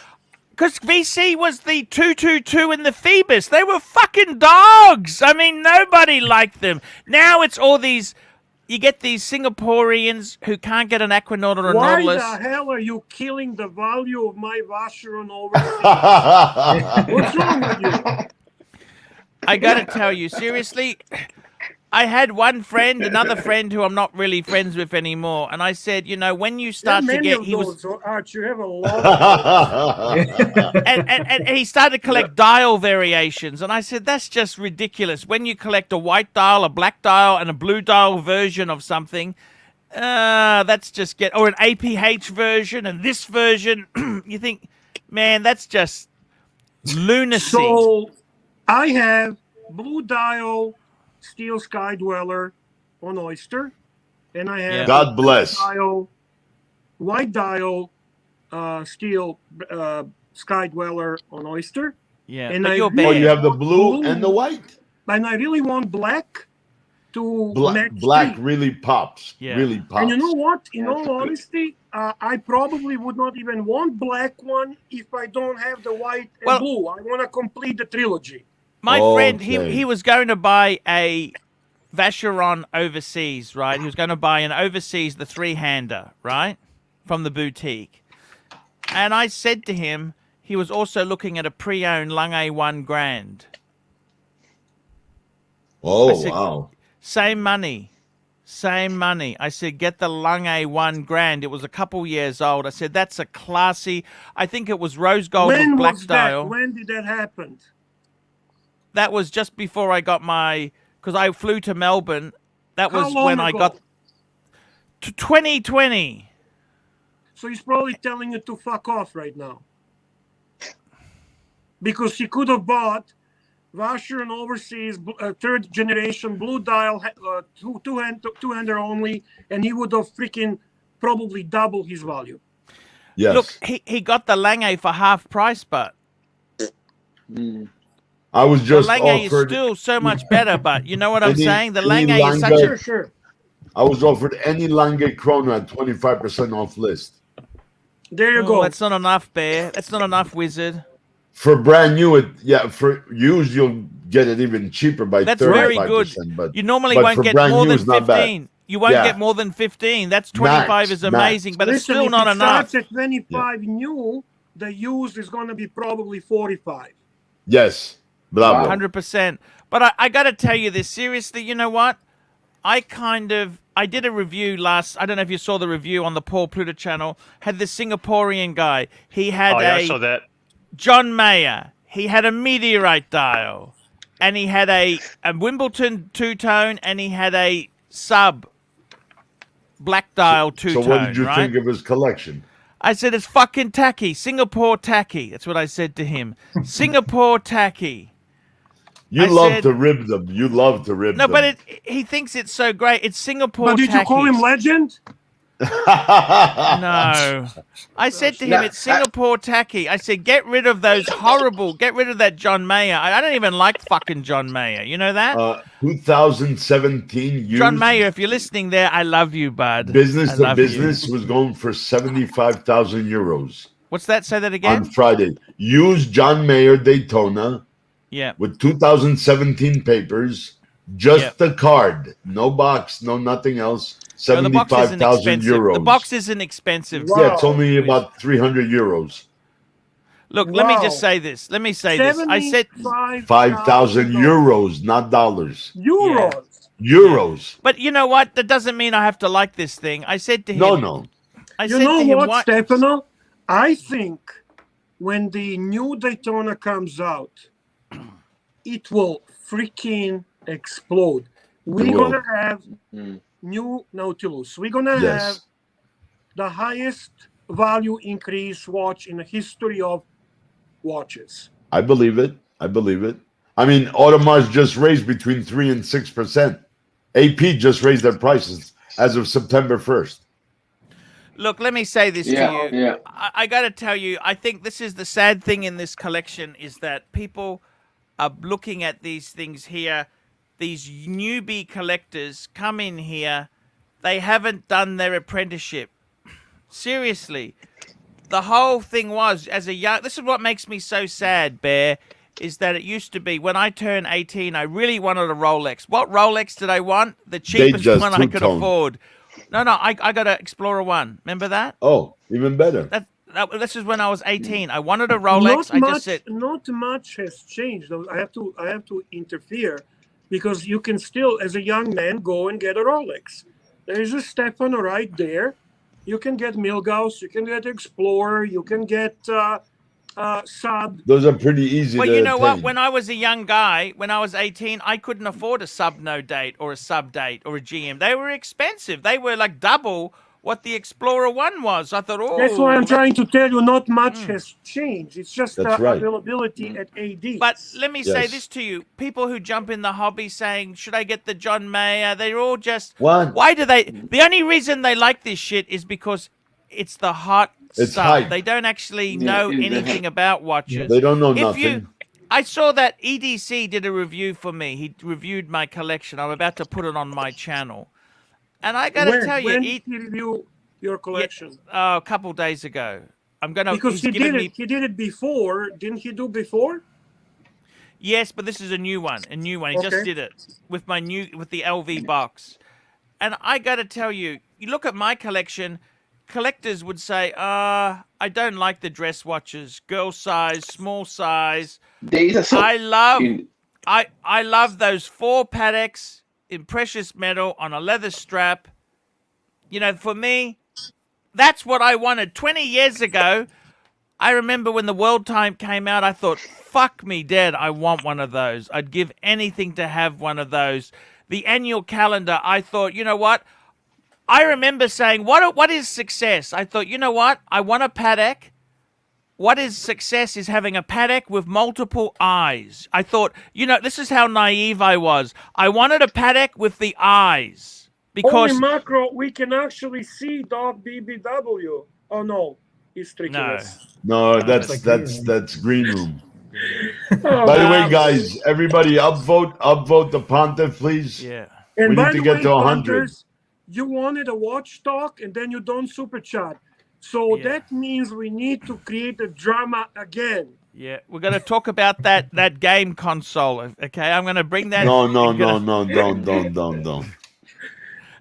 because VC was the 222 and the Phoebus. They were fucking dogs. I mean, nobody liked them. Now it's all these. You get these Singaporeans who can't get an Aquanaut or a Why Nautilus. the hell are you killing the value of my Vacheron overseas? What's wrong with you? I gotta tell you, seriously, I had another friend who I'm not really friends with anymore, and I said, you know, when you There are start to many get, of he was, those, Arch. You have a lot of and he started to collect dial variations, and I said, that's just ridiculous. When you collect a white dial, a black dial, and a blue dial version of something, that's just or an APH version and this version, you think, man, that's just lunacy. So I have blue dial steel sky dweller on Oyster, and I have God bless. white dial steel sky dweller on Oyster. Yeah, and but I you're really Oh, bad. you have the blue and the white. And I really want black to match Black three. really pops. Yeah. Really pops. And you know what? In all honesty, I probably would not even want black one if I don't have the white and Well- blue. I want to complete the trilogy. My friend, he Okay. was going to buy a Vacheron overseas, right? He was going to buy an overseas, the three-hander, right? From the boutique. And I said to him, he was also looking at a pre-owned Lange 1 Grand. Oh, I said, wow. Same money. Same money. I said, get the Lange 1 Grand. It was a couple years old. I said, that's a classy. I think it was rose gold When with black was that? dial. When did that happen? That was just before I got my, because I flew to Melbourne. That How was long when I ago? got to 2020. So he's probably telling you to fuck off right now. Because he could have bought Vacheron overseas, third generation blue dial, two-hander only, and he would have freaking probably doubled his value. Yes. Look, he got the Lange for half price, but I was the just Lange is offered still so much better. But you know what I'm Any- saying? The any Lange is such Lange- a. Sure. I was offered any Lange Chrono at 25% off list. There you Oh, go. that's not enough, Bear. That's not enough, Wizard. For brand new, for used, you'll get it even cheaper by That's 35%. very good. But You normally but won't for get brand more new, than it's not bad. 15. You won't Yeah. get more than 15. That's 25 Max, is amazing, but it's Listen, still if not it enough. starts at 25 new, the used is going to be probably 45. Yes. Bravo. 100%. But I got to tell you this seriously. You know what? I did a review I don't know if you saw the review on the Paul Pluta channel. Had this Singaporean guy. He had I saw that. John Mayer. He had a meteorite dial, and he had a Wimbledon two-tone, and he had a sub black dial two-tone. So what did you right? think of his collection? I said, it's fucking tacky. Singapore tacky. That's what I said to him. Singapore tacky. You I love said- to rib them. You love to rib No, them. but he thinks it's so great. It's Singapore But did tacky. you call him legend? No. I said to him, No, it's Singapore tacky. I said, get rid of those get rid of that John Mayer. I don't even like fucking John Mayer. You know that? 2017 used John Mayer, if you're listening there, I love you, bud. business I to love you. business was going for 75,000 euros What's that? Say that again? on Friday. Used John Mayer Daytona Yeah. with 2017 papers, just Yep. the card, no box, no nothing else. No, the box isn't 75,000 expensive. euros. The box isn't expensive. Yeah, it's only about 300 euros. Look, let me Wow. just say this. Let me say this. I said 5,000 euros, not dollars. Euros. Euros. But you know what? That doesn't mean I have to like this thing. I said to him. No. I You said know to him, what, Stefano? I think when the new Daytona comes out, it will freaking explode. We're It will. going to have new Nautilus. We're going to have Yes. the highest value increase watch in the history of watches. I believe it. I mean, Audemars just raised between 3 and 6%. AP just raised their prices as of September 1st. Look, let me say this to you. Yeah. I got to tell you, I think this is the sad thing in this collection is that people are looking at these things here. These newbie collectors come in here. They haven't done their apprenticeship. Seriously. The whole thing was, as a young... This is what makes me so sad, Bear, is that it used to be, when I turned 18, I really wanted a Rolex. What Rolex did I want? The cheapest just one I could two-tone. afford. No, I got an Explorer 1. Remember that? Oh, even better. This is when I was 18. I wanted a Rolex. I just said, not much has changed. I have to interfere because you can still, as a young man, go and get a Rolex. There is a Stefano right there. You can get Milgauss. You can get Explorer. You can get Sub. Those are pretty easy well, to you know what? attain. When I was a young guy, when I was 18, I couldn't afford a Sub No Date or a Sub Date or a GM. They were expensive. They were like double what the Explorer 1 was. I thought, oh. That's why I'm trying to tell you. Not much has changed. It's just That's right. availability at AD. But let me say Yes. this to you. People who jump in the hobby saying, should I get the John Mayer? They're all just... What? Why do they... The only reason they like this shit is because it's the hot It's stuff. hype. They don't actually Yeah, know it's the anything about watches. They don't know If nothing. I saw that EDC did a review for me. He reviewed my collection. I'm about to put it on my channel. And I got to tell you... when did he review your collection? a couple days ago. I'm going to... Because he did it before. Didn't he do before? Yes, but this is a new one. A new one. He just Okay. did it with the LV box. And I got to tell you, you look at my collection. Collectors would say, I don't like the dress watches, girl size, small size. There is a song I love in I love those 4 Patek's in precious metal on a leather strap. You know, for me, that's what I wanted 20 years ago. I remember when the World Time came out, I thought, fuck me dead, I want one of those. I'd give anything to have one of those. The annual calendar, I thought, you know what? I remember saying, what is success? I thought, you know what? I want a Patek. What is success is having a Patek with multiple eyes. I thought, you know, this is how naive I was. I wanted a Patek with the eyes. Because Only macro, we can actually see Dog BBW. Oh no, he's tricking us. No, like that's green room. Oh, By the way, guys, everybody upvote the Pontiff, please. yeah. and we by need to the get way, to 100. Punters, you wanted a watch talk and then you don't super chat. So Yeah. that means we need to create a drama again. Yeah, we're going to talk about that game console, okay? I'm going to bring that... No, don't.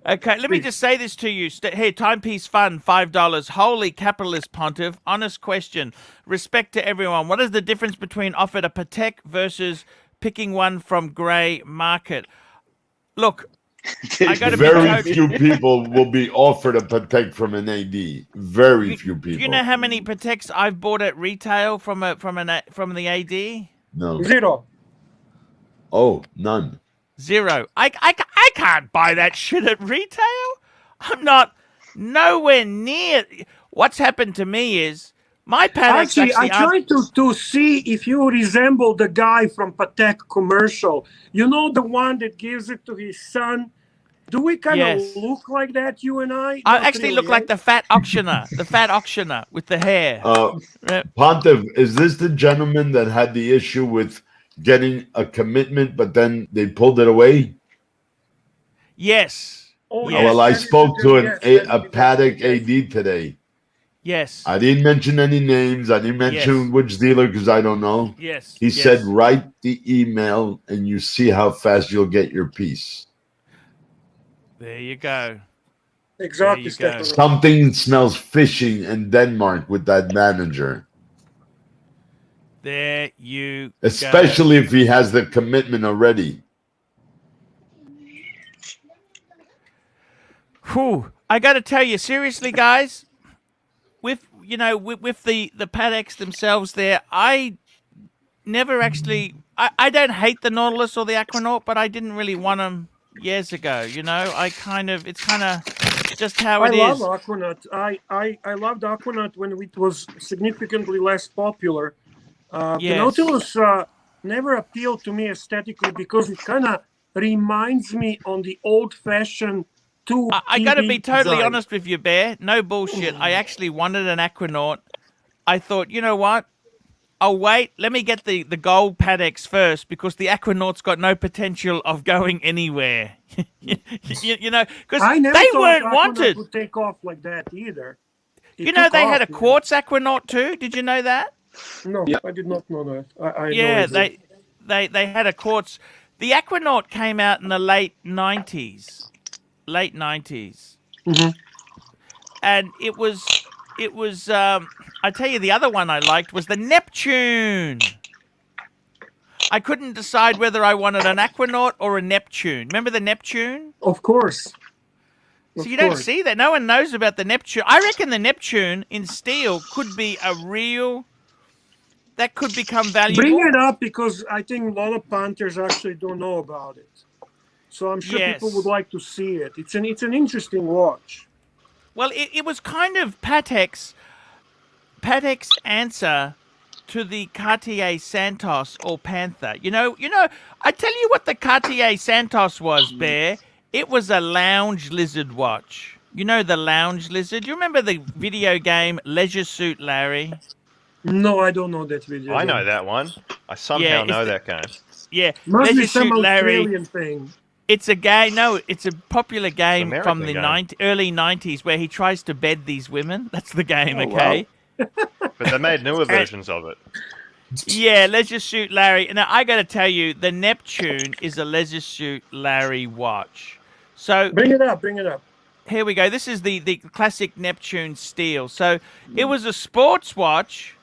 Okay, let me just say this to you. Here, Timepiece Fun, $5. Holy capitalist Pontiff. Honest question. Respect to everyone. What is the difference between offered a Patek versus picking one from grey market? Look, I got to be Very totally... few people will be offered a Patek from an AD. Very few people. Do you know how many Pateks I've bought at retail from the AD? No. 0. Oh, none. 0. I can't buy that shit at retail. I'm not nowhere near. What's happened to me is my Pateks Actually, I aren't... tried to see if you resemble the guy from Patek commercial. You know, the one that gives it to his son. Do we kind of Yes. look like that, you and I? I Not actually really, look like eh? the fat auctioneer with the hair. Pontiff, is this the gentleman that had the issue with getting a commitment, but then they pulled it away? Yes. Oh, Yes. Well, I that is spoke the- to yes, a Patek AD today. Yes. I didn't mention any names. I didn't mention Yes. which dealer because I don't know. Yes. He yes. said, write the email and you see how fast you'll get your piece. There you go. Exactly, There you go. Stefano. Something smells fishy in Denmark with that manager, There you especially if he has the commitment already. go. Whew. I got to tell you, seriously, guys, with the Pateks themselves there, I never actually... I don't hate the Nautilus or the Aquanaut, but I didn't really want them years ago, you know? It's kind of just how it I is. love Aquanaut. I loved Aquanaut when it was significantly less popular. The Yes. Nautilus never appealed to me aesthetically because it kind of reminds me on the old-fashioned two. I got to be PB totally design. honest with you, Bear. No bullshit. I actually wanted an Aquanaut. I thought, you know what? I'll wait. Let me get the gold Pateks first because the Aquanaut's got no potential of going anywhere. you know, because I never they thought weren't Aquanaut wanted. would take off like that either. It You know, took they off, had a man. quartz Aquanaut too. Did you know that? No, Yeah. I did not know that. I had no Yeah, idea. they had a quartz. The Aquanaut came out in the late 90s. Late 90s. Mhm. And it was I tell you, the other one I liked was the Neptune. I couldn't decide whether I wanted an Aquanaut or a Neptune. Remember the Neptune? Of course. So Of you don't course. see that. No one knows about the Neptune. I reckon the Neptune in steel could be a real... That could become valuable. Bring it up because I think a lot of Panthers actually don't know about it. So I'm sure people Yes. would like to see it. It's an interesting watch. Well, it was kind of Patek's answer to the Cartier Santos or Panther. You know, I tell you what the Cartier Santos was, Bear. It was a lounge lizard watch. You know the lounge lizard? You remember the video game Leisure Suit Larry? No, I don't know that video. I game. know that one. I somehow Yeah, know it's that game. Yeah, Must be Leisure some Suit Larry. Australian thing. It's a game. No, it's a popular game American from the game. early 90s where he tries to bed these women. That's the game, Oh, okay? But they made newer versions of it. Yeah, Leisure Suit Larry. Now, I got to tell you, the Neptune is a Leisure Suit Larry watch. So Bring it up. Bring it up. here we go. This is the classic Neptune steel. So it was a sports watch.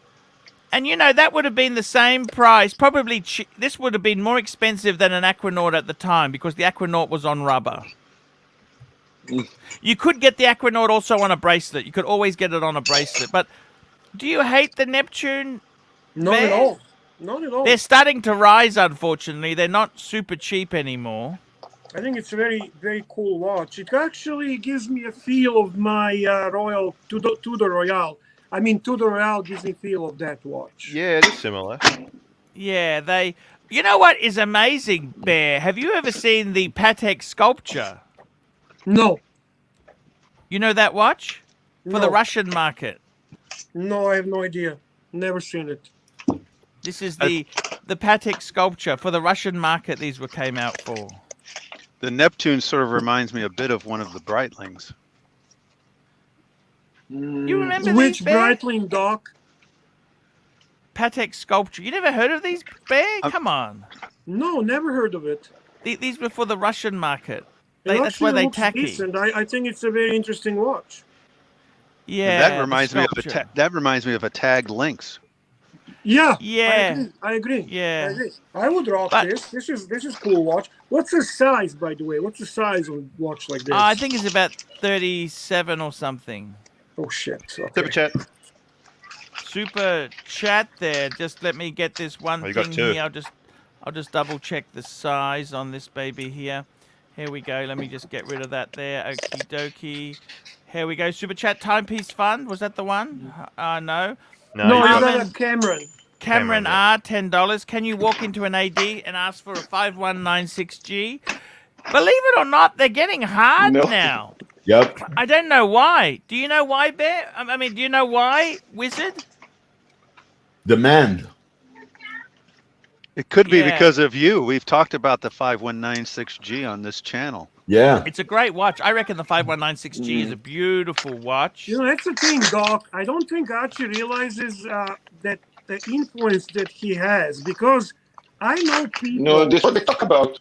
And, you know, that would have been the same price. Probably this would have been more expensive than an Aquanaut at the time because the Aquanaut was on rubber. You could get the Aquanaut also on a bracelet. You could always get it on a bracelet. But do you hate the Neptune? Not at all. Not at all. They're starting to rise, unfortunately. They're not super cheap anymore. I think it's a very, very cool watch. It actually gives me a feel of my Royal Tudor Royale. I mean, Tudor Royale gives me a feel of that watch. Yeah, it is similar. Yeah, they... You know what is amazing, Bear? Have you ever seen the Patek sculpture? No. You know that watch? For the No. Russian market. No, I have no idea. Never seen it. This is the Patek sculpture. For the Russian market, these came out for. The Neptune sort of reminds me a bit of one of the Breitlings. You remember Which these, Bear? Breitling, Doc? Patek sculpture. You never heard of these, Bear? Come on. No, never heard of it. These were for the Russian market. It That's why actually they looks tacky. decent. I think it's a very interesting watch. Yeah, That reminds me of a Tag Lynx. Yeah. Yeah. I agree. Yeah. I agree. I would rock this. This is cool watch. What's the size, by the way? What's the size of a watch like this? I think it's about 37 or something. Oh shit. Okay. Super chat. Super chat there. Just let me get this one you got thing two. here. I'll just double check the size on this baby here. Here we go. Let me just get rid of that there. Okie dokie. Here we go. Super chat timepiece fund. Was that the one? No. No, you I got- got a Cameron. Cameron R, $10. Can you walk into an AD and ask for a 5196G? Believe it or not, they're getting hard now. Yep. I don't know why. Do you know why, Bear? I mean, do you know why, Wizard? Demand. It could be Yeah. because of you. We've talked about the 5196G on this channel. Yeah. It's a great watch. I reckon the 5196G is a beautiful watch. You know, that's the thing, Doc. I don't think Archie realizes that the influence that he has, because I know people. No, that's what they talk about.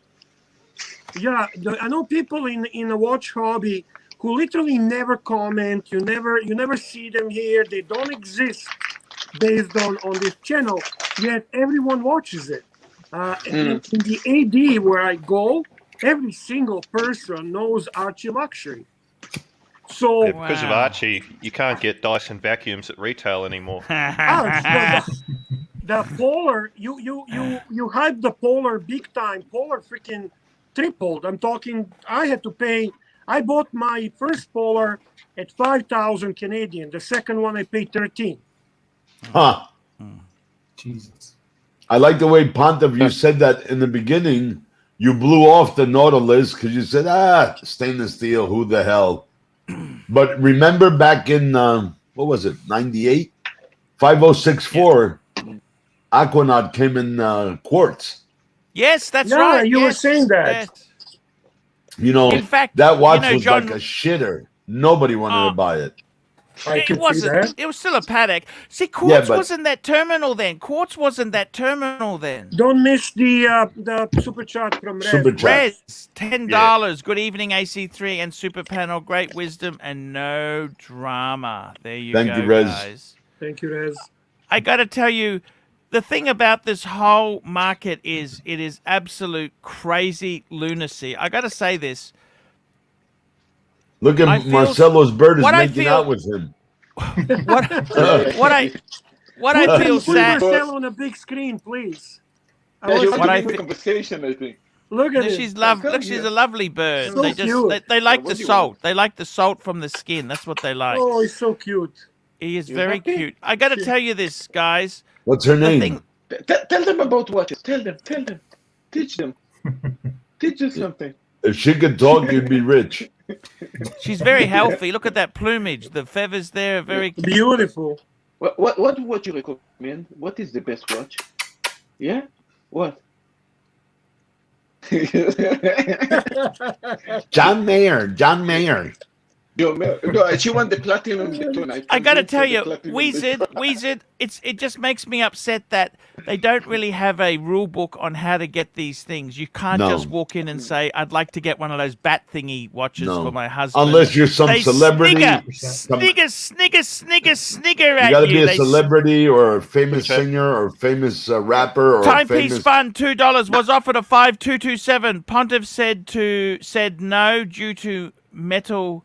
Yeah, I know people in the watch hobby who literally never comment. You never see them here. They don't exist based on this channel. Yet everyone watches it. In the AD where I go, every single person knows ArchieLuxury. So Yeah, because of Archie, you can't get Dyson vacuums at retail anymore. the Polar, you hype the Polar big time. Polar freaking tripled. I'm talking. I bought my first Polar at 5,000 Canadian. The second one I paid 13. Huh. Jesus. I like the way Pontiff, you said that in the beginning. You blew off the Nautilus because you said, stainless steel, who the hell? But remember back in, what was it, 98? 5064, Aquanaut came in quartz. Yes, that's Yeah, right. you were yes, saying that. yes. You know, In fact, that watch was John, like a shitter. Nobody wanted to buy it. I it can see wasn't. that. It was still a Patek. See, Quartz but- wasn't that terminal then. Quartz wasn't that terminal then. Don't miss the super chat from Red. Super chat. Rez, $10. Good evening, AC3 and Super Panel. Great wisdom and no drama. There you Thank go, you, Rez. guys. Thank you, Rez. I got to tell you, the thing about this whole market is it is absolute crazy lunacy. I got to say this. Look I at feel- Marcelo's bird is what I making feel- out with him. What I feel Put sad. Marcelo on a big screen, please. Yeah, you what want I to thi- conversation, I think. Look at No, it. she's Look, she's a lovely bird. So They just cute. they like What the do you salt. want? They like the salt from the skin. That's what they like. Oh, he's so cute. He is You very happy? cute. I got to tell you this, guys. What's her The name? thing, Tell them about watches. Tell them. Teach them. Teach them something. If she could talk, you'd be rich. she's very healthy. Look at that plumage. The feathers there are very. Beautiful. What watch you recommend? What is the best watch? Yeah? What? John Mayer. No, she won the platinum baton. I gotta convinced tell her you, the platinum baton. Weezid, it just makes me upset that they don't really have a rule book on how to get these things. You can't No. just walk in and say, "I'd like to get one of those bat thingy watches No. for my husband." Unless you're some They celebrity. snigger You at got to be you. a They celebrity or a famous Okay. singer or famous rapper or Timepiece famous. Fund $2 was offered a 5227. Pontiff said no due to metal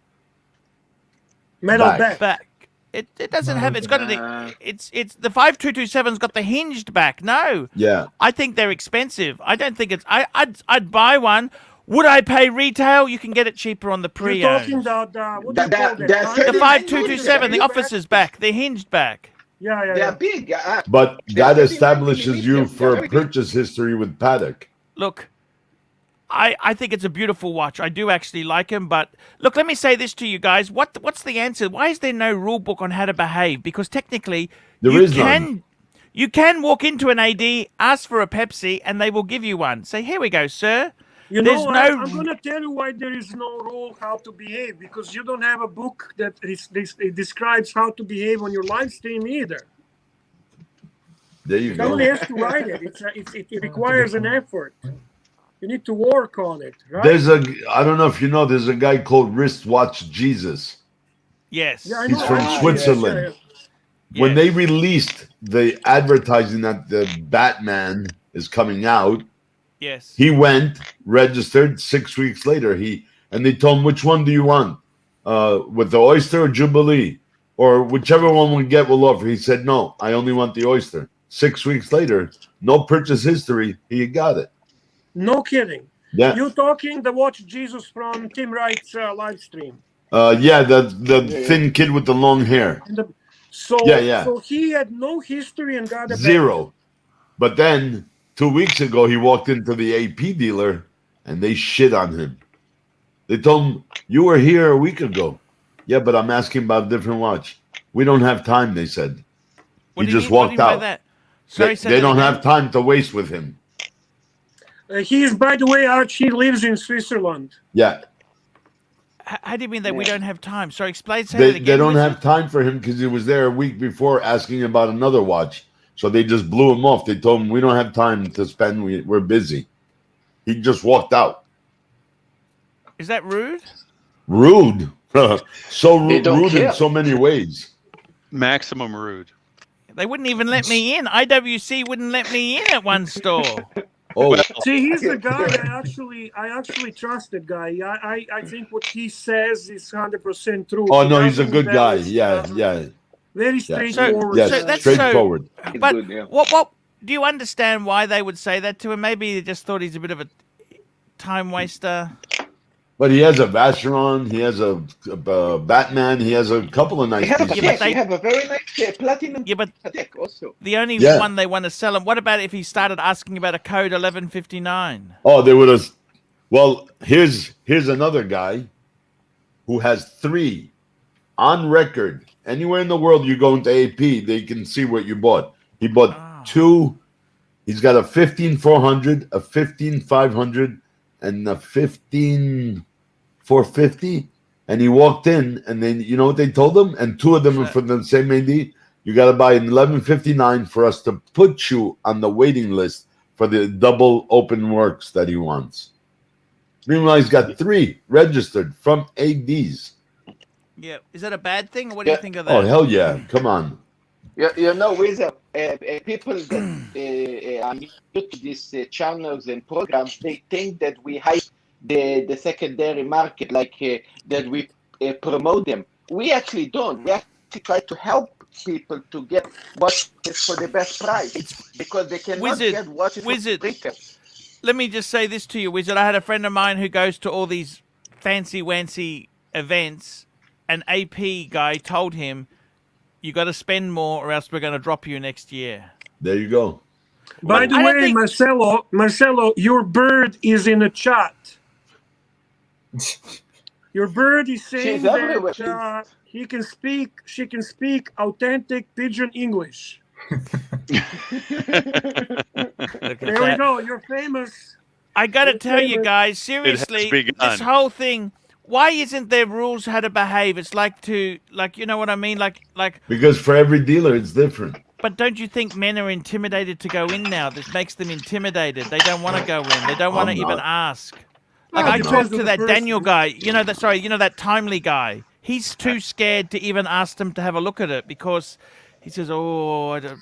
Back. back. It doesn't have. It's got it's the 5227's got the hinged back. No. Yeah. I think they're expensive. I don't think it's. I'd buy one. Would I pay retail? You can get it cheaper on the You're pre-owned. talking about what do you call that? The 5227, the officer's back, the hinged back. Yeah. They are big. But They are that very establishes you limited. for They're a very big. purchase history with Paddock. Look, I think it's a beautiful watch. I do actually like him, but look, let me say this to you guys. What's the answer? Why is there no rule book on how to behave? Because technically, There is none. you can walk into an AD, ask for a Pepsi, and they will give you one. Say, here we go, sir. You There's know, no- I'm going to tell you why there is no rule how to behave, because you don't have a book that it describes how to behave on your live stream either. There you Somebody go. has to write it. It requires an effort. You need to work on it, right? I don't know if you know, there's a guy called Wristwatch Jesus. Yes. Yeah, I He's know. from Yes, Switzerland. yeah. When they released the advertising that the Batman is coming out, Yes. he went, registered 6 weeks later. And they told him, which one do you want? With the oyster or Jubilee? Or whichever one we get will offer. He said, no, I only want the oyster. 6 weeks later, no purchase history, he got it. No kidding. Yeah. You talking the Watch Jesus from Tim Wright's live stream? Yeah, the thin kid with the long hair. So he had no history and got a Zero. But then 2 weeks ago, he walked into the AP dealer and they shit on him. They told him, you were here a week ago. Yeah, but I'm asking about a different watch. We don't have time, they said. What He do you just mean- what do walked you mean by out. that? Sorry, say They that don't again. have time to waste with him. He is, by the way, Archie lives in Switzerland. Yeah. How do you mean that we don't have time? Sorry, say that They again. don't Wizard. have time for him because he was there a week before asking about another watch. So they just blew him off. They told him, we don't have time to spend. We're busy. He just walked out. Is that rude? Rude. So They don't rude care. in so many ways. Maximum rude. They wouldn't even let me in. IWC wouldn't let me in at one store. Oh, See, he's the guy I actually trust. That guy. I think what he says is 100% true. oh He no, he's a doesn't good guy. embellish, Yeah, yeah. Very Yeah. straightforward. Yes, So that's straightforward. But good, yeah. what do you understand why they would say that to him? Maybe they just thought he's a bit of a time waster. But he has a Vacheron. He has a Batman. He has a couple of nice They have a pieces. Yeah, but Patek. they- They have a very nice platinum Yeah, but Patek also. the only Yeah. one they want to sell him. What about if he started asking about a code 1159? Oh, they would have. Well, here's another guy who has 3 on record. Anywhere in the world you go into AP, they can see what you bought. He bought Ah. 2. He's got a 15400, a 15500, and a 15450. And he walked in, and then you know what they told him? And 2 of them are from the same AD. You got to buy an 1159 for us to put you on the waiting list for the double open works that he wants. Meanwhile, he's got 3 registered from ADs. Yeah, is that a bad thing, or what do you think of that? Oh, hell yeah. Come on. You know, with people that are new to these channels and programs, they think that we hype the secondary market, like that we promote them. We actually don't. We actually try to help people to get watches for the best price because they cannot Wizard, get watches Wizard. for retail. Let me just say this to you, Wizard. I had a friend of mine who goes to all these fancy events. An AP guy told him, you got to spend more or else we're going to drop you next year. There you go. By the I don't way, think- Marcelo, your bird is in the chat. Your bird is saying She's everywhere. that she can speak authentic Pidgin English. There we go. You're famous. I got to Your tell you favorite- guys, has seriously, begun. this whole thing, why isn't there rules how to behave? It's like you know what I mean? Like, Because for every dealer, it's different. but don't you think men are intimidated to go in now? This makes them intimidated. They don't want to go in. They don't want to I'm even not. ask. Well, Like I it depends talked on to the that person. Daniel guy, you know that Timely guy. He's too scared to even ask them to have a look at it because he says, "Oh, I don't."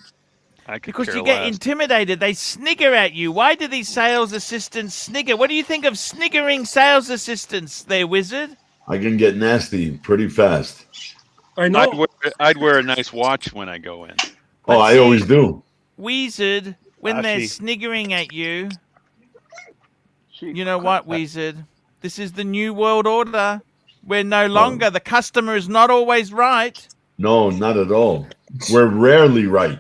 I could Because care you get less. intimidated. They snigger at you. Why do these sales assistants snigger? What do you think of sniggering sales assistants there, Wizard? I can get nasty pretty fast. I know. I'd wear a nice watch when I go in. Oh, I see, always do. Wizard, when they're Archie. sniggering at you, you know what, Wizard? This is the new world order. Where no longer the customer is not always right. No, not at all. We're rarely right.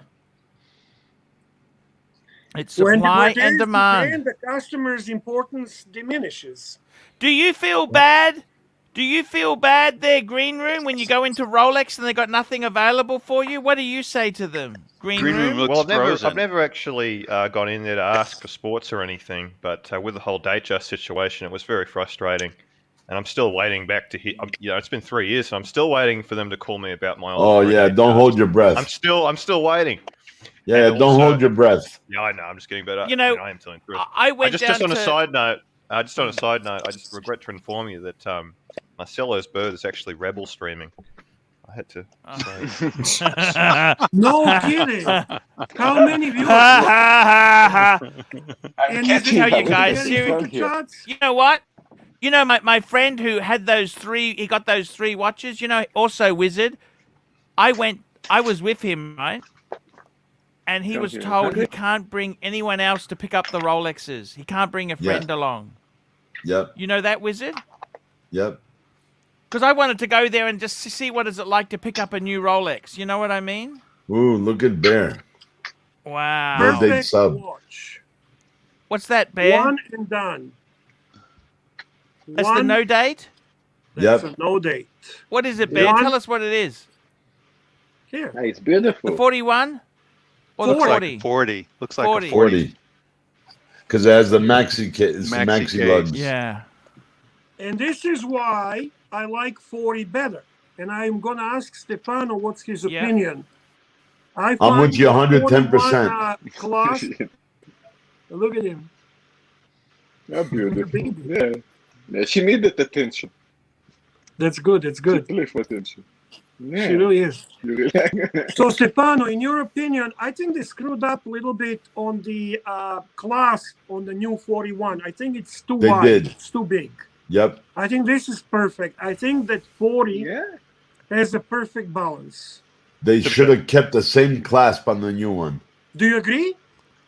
It's When supply there and is demand. the customer's importance diminishes. Do you feel bad? Do you feel bad there, Green Room, when you go into Rolex and they got nothing available for you? What do you say to them, Green Room? looks Well, I've frozen. never actually gone in there to ask for sports or anything, but with the whole Datejust situation, it was very frustrating. And I'm still waiting back to hear. It's been 3 years, and I'm still waiting for them to call me about my Oh old. yeah, don't hold your breath. I'm still waiting. Yeah, And don't also- hold your breath. Yeah, I know. I'm just getting better. You know, I am telling the truth. I went just down on a to- side note. I just regret to inform you that Marcelo's bird is actually rebel streaming. I had to say. No kidding. How many viewers? And I tell you guys, getting seriously, shots? you know what? You know, my friend who had he got those 3 watches, you know, also Wizard. I was with him, right? And he was told he can't bring anyone else to pick up the Rolexes. He can't bring a friend along. Yep, You know that, Wizard? yep. Because I wanted to go there and just see what is it like to pick up a new Rolex. You know what I mean? Ooh, look at Bear. Wow. Birthday Perfect sub. watch. What's that, Bear? One and done. That's the no date? That's Yep. a no date. What is it, Bear? One- Tell us what it is. Here. It's beautiful. The 41? Or the 40. 40? 40. Looks like 40. a 40. 40. Because it has the maxi kit, it's Maxi maxi case. lugs. Yeah. And this is why I like 40 better. And I'm going to ask Stefano what's his Yeah. opinion. I I'm with you the 110%. 41, class. Look at him. How beautiful. Yeah. Yeah. She needed attention. That's good. That's She good. played for attention. Yeah. She really is. You really So, Stefano, in your opinion, I think they screwed up a little bit on the clasp on the new 41. I think it's too They wide. did. It's too big. Yep. I think this is perfect. I think that 40 Yeah. has a perfect balance. They should have kept the same clasp on the new one. Do you agree?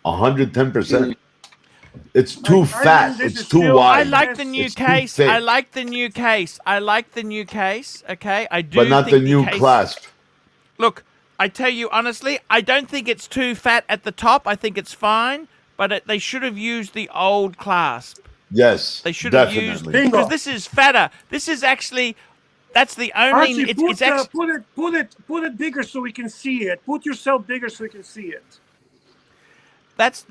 110%. It's too I fat. think this It's is too still- I wide. like the new It's too case. thick. I like the new case. I like the new case. Okay, I do. But not the think new case- clasp. Look, I tell you honestly, I don't think it's too fat at the top. I think it's fine, but they should have used the old clasp. Yes. They should have used definitely. Bingo. because this is fatter. This is actually that's the only. Archie, It's actually. put it bigger so we can see it. Put yourself bigger so we can see it. That's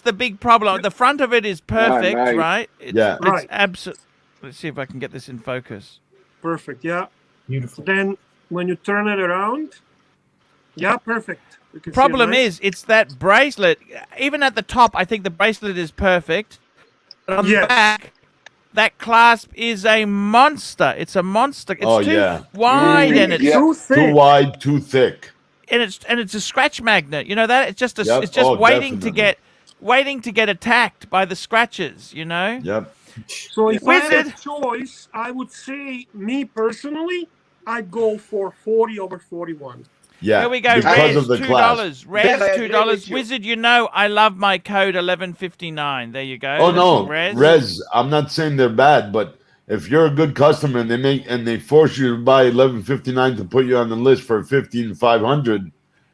the big problem. The front of it is perfect, nice. right? It's, Yeah. It's Right. absolute. Let's see if I can get this in focus. Perfect. Yeah. Beautiful. Then when you turn it around, yeah, perfect. You can see it Problem nice. is, it's that bracelet. Even at the top, I think the bracelet is perfect. But on Yes. the back, that clasp is a monster. It's a monster. It's Oh, too yeah. wide and it's Yeah. too thick. Too wide, too thick. and it's a scratch magnet. You know that? It's just Yep. it's just Oh, waiting definitely. to get attacked by the scratches. You know. Yep. So if I had Wizard. a choice, I would say, me personally, I'd go for 40 over 41. Yeah. Here we go. Because Res of the $2. clasp. Ben, I Res agree $2. with you. Wizard, you know I love my code 1159. There you go. Oh no, Res. Res. I'm not saying they're bad, but if you're a good customer and they force you to buy 1159 to put you on the list for 15500,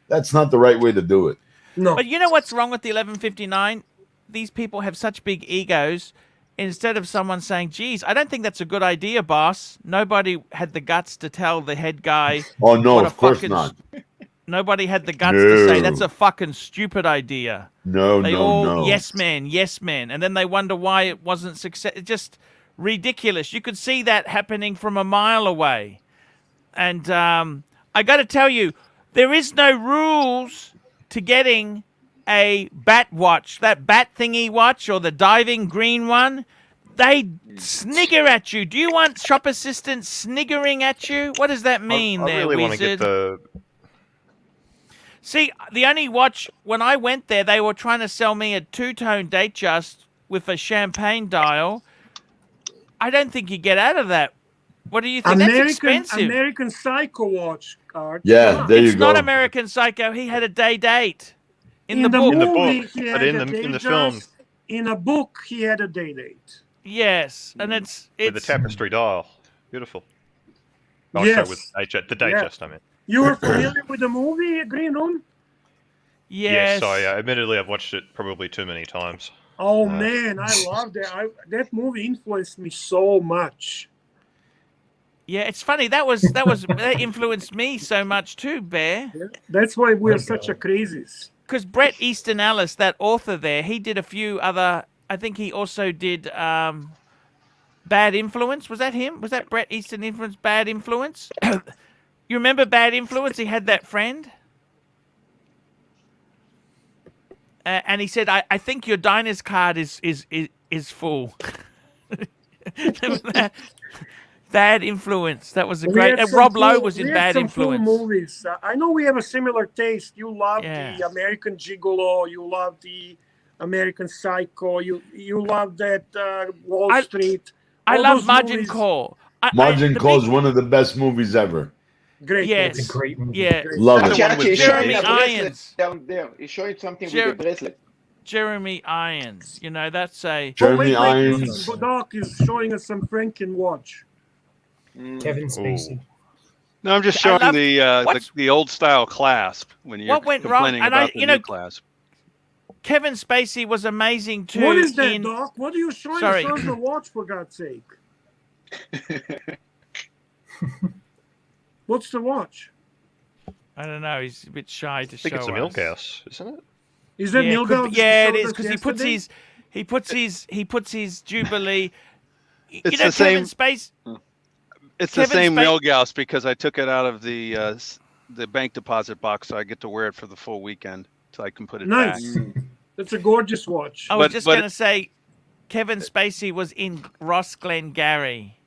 that's not the right way to do it. No. But you know what's wrong with the 1159? These people have such big egos. Instead of someone saying, geez, I don't think that's a good idea, boss. Nobody had the guts to tell the head guy. Oh no, what a of course fucking not. Nobody had the guts to say No. that's a fucking stupid idea. No, They no, all no. yes man, and then they wonder why it wasn't success. It just ridiculous. You could see that happening from a mile away. And I got to tell you, there is no rules to getting a bat watch, that bat thingy watch or the diving green one. They snigger at you. Do you want shop assistants sniggering at you? What does that mean I there, really want to wizard? get the. See, the only watch, when I went there, they were trying to sell me a two-tone Datejust with a champagne dial. I don't think you get out of that. What do you think? That's expensive. American Psycho watch, Art. Yeah, there you It's go. not American Psycho. He had a day date. In the movie, book. he But had in a the Datejust. film. In a book, he had a day date. Yes, and it's With the tapestry dial. Beautiful. Oh, Yes. sorry, with the Datejust, I mean. You were familiar with the movie Green Room? yes. Yes, admittedly, I've watched it probably too many times. Oh man, I loved it. That movie influenced me so much. Yeah, it's funny. That influenced me so much too, Bear. Yeah, that's why we're such a crazies. Because Bret Easton Ellis, that author there, he did a few other. I think he also did Bad Influence. Was that him? Was that Bret Easton Influence? Bad Influence. You remember Bad Influence? He had that friend. And he said, I think your Diners card is full. Bad Influence. That was a great. Rob Lowe was in Bad Influence. Cool movies. I know we have a similar taste. You love the American Gigolo. You love the American Psycho. You love that Wall Street. I love those Margin movies. Call. Margin Call is one of the best movies ever. Great. Yes. It's a great movie. Yeah. Love it. Archie is showing Jeremy a bracelet Irons. down there. He's showing something with a bracelet. Jeremy Irons. You know, that's a... Jeremy Irons. Doc is showing us some Franken watch. Kevin Spacey. No, I'm just showing the old style clasp when you're What went wrong? complaining And about the new clasp. Kevin Spacey was amazing too. What is that, Doc? What are you showing Sorry. us on the watch, for God's sake? What's the watch? I don't know. He's a bit shy to show I think it's a us. Milkhouse, isn't it? Is that Milgauss? Yeah, it is, because he puts his Jubilee. It's you know, the same. Kevin Spacey. It's the same Milgauss because I took it out of the bank deposit box, so I get to wear it for the full weekend till I can put it back. Nice. That's a gorgeous watch. I was just going to say, Kevin Spacey was in Ross Glengarry.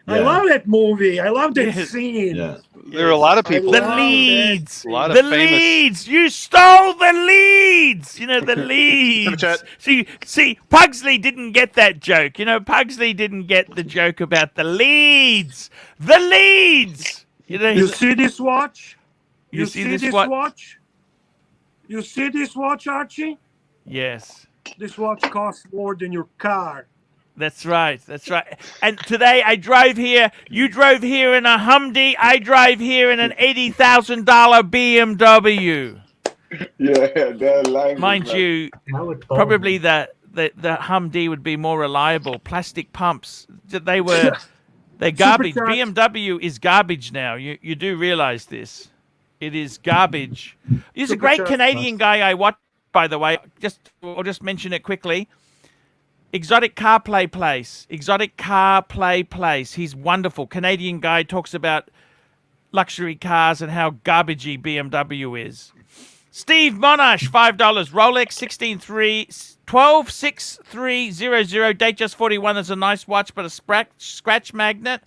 I love that movie. I love that scene. Yeah. There are a lot of people. The leads. A lot of the famous. leads. You stole the leads. You know, the leads. See, Pugsley didn't get that joke. You know, Pugsley didn't get the joke about the leads. The leads. You know, You see this watch? You see this watch? You see this watch, Archie? Yes. This watch costs more than your car. That's right. That's right. And today I drove here. You drove here in a Humvee. I drive here in an $80,000 BMW. Yeah, that line. Mind you, probably the Humvee would be more reliable. Plastic pumps. They're garbage. BMW is garbage now. You do realize this. It is garbage. There's a great Canadian guy I watched, by the way. I'll just mention it quickly. Exotic Car Play Place. He's wonderful. Canadian guy, talks about luxury cars and how garbagey BMW is. Steve Monash, $5. Rolex 126300. Datejust 41 is a nice watch, but a scratch magnet.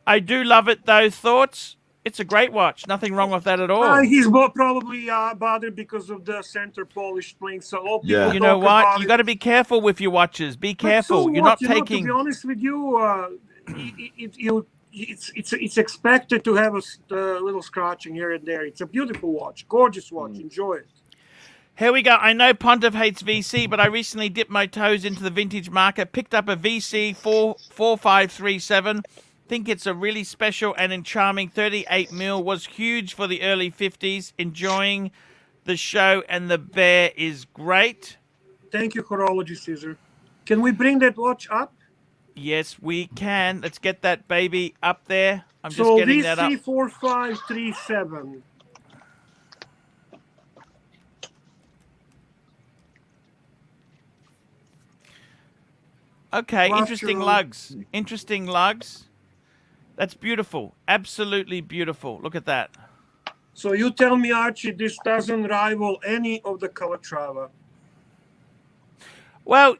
I do love it though. Thoughts? It's a great watch. Nothing wrong with that at all. He's probably bothered because of the center polish thing. So You know what? You got to be careful with your watches. Be careful. You're not taking. To be honest with you, it's expected to have a little scratching here and there. It's a beautiful watch, gorgeous watch. Enjoy it. Here we go. I know Pontiff hates VC, but I recently dipped my toes into the vintage market. Picked up a VC 4537. Think it's a really special and charming 38mm. Was huge for the early 50s. Enjoying the show, and the bear is great. Thank you, Horology Caesar. Can we bring that watch up? Yes, we can. Let's get that baby up there. I'm just getting that up. VC 4537. Okay, Watch interesting your- lugs. Interesting lugs. That's beautiful. Absolutely beautiful. Look at that. So you tell me, Archie, this doesn't rival any of the Calatrava. Well,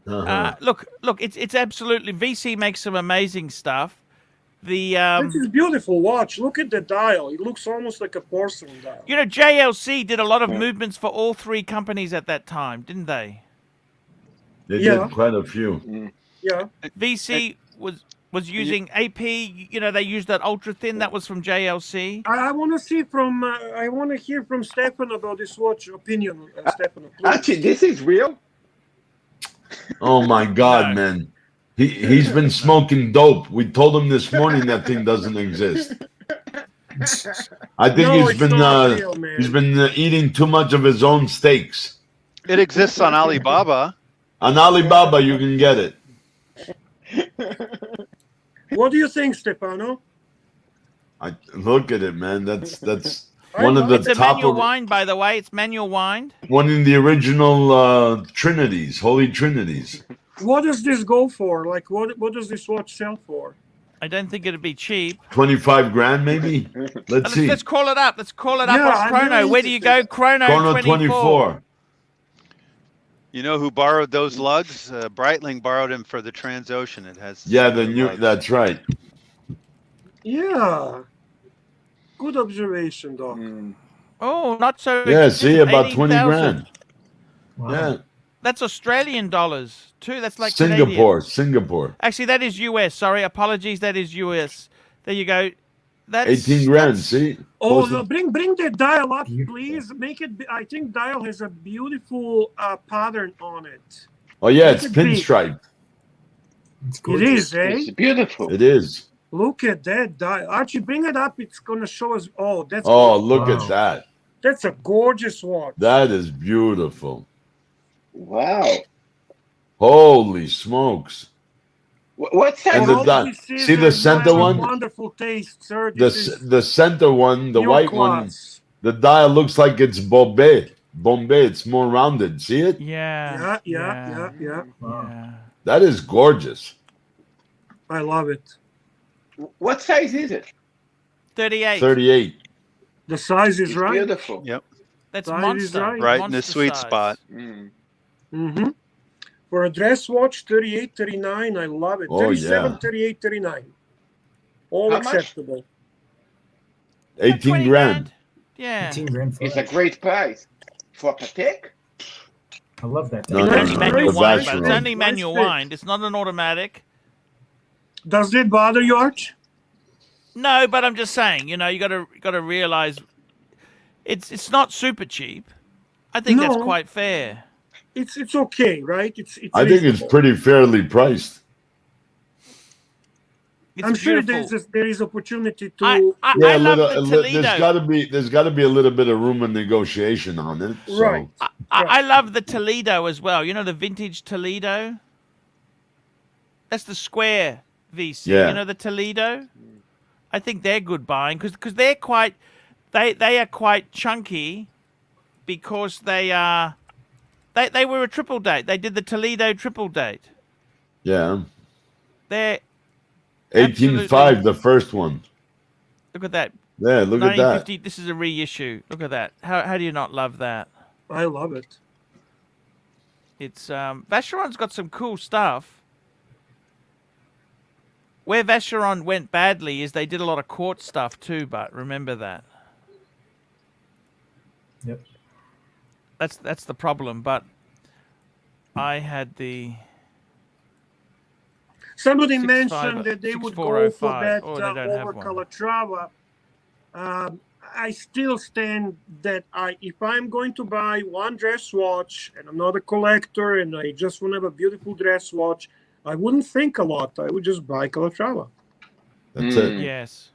Uh-huh. look, it's absolutely VC makes some amazing stuff. The This is beautiful watch. Look at the dial. It looks almost like a porcelain dial. you know, JLC did a lot of movements for all three companies at that time, didn't they? They Yeah. did quite a few. Yeah. VC was using AP. You know, they used that ultra thin. That was from JLC. I want to see from. I want to hear from Stefan about this watch opinion. Stefan, please. Archie, this is real? Oh my God, No. man. He's been smoking dope. We told him this morning that thing doesn't exist. I think No, he's it's been not real, man. he's been eating too much of his own steaks. It exists on Alibaba. On Alibaba, you can get it. What do you think, Stefano? Look at it, man. That's I one of love the It's a top manual of wind, by the way. It's manual wind. one in the original Trinities, Holy Trinities. What does this go for? Like, what does this watch sell for? I don't think it'd be cheap. 25 grand, maybe. Let's see. Let's call it up. Let's call it up Yeah, on I'm Chrono. really Where do you go? interested. Chrono, Chrono 24. 24. You know who borrowed those lugs? Breitling borrowed them for the Transocean. It has. Yeah, the new. That's right. Yeah. Good observation, Doc. Oh, not so. Yeah, see, expensive, about 20 18,000. grand. Wow. Yeah, That's Australian dollars too. That's like Singapore, Canadian. Singapore. Actually, that is US. Sorry, apologies. That is US. There you go. That's 18 grand. that's- See. Oh, Close to- no, bring the dial up, Beautiful. please. Make it. I think dial has a beautiful pattern on it. Oh yeah, it's Make it big. pinstripe. It's It gorgeous. is, eh? It's beautiful. It is. Look at that dial. Archie, bring it up. It's gonna show us. Oh, that's. Oh, look Wow. at that. That's a gorgeous watch. That is beautiful. Wow. Holy smokes. What size? And the All di- this is see the a center one? Wonderful taste, sir. This is The center one, the pure white one, class. the dial looks like it's Bombay. Bombay, it's more rounded. See it? Yeah. Yeah. Wow. Yeah. That is gorgeous. I love it. What size is it? 38. 38. The size is It's right. beautiful. Yep. That's Size is monster. right. Right in the Monster sweet size. spot. Mm. Mm-hmm. For a dress watch, 38, 39, I love it. Oh, 37, yeah. 38, 39. All How much? acceptable. 18 20 grand. Yeah. 18 grand for It's a that. great price. For Patek? I love that. No, It's no, only no, manual the wind, but it's Vacheron. only manual Nice fit. wind. It's not an automatic. Does it bother you, Arch? No, but I'm just saying, you know, you gotta realize it's not super cheap. I think that's No. quite fair. It's okay, right? It's I think it's reasonable. pretty fairly priced. It's I'm sure beautiful. there is opportunity to. I Yeah, love little, the Toledo. there's got to be a little bit of room of negotiation on it. So. Right. I love the Toledo as well. You know the vintage Toledo? That's the square VC. Yeah. You know the Toledo? I think they're good buying because they're quite they are quite chunky because they were a triple date. They did the Toledo triple date. Yeah. They're 18.5, the first one. look at that. Yeah, look at that. 1950. This is a reissue. Look at that. How do you not love that? I love it. It's Vacheron's got some cool stuff. Where Vacheron went badly is they did a lot of quartz stuff too, but remember that. Yep. That's the problem, but I had the Somebody 6.5 mentioned that they would go for 6.405. that Oh, they don't have over one. Calatrava. I still stand that if I'm going to buy one dress watch and I'm not a collector and I just want to have a beautiful dress watch, I wouldn't think a lot. I would just buy Calatrava. That's it. yes.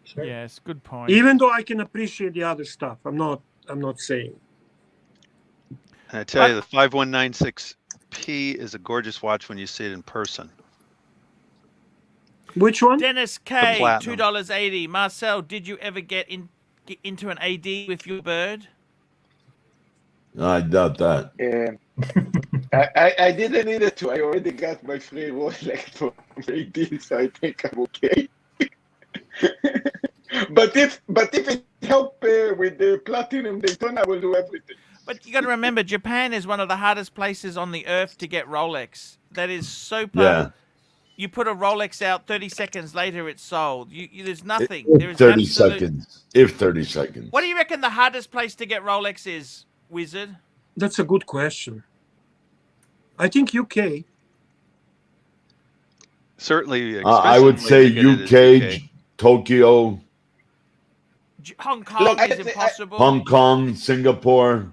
Sure. Yes, good point. Even though I can appreciate the other stuff. I'm not saying. And I tell you, the 5196P is a gorgeous watch when you see it in person. Which one? Dennis K, platinum. $2.80. Marcel, did you ever get into an AD with your bird? I doubt that. Yeah. I didn't need it to. I already got my free Rolex for AD, so I think I'm okay. but if it help with the Platinum Daytona, I will do everything. But you got to remember, Japan is one of the hardest places on the earth to get Rolex. That is super. Yeah. You put a Rolex out, 30 seconds later, it's sold. There's nothing. If There is 30 absolute... seconds. If 30 seconds. What do you reckon the hardest place to get Rolex is, Wizard? That's a good question. I think UK. Certainly, I would say UK, Tokyo, Hong Kong Look, is impossible. Hong Kong, Singapore.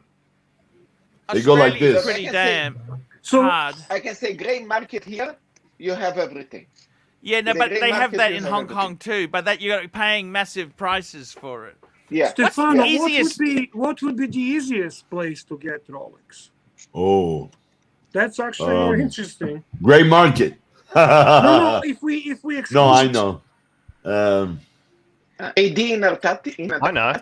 They go like Australia's this. pretty damn So hard. I can say gray market here, you have everything. Yeah, no, the but grey they have market that is in have Hong everything. Kong too. But that you're paying massive prices for it. Yeah. Stefano, the easiest- what would be the easiest place to get Rolex? Oh, That's actually more interesting. gray market. No, if we exclude, No, I know. AD in Antarctica. I know.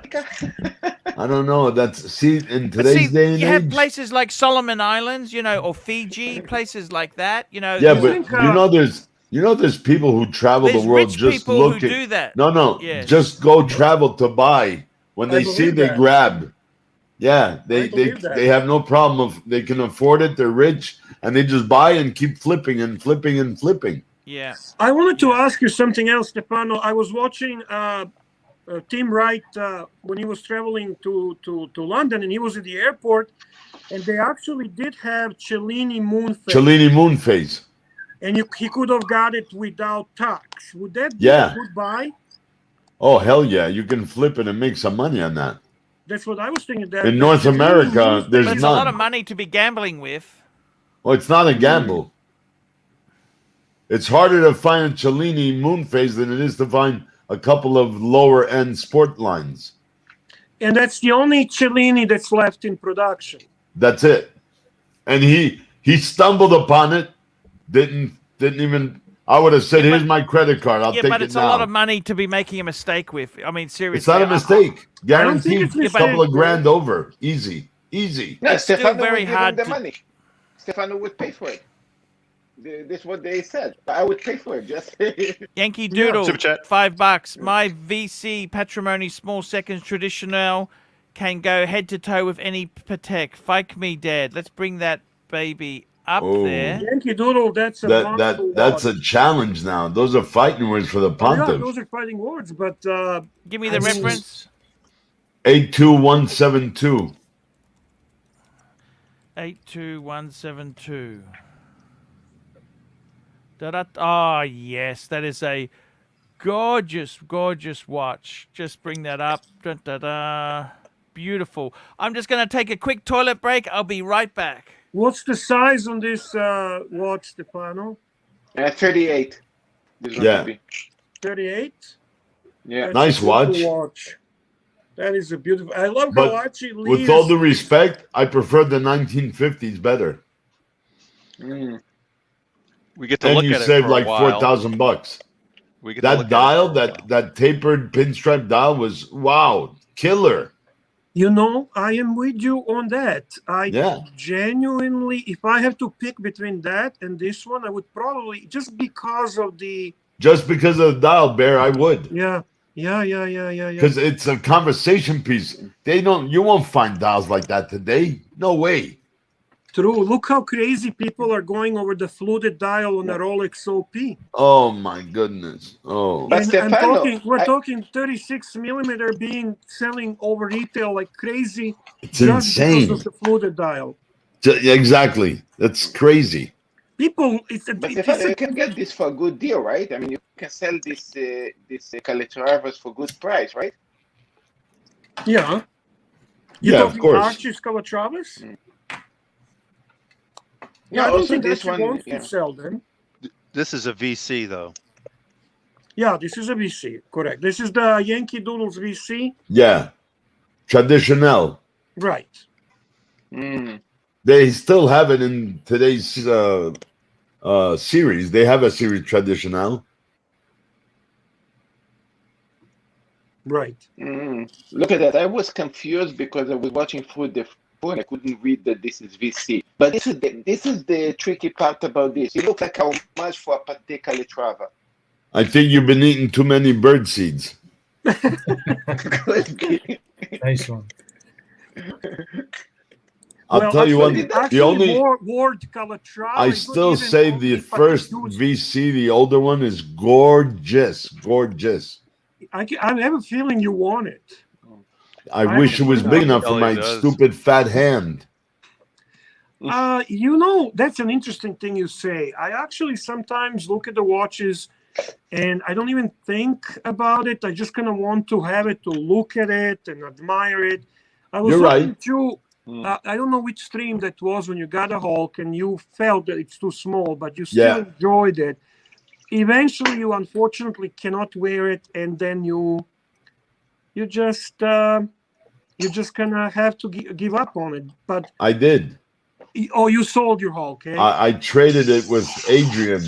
I don't know. In But today's day and you have age. places like Solomon Islands, or Fiji, places like that. Yeah, but there's people who travel the There's world rich just people who looking. do that. No, Yes. just go travel to buy. When I they see, believe they that. grab. Yeah, I believe that. they have no problem they can afford it. They're rich, and they just buy and keep flipping and flipping and flipping. Yeah. I wanted to ask you something else, Stefano. I was watching Tim Wright when he was traveling to London, and he was at the airport, and they actually did have Cellini moon phase. Cellini moon phase. And he could have got it without tax. Would that be Yeah. a good buy? Oh hell yeah! You can flip it and make some money on that. That's what I was thinking. That In North Cellini America, moon there's But phase- it's a lot none. of money to be gambling with. Well, it's not a gamble. It's harder to find a Cellini moon phase than it is to find a couple of lower end sport lines. And that's the only Cellini that's left in production. That's it. And he stumbled upon it. Didn't even. I would have said, Yeah, "Here's but- my credit card. I'll Yeah, take but it it's now." a lot of money to be making a mistake with. I mean, seriously. It's not a mistake. I don't think Guaranteed. it's a A mistake, couple of bro. grand over. Easy. No, It's still Stefano very would give hard him the to- money. Stefano would pay for it. This is what they said. I would pay for it. Just Yankee Doodle, Super chat. $5. My VC Patrimony Small Seconds Traditional can go head to toe with any Patek. Fike me dead. Let's bring that baby up Oh. there. Yankee Doodle, that's a That's a challenge now. Those are fighting words for the Yeah, pontiff. those are fighting words, but Give me the I mean, reference. 82172. 82172. Oh, yes, that is a gorgeous, gorgeous watch. Just bring that up. Da-da-da. Beautiful. I'm just going to take a quick toilet break. I'll be right back. what's the size on this watch, Stefano? 38. This one Yeah. would be. 38? Yeah. That's Nice a beautiful watch. watch. That is a beautiful. I love But how Archie With all due respect, I prefer the 1950s better. Mm. We get to And look you at it save for like a while. $4,000. We get to look That at it dial, for a while. that tapered pinstripe dial was wow, killer. You know, I am with you on that. I Yeah. genuinely, if I have to pick between that and this one, I would probably, just because of the, Just because of the dial, Bear, I would. yeah. Because it's a conversation piece. You won't find dials like that today. No way. True. Look how crazy people are going over the fluted dial on the Rolex OP. Oh my goodness. Oh. But And Stefano, we're talking 36 millimeter being selling over retail like crazy. It's just insane. because of the fluted dial. Exactly. That's crazy. People, But Stefano, you can get this for a good deal, right? I mean, you can sell this Calatravis for good price, right? yeah. Yeah, of course. Archie's Calatravis? Yeah, I don't also think this Archie one. wants Yeah. to sell them. This is a VC though. Yeah, this is a VC, correct. This is the Yankee Doodles VC, Yeah. Traditional. right? Mm. They still have it in today's series. They have a series Traditional. Right. Mm. Look at that. I was confused because I was watching through the phone. I couldn't read that this is VC. But this is the tricky part about this. It looks like how much for a Patek Calatrava. I think you've been eating too many bird seeds. Nice one. I'll tell you what, the only Ward Calatrava. I still say the first VC, the older one, is gorgeous, gorgeous. I have a feeling you want it. I wish it was big enough for my stupid fat hand. You know, that's an interesting thing you say. I actually sometimes look at the watches and I don't even think about it. I just kind of want to have it, to look at it and admire it. I was looking through, I don't know which stream that was when you got a Hulk and you felt that it's too small, but you still enjoyed it. Eventually, you unfortunately cannot wear it, and then you just kind of have to give up on it. But I did. Oh, you sold your Hulk, eh? I traded it with Adrian,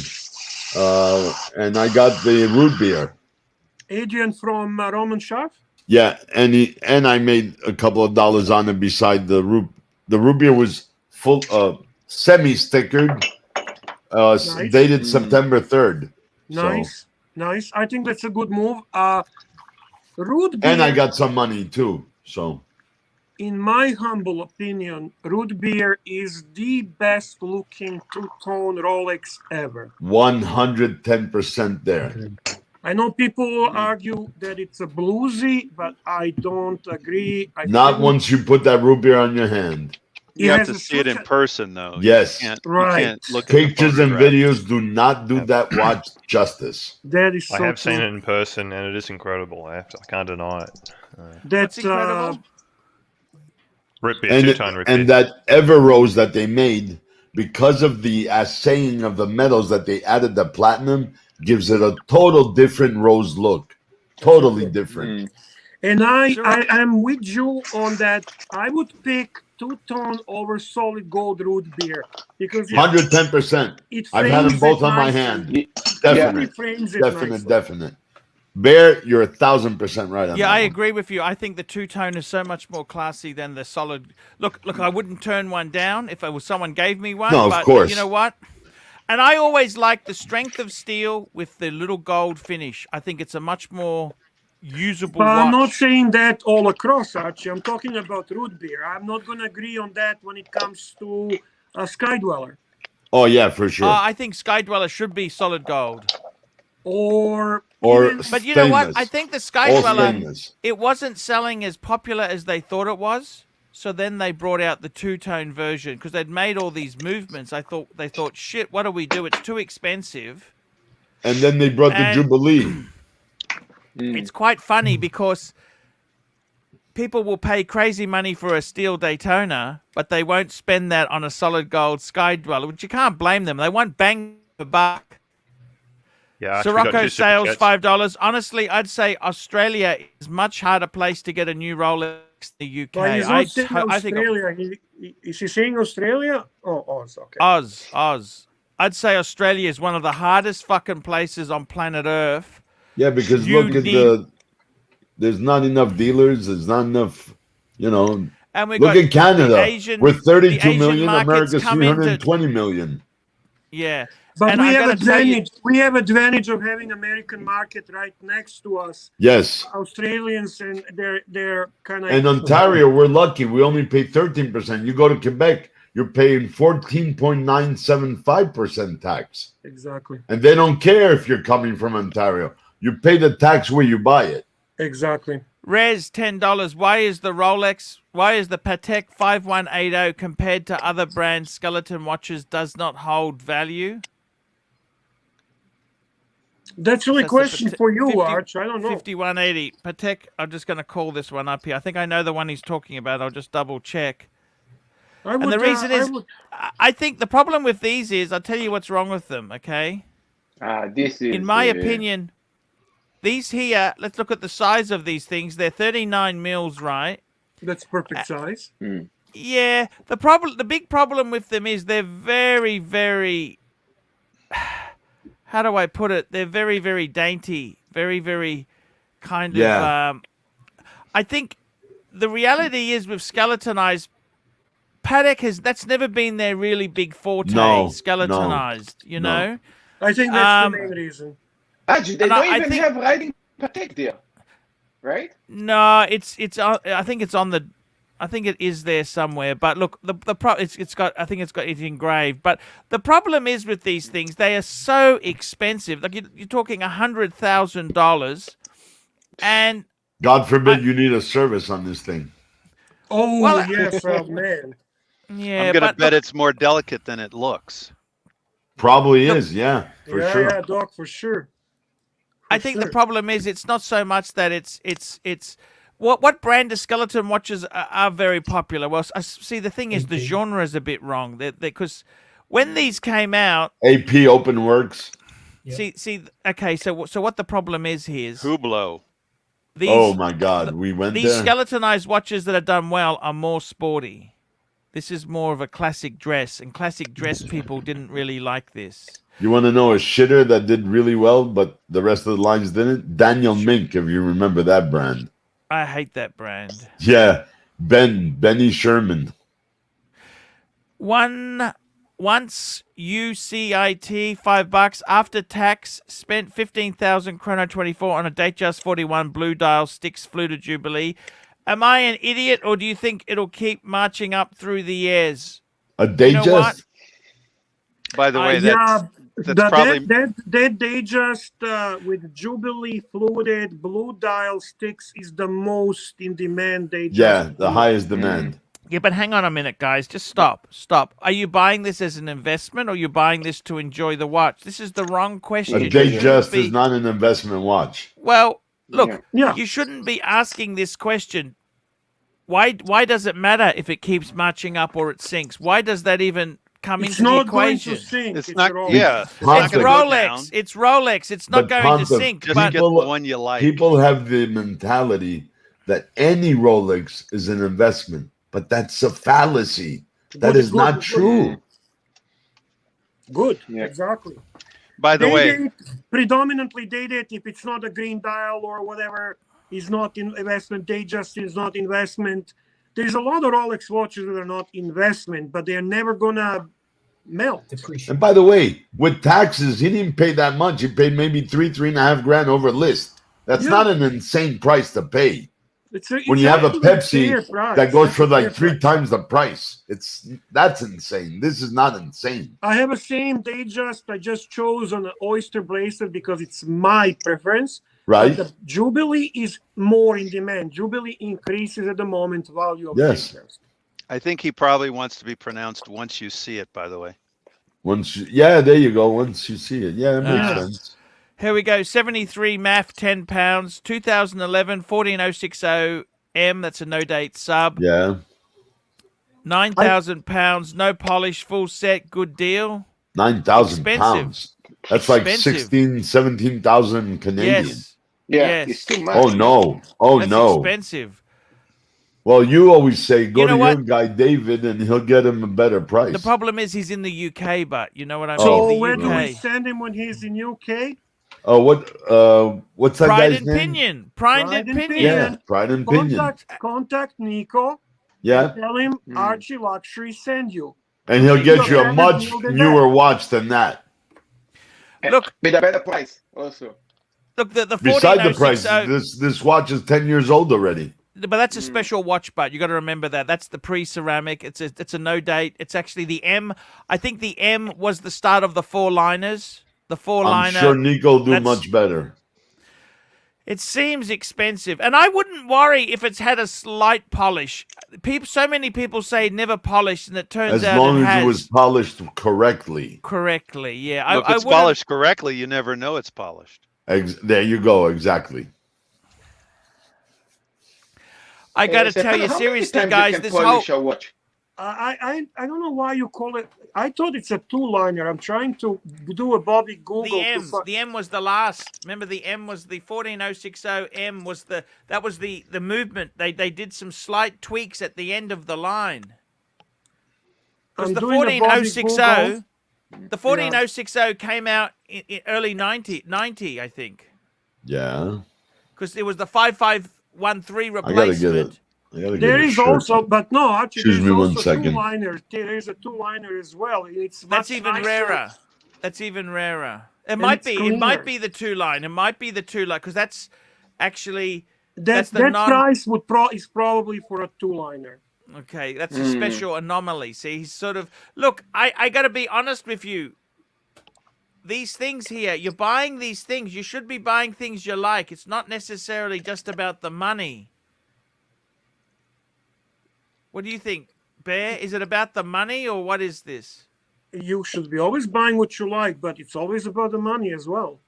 and I got the root beer. Adrian from Roman Sharp? Yeah, and I made a couple of dollars on it beside the root. The root beer was full, semi-stickered, dated September 3rd. Nice, nice. I think that's a good move. Root beer, and I got some money too. So, in my humble opinion, root beer is the best looking two-tone Rolex ever. 110% there. I know people argue that it's a bluesy, but I don't agree. Not once you put that root beer on your hand. You have to see it in person, though. Yes. You can't look at Pictures and videos do not do that watch justice. That is I have seen it in person, and it is incredible. I can't deny it. That's incredible. Root beer, two-tone root beer. And that Ever Rose that they made, because of the assaying of the metals that they added the platinum, gives it a total different rose look. Totally different. And I am with you on that. I would pick two-tone over solid gold root beer because 110%. I've had them both on my hand. Definite. Bear, you're 1,000% right on that. I agree with you. I think the two-tone is so much more classy than the solid. Look, I wouldn't turn one down if it was someone gave me one. No, but of course. You know what? And I always like the strength of steel with the little gold finish. I think it's a much more usable watch. I'm not saying that all across, Archie. I'm talking about root beer. I'm not going to agree on that when it comes to Sky Dweller. Oh, yeah, for sure. I think Sky Dweller should be solid gold. But you know what? I think the Sky Dweller, it wasn't selling as popular as they thought it was. So then they brought out the two-tone version because they'd made all these movements. They thought, shit, what do we do? It's too expensive. And then they brought the Jubilee. It's quite funny because people will pay crazy money for a steel Daytona, but they won't spend that on a solid gold Sky Dweller, which you can't blame them. They won't bang the buck. Yeah, Sirocco sales $5. Honestly, I'd say Australia is a much harder place to get a new Rolex than the UK. But he's not saying Australia. Is he saying Australia? Oh, Oz. Okay. Oz. I'd say Australia is one of the hardest fucking places on planet Earth. Yeah, because there's not enough dealers. There's not enough, And look at Canada. We're 32 million. America's 320 million. Yeah. But we have advantage. We have advantage of having American market right next to us. Yes. Australians and they're kind of. In Ontario, we're lucky. We only pay 13%. You go to Quebec, you're paying 14.975% tax. Exactly. And they don't care if you're coming from Ontario. You pay the tax where you buy it. Exactly. Res $10. Why is the Patek 5180 compared to other brand skeleton watches does not hold value? That's really a question for you, Arch. I don't know. 5180 Patek. I'm just going to call this one up here. I think I know the one he's talking about. I'll just double check. And the reason is, I think the problem with these is, I'll tell you what's wrong with them. Okay. This is in my opinion. These here, let's look at the size of these things. They're 39 mils, right? That's perfect size. Yeah. The big problem with them is they're very, very, how do I put it? They're very, very dainty. Very, very kind of, I think the reality is with skeletonized paddock that's never been their really big forte, No, skeletonized, you no. know? I think that's the main reason. Archie, they And don't I even think- have riding patek there, right? No, it's I think it's on the I think it is there somewhere. But look, it's got I think it's got it engraved. But the problem is with these things, they are so expensive. Like you're talking $100,000, and God forbid you need a service on this thing. Oh, Well, yes, man. yeah, I'm gonna but bet look, it's more delicate than it looks. Probably is, yeah, for yeah, sure. yeah, Doc, for sure. I think the problem is it's not so much that it's what brand of skeleton watches are very popular. Well, I see the thing is the genre is a bit wrong because when these came out, AP Open Works. see, okay, so what the problem is here is Hublot. these. Oh my God, we went These there. skeletonized watches that are done well are more sporty. This is more of a classic dress, and classic dress people didn't really like this. You want to know a shitter that did really well, but the rest of the lines didn't? Daniel Mink, if you remember that brand. I hate that brand. Yeah, Benny Sherman. Once UCIT $5 after tax, spent 15,000 Chrono 24 on a Datejust 41 Blue Dial Sticks Fluted Jubilee. Am I an idiot, or do you think it'll keep marching up through the years? A Datejust? You know what? By the way, Yeah, that's probably that Datejust with Jubilee fluted blue dial sticks is the most in demand Datejust. Yeah, the highest demand. Yeah, but hang on a minute, guys. Just stop. Are you buying this as an investment, or are you buying this to enjoy the watch? This is the wrong question. A You shouldn't Datejust be- is not an investment watch. Well, look, Yeah. you shouldn't be asking this question. Why does it matter if it keeps marching up or it sinks? Why does that even come It's into the not going equation? to sink. It's not. Rolex. Yeah, It's not gonna go down. Rolex. It's Rolex. It's not But going to Pontiff, sink. Just But get the one you like. People have the mentality that any Rolex is an investment, but that's a fallacy. That is not true. Good, Yeah. exactly. By the way, Day-date, predominantly day-date, if it's not a green dial or whatever, is not investment. Datejust is not investment. There's a lot of Rolex watches that are not investment, but they're never gonna melt. And by the way, with taxes, he didn't pay that much. He paid maybe three and a half grand over list. That's Yeah. not an insane price to pay. When It's you have a actually fair Pepsi price. that goes for It's a fair like three price. times the price, that's insane. This is not insane, I have a same Datejust. I just chose on an oyster bracelet because it's my preference. right? But the Jubilee is more in demand. Jubilee increases at the moment value of Yes. Datejust. I think he probably wants to be pronounced once you see it. By the way, Yeah, there you go. Once you see it, yeah, it makes Ah. sense. here we go. 73 MAF, £10. 2011 14060 M. That's a no date sub. Yeah, £9,000. No polish. Full set. Good deal. 9,000 Expensive. pounds. That's like Expensive. 17,000 Canadian. Yes. Yeah, Yes. it's too much. Oh no! Oh That's no! expensive. Well, you always say go You know to what? your guy David, and he'll get him a better price. The problem is he's in the UK, but you know what I mean? Oh, So the where do we UK. send him when he's in UK? Oh, what's that Pride guy's and name? Pinion. Pride and Pinion. Yeah, Pride and Pinion. Contact Nico. Yeah, Tell him Mm. ArchieLuxury send you. and he'll get you a better much deal than newer watch than that. Look, With a better price also. look, the Besides the price, 14060. this watch is 10 years old already. But that's a special watch butt. You got to remember that. That's the pre-ceramic. It's a no date. It's actually the M. I think the M was the start of the four liners. The four I'm liner. sure Nico will do that's- much better. It seems expensive, and I wouldn't worry if it's had a slight polish. So many people say never polished, and it turns As out long it as has it was polished correctly. correctly. Yeah, Look, I it's wouldn't- polished correctly. You never know it's polished. There you go. Exactly. I got to Stefan, tell you how many seriously, times guys. you can This whole polish a watch? I don't know why you call it. I thought it's a two-liner. I'm trying to do a Bobby Google. the M was the last. Remember, the M was the 14060 M was the movement. They did some slight tweaks at the end of the line. Because I'm the doing a Bobby 14060, Google. the 14060 came out in early 90, I think. Yeah. Because it was the 5513 I gotta get it. replacement. I gotta get There a is shirt. also, but no, actually, Excuse there's me one also second. two-liner. There is a two-liner as well. It's That's much even nicer. rarer. That's even rarer. It And might it's be. It cleaner. might be the two-line. It might be the two-line because that's actually That the non. price is probably for a two-liner. Okay, that's a special anomaly. See, he's sort of look. I got to be honest with you. These things here, you're buying these things. You should be buying things you like. It's not necessarily just about the money. What do you think, Bear? Is it about the money or what is this? You should be always buying what you like, but it's always about the money as well.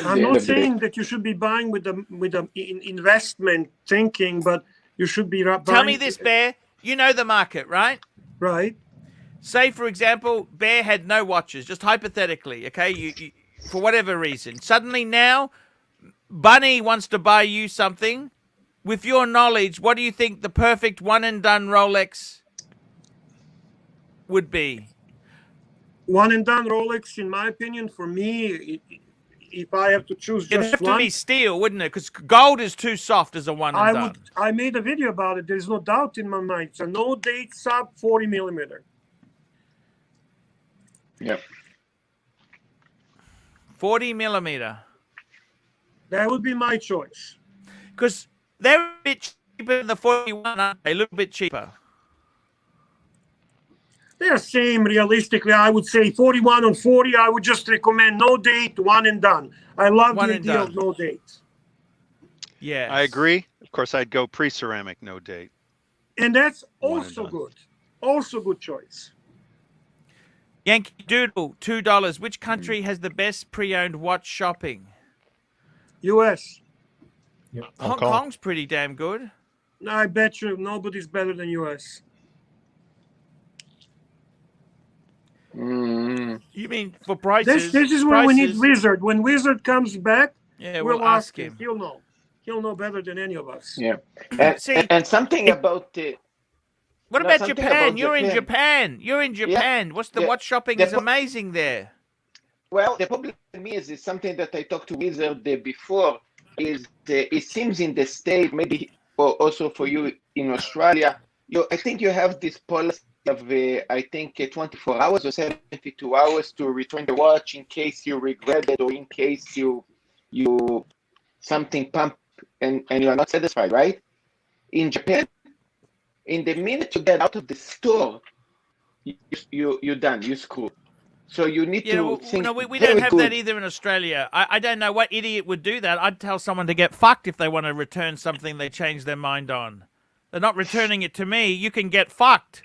I'm not saying that you should be buying with the investment thinking, but you should be buying. Tell me this, Bear. You know the market, right? Right. Say, for example, Bear had no watches, just hypothetically, okay? You for whatever reason. Suddenly now, Bunny wants to buy you something. With your knowledge, what do you think the perfect one-and-done Rolex would be? One-and-done Rolex, in my opinion, for me, if I have to choose It'd just have one, to be steel, wouldn't it? Because gold is too soft as a one-and-done. I made a video about it. There's no doubt in my mind. It's a no-date sub 40 millimeter. Yep. 40 millimeter. That would be my choice. Because they're a bit cheaper than the 41, aren't they? A little bit cheaper. They're same realistically. I would say 41 on 40. I would just recommend no date, one and done. I love the idea of no date. Yeah. I agree. Of course, I'd go pre-ceramic, no date. And that's also good. Also good choice. Yankee Doodle, $2. Which country has the best pre-owned watch shopping? U.S. Yep. Hong Kong's pretty damn good. I bet you nobody's better than U.S. You mean for prices? This is where we need Wizard. When Wizard comes back, yeah, we'll ask him. He'll know. He'll know better than any of us. Yeah. See, and something about the. What about Japan? You're in Japan. You're in Japan. Yeah. What's the watch shopping is amazing there. Well, the problem with me is something that I talked to Wizard before. Is it seems in the state, maybe also for you in Australia, I think you have this policy of I think 24 hours or 72 hours to return the watch in case you regret it or in case you something pump and you are not satisfied, right? In Japan, in the minute you get out of the store, you're done. You screw. So you need to think. No, we don't have that either in Australia. I don't know what idiot would do that. I'd tell someone to get fucked if they want to return something they changed their mind on. They're not returning it to me. You can get fucked.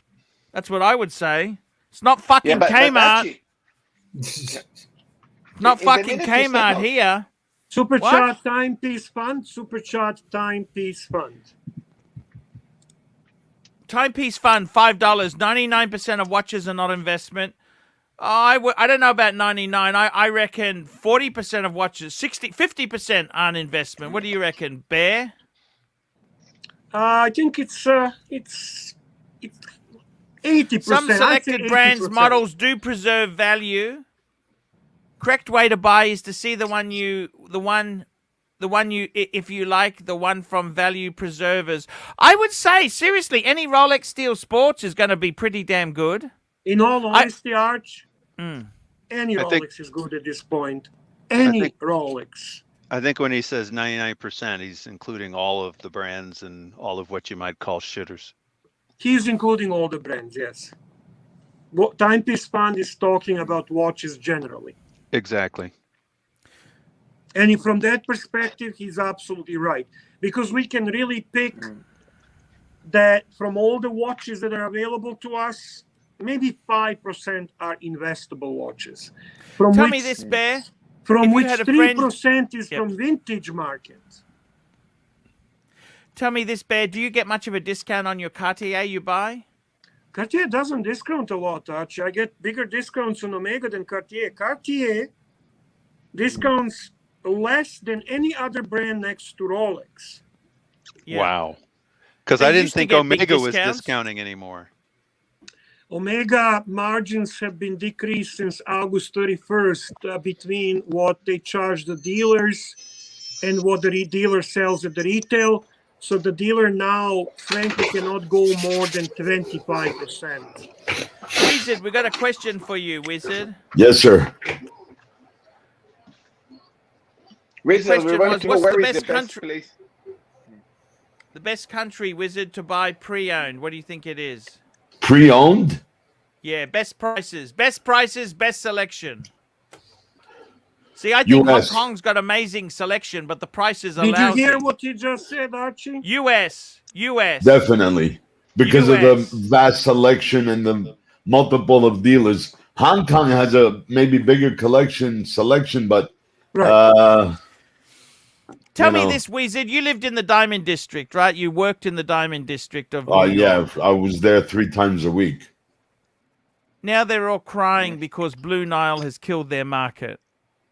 That's what I would say. It's not fucking Kmart. Not fucking Kmart here. Supercharged timepiece fund. Supercharged timepiece fund. Timepiece fund, $5. 99% of watches are not investment. I don't know about 99. I reckon 40% of watches, 50% aren't investment. What do you reckon, Bear? I think it's 80%. Some selected brands, models do preserve value. Correct way to buy is to see the one you, if you like, the one from value preservers. I would say, seriously, any Rolex Steel Sports is going to be pretty damn good. In all honesty, Arch, any I think- Rolex is good at this point. Any Rolex. I think when he says 99%, he's including all of the brands and all of what you might call shitters. He's including all the brands, yes. Timepiece Fund is talking about watches generally. Exactly. And from that perspective, he's absolutely right. Because we can really pick that from all the watches that are available to us, maybe 5% are investable watches. Tell me this, Bear. From If you which had a 3% is from vintage market. Tell me this, Bear. Do you get much of a discount on your Cartier you buy? Cartier doesn't discount a lot, Archie. I get bigger discounts on Omega than Cartier. Cartier discounts less than any other brand next to Rolex. Yeah. Wow. Because They I didn't used to think get big Omega was discounts. discounting anymore. Omega margins have been decreased since August 31st between what they charge the dealers and what the dealer sells at the retail. So the dealer now, frankly, cannot go more than 25%. Wizard, we got a question for you, Wizard. Yes, sir. Wizard, we question want was, to know what's where the is best the best country? place. The best country, Wizard, to buy pre-owned. What do you think it is? Pre-owned? Yeah, best prices, best selection. See, I think US. Hong Kong's got amazing selection, but the prices are Did you lousy. hear what he just said, Archie? US. Definitely. Because of US. the vast selection and the multiple of dealers. Hong Kong has a maybe bigger selection, but Tell me this, Wizard. You lived in the Diamond District, right? You worked in the Diamond District of New York. I was there 3 times a week. Now they're all crying because Blue Nile has killed their market.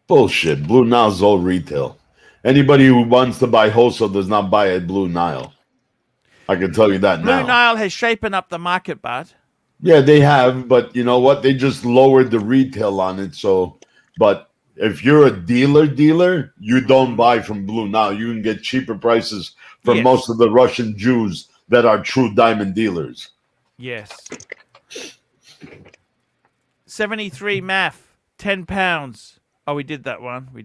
Bullshit. Blue Nile's all retail. Anybody who wants to buy wholesale does not buy at Blue Nile. I can tell you that now. Blue Nile has shapen up the market, but yeah, they have, but you know what? They just lowered the retail on it. So, but if you're a dealer, you don't buy from Blue Nile. You can get cheaper prices from most of the Russian Jews that are true diamond dealers. Yes. 73 math, £10. Oh, we did that one. Oh,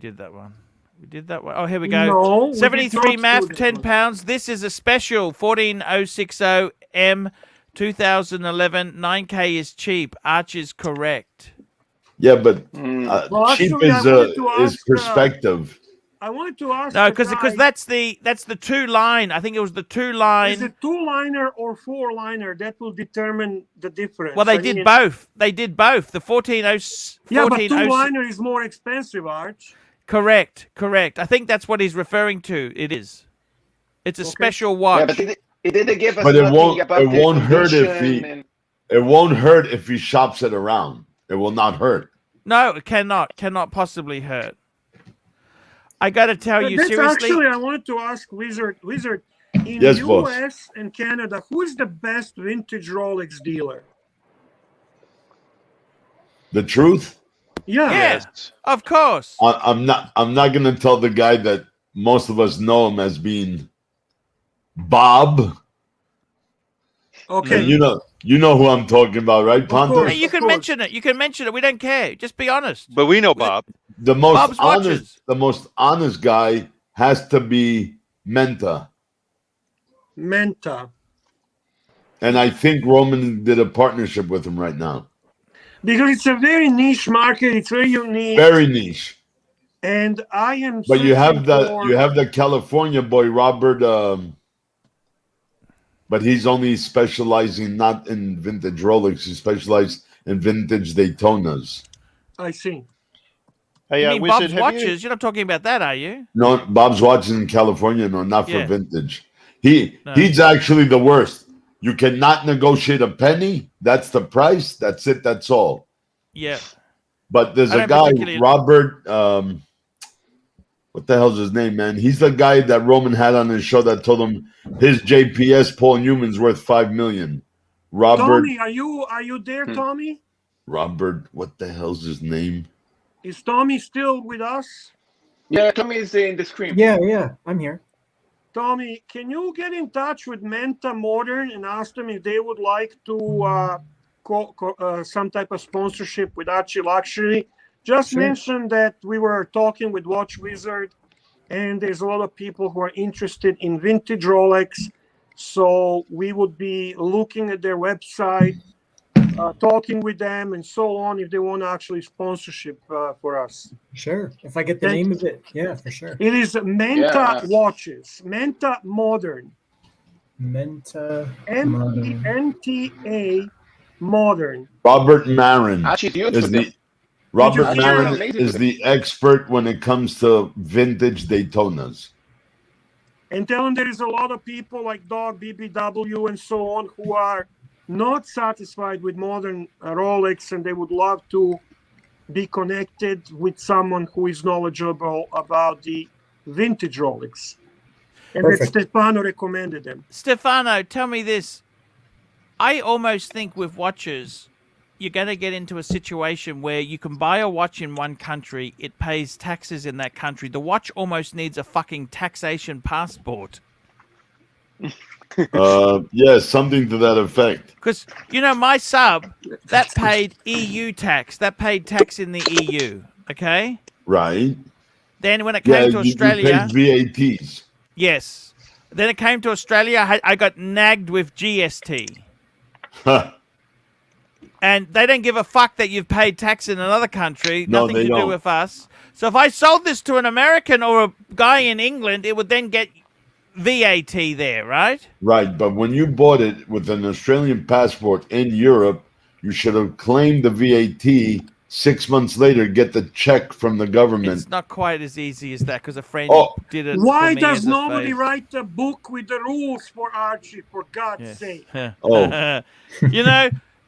here we go. No, 73 math, £10. This is a special 14060M 2011. 9K is cheap. Arch is correct. Yeah, but Well, cheap actually, is perspective. I wanted to ask. No, because that's the 2-line. I think it was the 2-line. Is it 2-liner or 4-liner? That will determine the difference. Well, they did both. They did both. The 140. Yeah, but 2-liner is more expensive, Arch. Correct. I think that's what he's referring to. It is. It's a special watch. Yeah, but it didn't give us But it nothing about the won't hurt condition it won't hurt if he shops it around. It will not hurt. No, it cannot possibly hurt. I got to tell you seriously. Actually, I wanted to ask Wizard. In Yes, US boss. and Canada, who is the best vintage Rolex dealer? The truth? Yeah. Yes, of course. I'm not going to tell the guy that most of us know him as being Bob. Okay. And you know who I'm talking about, right, Ponto? Hey, you can mention it. We don't care. Just be honest. But we know Bob. The most Bob's watches. honest guy has to be Menta. And I think Roman did a partnership with him right now. Because it's a very niche market. It's very unique. Very niche. And I am. But you have the California boy, Robert. But he's only specializing not in vintage Rolex. He specializes in vintage Daytonas. I see. Hey, you mean Wizard, Bob's watches? You're not talking about that, are you? No, Bob's watches in California. No, not for Yeah. vintage. He's actually the worst. You cannot negotiate a penny. That's the price. That's it. That's all. Yeah. But there's I a don't guy, particularly- Robert. What the hell's his name, man? He's the guy that Roman had on his show that told him his JPS Paul Newman's worth $5 million. Robert. Tommy, are you there, Tommy? Robert. What the hell's his name? Is Tommy still with us? Yeah, Tommy is in the screen. Yeah, I'm here. Tommy, can you get in touch with Menta Modern and ask them if they would like to some type of sponsorship with ArchieLuxury? Just mention that we were talking with Watch Wizard, and there's a lot of people who are interested in vintage Rolex. So we would be looking at their website, talking with them, and so on, if they want actually sponsorship for us. Sure. If I get the name of it, yeah, for sure. It is Menta Watches, Menta Modern. Menta M-E-N-T-A Modern. Robert Marin Actually, Robert Marin is the expert when it comes to vintage Daytonas. And tell them there is a lot of people like Dog, BBW, and so on who are not satisfied with modern Rolex, and they would love to be connected with someone who is knowledgeable about the vintage Rolex. And that Stefano recommended them. Stefano, tell me this. I almost think with watches, you're going to get into a situation where you can buy a watch in one country, it pays taxes in that country. The watch almost needs a fucking taxation passport. Yeah, something to that effect. Because, my sub, that paid EU tax. That paid tax in the EU, okay? Right. Then when it Yeah, came to you Australia... paid VATs. Yes. Then it came to Australia, I got nagged with GST. Huh. And they don't give a fuck that you've paid tax in another country. No, Nothing they to do don't. with us. So if I sold this to an American or a guy in England, it would then get VAT there, right? Right, but when you bought it with an Australian passport in Europe, you should have claimed the VAT. 6 months later, get the check from the government. It's not quite as easy as that because a friend did it. Why for me does as a nobody favor. write a book with the rules for Archie, for God's sake? Oh.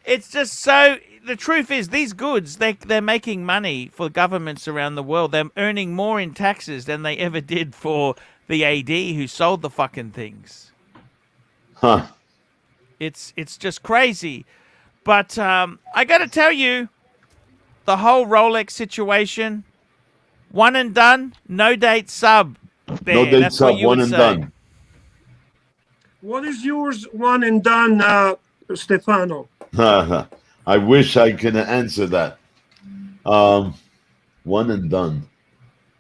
It's just so... The truth is, these goods, they're making money for governments around the world. They're earning more in taxes than they ever did for the AD who sold the fucking things. Huh. It's just crazy. But I got to tell you, the whole Rolex situation, one and done, no date sub. There. No date That's sub, what you one would and say. done. What is yours, one and done, Stefano? I wish I could answer that. One and done.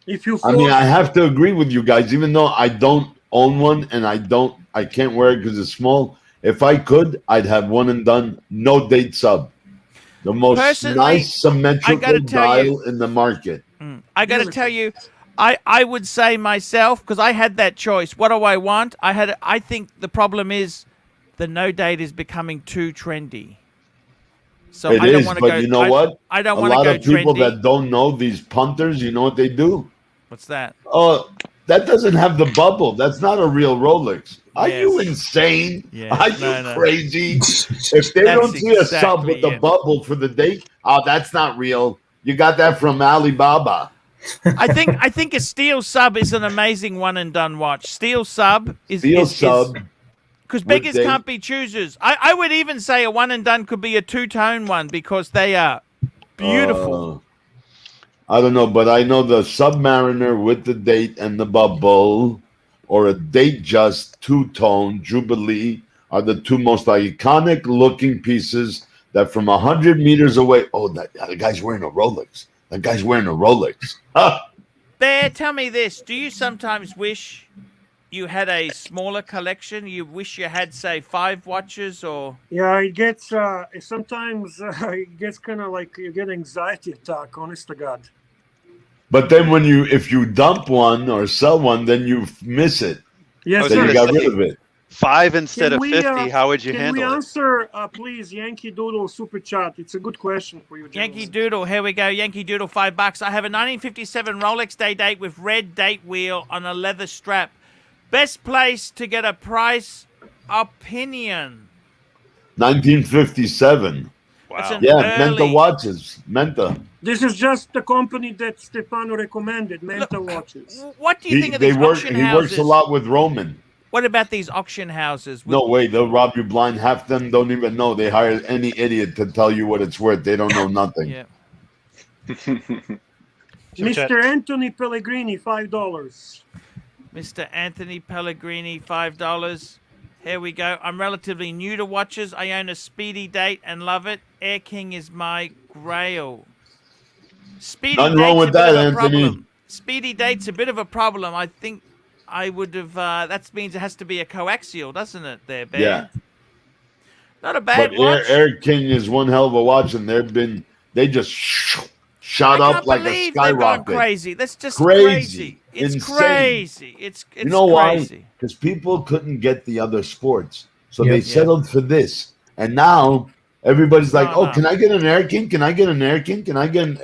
If you I mean, I have to agree with you guys, even though I don't own one and I can't wear it because it's small. If I could, I'd have one and done, no date sub. The most Personally, nice symmetrical dial in the market. I got to tell you, I would say myself, because I had that choice. What do I want? I think the problem is the no date is becoming too trendy. So It I don't is, want to but go. you know what? I don't want to A lot go of people trendy. that don't know these punters, you know what they do? What's that? Oh, that doesn't have the bubble. That's not a real Rolex. Are you insane? Yes. Are you crazy? If they That's don't see a sub exactly with the it. bubble for the date, oh, that's not real. You got that from Alibaba. I think a steel sub is an amazing one and done watch. Steel sub is sub. Because with beggars date. can't be choosers. I would even say a one and done could be a two-tone one because they are beautiful. I don't know, but I know the Submariner with the date and the bubble, or a date just two-tone Jubilee, are the two most iconic looking pieces that from 100 meters away, that guy's wearing a Rolex. That guy's wearing a Rolex. Bear, tell me this. Do you sometimes wish you had a smaller collection? You wish you had, say, 5 watches or... Yeah, it gets, sometimes it gets kind of like you get anxiety attack, honest to God. But then if you dump one or sell one, then you miss it. Yes, then sir. you got rid of it. 5 instead Can of we, 50, how would you Can handle we it? answer, please, Yankee Doodle Super Chat? It's a good question for you, gentlemen. Yankee Doodle, here we go. Yankee Doodle, $5. I have a 1957 Rolex day date with red date wheel on a leather strap. Best place to get a price opinion. 1957. Wow. Yeah, Menta watches. Menta. This is just the company that Stefano recommended, Menta watches. What do you think of these auction He houses? works a lot with Roman. What about these auction houses? No way, they'll rob you blind. Half them don't even know. They hire any idiot to tell you what it's worth. They don't know nothing. Yeah. Mr. Anthony Pellegrini, $5. Mr. Anthony Pellegrini, $5. Here we go. I'm relatively new to watches. I own a Speedy Date and love it. Air King is my grail. Speedy Nothing Date's wrong with a bit that, of a Anthony. problem. Speedy Date's a bit of a problem. I think I would have... that means it has to be a coaxial, doesn't it, there, Ben? Yeah. Not a bad But watch. Air King is one hell of a watch, and they just shot up like a They've gone skyrocket. crazy. That's just crazy. It's Insane. crazy. It's You know crazy. why? Because people couldn't get the other sports, so Yep. they settled for this. And now everybody's like, No. can I get an Air King? Can I get an Air King? Can I get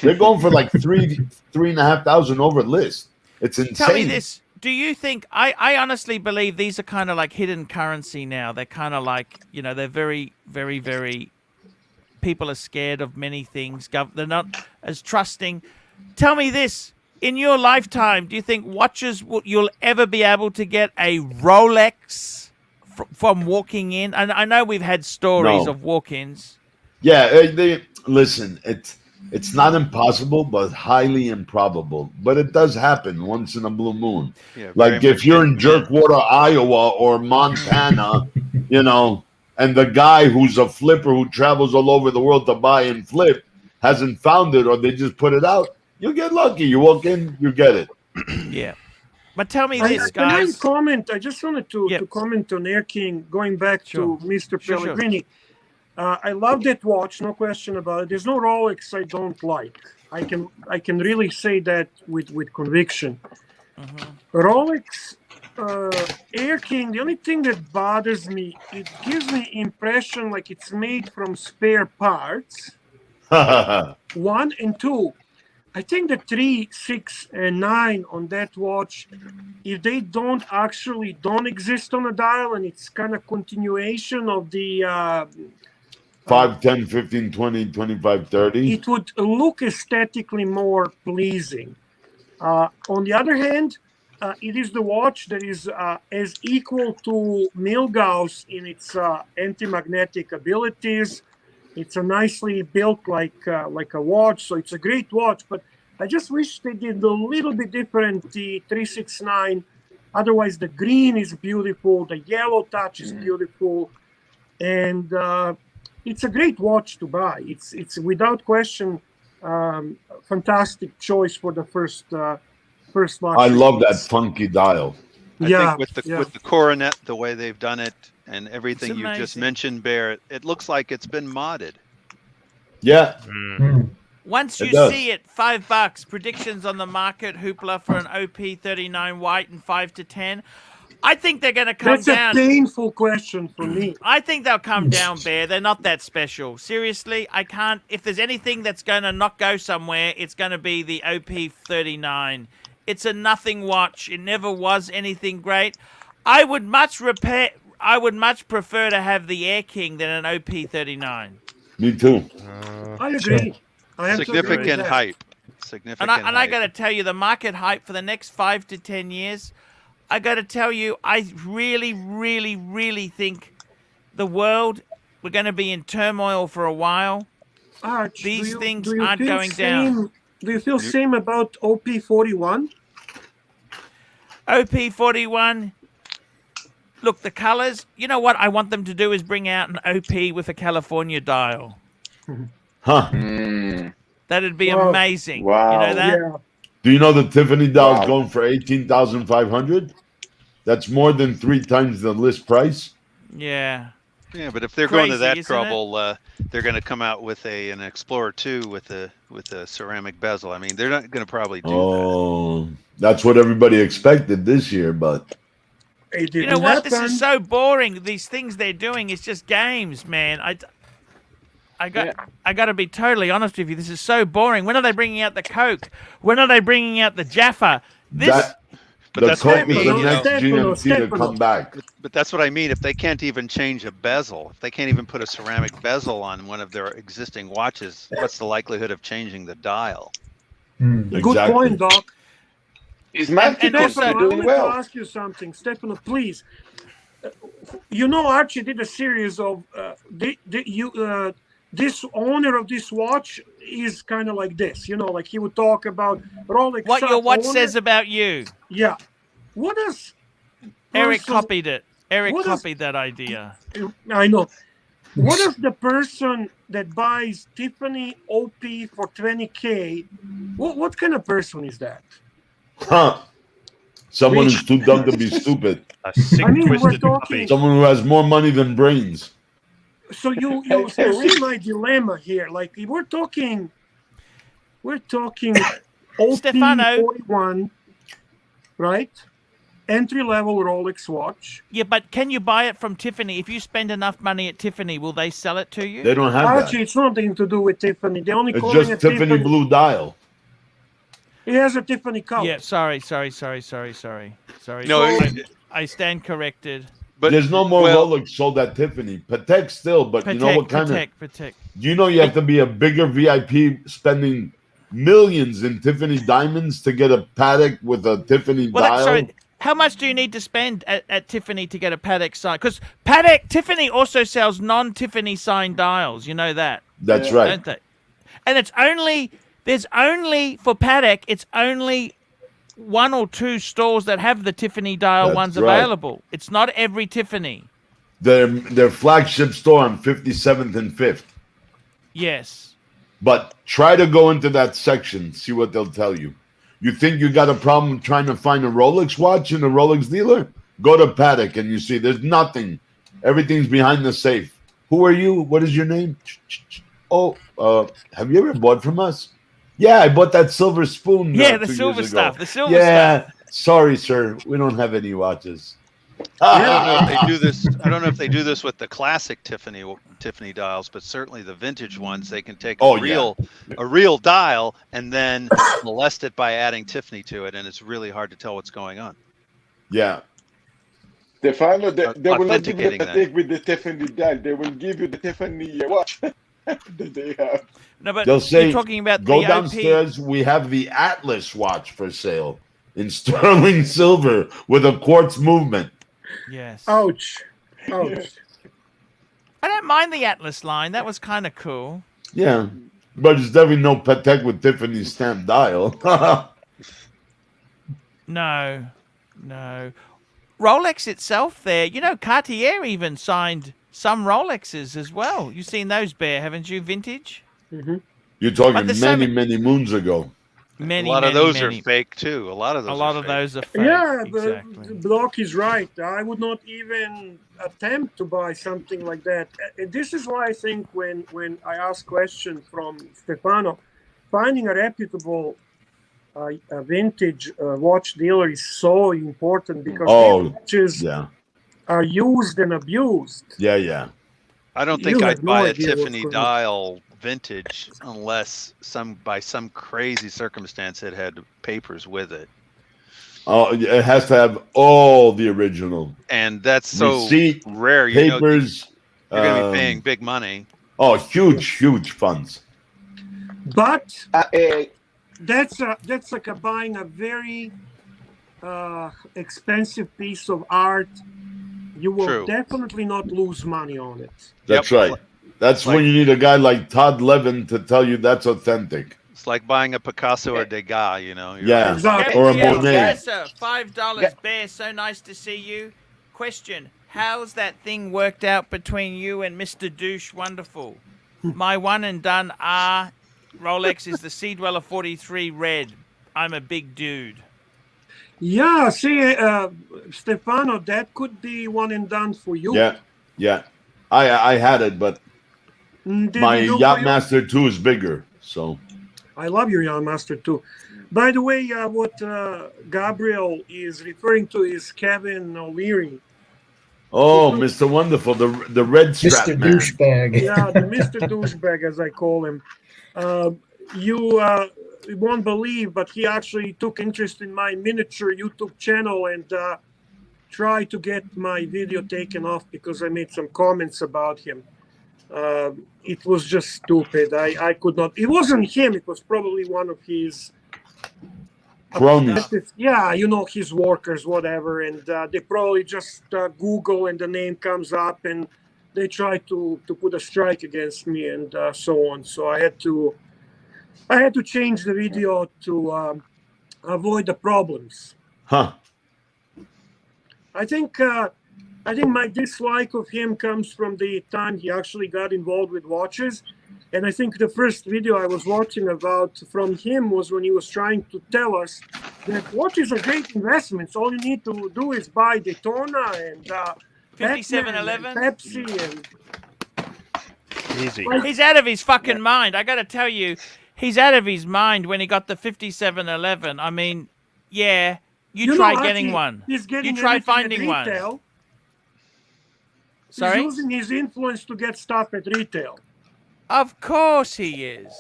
They're going for like 3,500 over list. It's insane. Tell me this. Do you think... I honestly believe these are kind of like hidden currency now. They're kind of like, they're very, very, very... People are scared of many things. They're not as trusting. Tell me this. In your lifetime, do you think watches you'll ever be able to get a Rolex from walking in? And I know we've had stories No. of walk-ins. Yeah, listen. It's not impossible, but highly improbable. But it does happen once in a blue moon. Yeah, Like very if you're in much, yeah. Jerkwater, Iowa, or Montana, you know, and the guy who's a flipper who travels all over the world to buy and flip hasn't found it, or they just put it out, you get lucky. You walk in, you get it. Yeah. But tell me Can I this, guys. comment? I just wanted to comment on Air King, going back Sure. to Mr. Sure. Pellegrini. I love that watch, no question about it. There's no Rolex I don't like. I can really say that with conviction. Rolex Air King, the only thing that bothers me, it gives me impression like it's made from spare parts. One, and two, I think the 3, 6, and 9 on that watch, if they don't exist on a dial, and it's kind of continuation of the 5, 10, 15, 20, 25, 30. it would look aesthetically more pleasing. On the other hand, it is the watch that is as equal to Milgauss in its anti-magnetic abilities. It's a nicely built like a watch, so it's a great watch. But I just wish they did a little bit different. The 369. Otherwise, the green is beautiful. The yellow touch is beautiful, and it's a great watch to buy. It's without question fantastic choice for the first watch. I love that funky dial. I think with the coronet, the way they've done it, and everything you just mentioned, Bear, it looks like it's been modded. Yeah. Once you does. see it, $5. Predictions on the market, hoopla for an OP39 white and 5 to 10. I think they're going to come That's down. a painful question for me. I think they'll come down, Bear. They're not that special. Seriously, I can't. If there's anything that's going to not go somewhere, it's going to be the OP39. It's a nothing watch. It never was anything great. I would much prefer to have the Air King than an OP39. Me too. I agree. I have to agree with Significant that. hype. Significant And I hype. got to tell you, the market hype for the next 5 to 10 years, I got to tell you, I really, really, really think the world, we're going to be in turmoil for a while. Arch, These things do you aren't feel going down. Do you feel same about OP41? OP41, look, the colors, you know what I want them to do is bring out an OP with a California dial. Huh. That'd be amazing. Wow. You know that? Yeah. Do you know the Tiffany dial's Wow. going for 18,500? That's more than 3 times the list price. Yeah. Yeah, but if they're going to Crazy, that isn't trouble, they're going to come out with an Explorer 2 with a ceramic bezel. I mean, they're not going to probably do that. Oh, that's what everybody expected this year, but It You didn't know what? happen. This is so boring. These things they're doing is just games, man. I got to be totally honest with you. This is so boring. When are they bringing out the Coke? When are they bringing out the Jaffa? but that's the what I Coke is mean, the you next know. GMT to come back. But that's what I mean. If they can't even change a bezel, if they can't even put a ceramic bezel on one of their existing watches, what's the likelihood of changing the dial? Good Exactly. point, Doc. Is Martin also- Stefano, I doing wanted well? to ask you something. Stefano, please. You know, Archie did a series of this owner of this watch is kind of like this. You know, like he would talk about Rolex. What your watch owner. says about you. Yeah. What does Eric person- copied it. Eric what is- copied that idea. I know. What if the person that buys Tiffany OP for 20K, what kind of person is that? Huh. Someone who's too dumb to be stupid. A sick, I mean, we're twisted talking- puppy. Someone who has more money than brains. So you see my dilemma here. Like we're talking OP Stefano. 41, right? Entry level Rolex watch. Yeah, but can you buy it from Tiffany? If you spend enough money at Tiffany, will they sell it to you? They don't have Archie, that. it's nothing to do with Tiffany. They only It's calling just it Tiffany blue dial. It has a Tiffany color. Yeah, sorry. No, I stand corrected. but There's no more well, Rolex sold at Tiffany. Patek still, but you know what kind of? Patek. You know you have to be a bigger VIP, spending millions in Tiffany diamonds to get a Patek with a Tiffany Well, dial. sorry. How much do you need to spend at Tiffany to get a Patek sign? Because Tiffany also sells non-Tiffany signed dials. You know that, That's right. don't they? And there's only for Paddock, it's only 1 or 2 stores that have the Tiffany dial That's ones right. available. It's not every Tiffany. Their flagship store on 57th and 5th. Yes. But try to go into that section, see what they'll tell you. You think you got a problem trying to find a Rolex watch in a Rolex dealer? Go to Paddock and you see there's nothing. Everything's behind the safe. Who are you? What is your name? Oh, have you ever bought from us? Yeah, I bought that silver spoon. Yeah, the 2 silver years ago. stuff. The silver Yeah, stuff. sorry, sir. We don't have any watches. I don't know if they do this. I don't know if they do this with the classic Tiffany dials, but certainly the vintage ones, they can take a real dial and then molest it by adding Tiffany to it, and it's really hard to tell what's going on. Yeah. Stefano, they will not give you Authenticating the that. take with the Tiffany dial. They will give you the Tiffany watch that they have. No, but They'll say, you're talking about go the downstairs. We have the Atlas watch for sale in sterling silver with a quartz movement. Yes. Ouch. Ouch. I don't mind the Atlas line. That was kind of cool. Yeah, but it's definitely no Patek with Tiffany stamp dial. No. Rolex itself there, Cartier even signed some Rolexes as well. You've seen those, Bear, haven't you, vintage? Mm-hmm. You're talking But there's so many moons ago. A lot of those are fake too. A lot of those are fake. Yeah, exactly. the Block is right. I would not even attempt to buy something like that. This is why I think when I ask questions from Stefano, finding a reputable a vintage watch dealer is so important because watches are used and abused. Yeah. I don't think I'd buy a Tiffany dial vintage unless by some crazy circumstance it had papers with it. Oh, it has to have all the original. And that's so receipt, rare. Papers. You're going to be paying big money. Oh, huge funds. But that's like buying a very expensive piece of art. You will definitely not lose money on it. That's right. That's when you need a guy like Todd Levin to tell you that's authentic. It's like buying a Picasso or Degas, Yeah, exactly. or a Monet. Yes, sir. $5, Bear. So nice to see you. Question: how's that thing worked out between you and Mr. Douche? Wonderful. My one and done Rolex is the Sea Dweller 43 red. I'm a big dude. Yeah, see, Stefano, that could be one and done for you. Yeah. I had it, but my Yachtmaster 2 is bigger, so. I love your Yachtmaster 2. By the way, what Gabriel is referring to is Kevin O'Leary. Oh, Mr. Wonderful, the red strap Mr. man. Douchebag. Yeah, the Mr. Douchebag, as I call him. You won't believe, but he actually took interest in my miniature YouTube channel and tried to get my video taken off because I made some comments about him. It was just stupid. I could not. It wasn't him. It was probably one of his cronies. Yeah, his workers, whatever. And they probably just Google and the name comes up and they try to put a strike against me and so on. So I had to change the video to avoid the problems. Huh. I think my dislike of him comes from the time he actually got involved with watches. And I think the first video I was watching about from him was when he was trying to tell us that watches are great investments. All you need to do is buy Daytona and 5711 Pepsi and Easy. He's out of his fucking mind. I got to tell you, he's out of his mind when he got the 5711. I mean, yeah, you try getting one. He's getting you try everything finding at retail. one. Sorry? He's using his influence to get stuff at retail. Of course he is.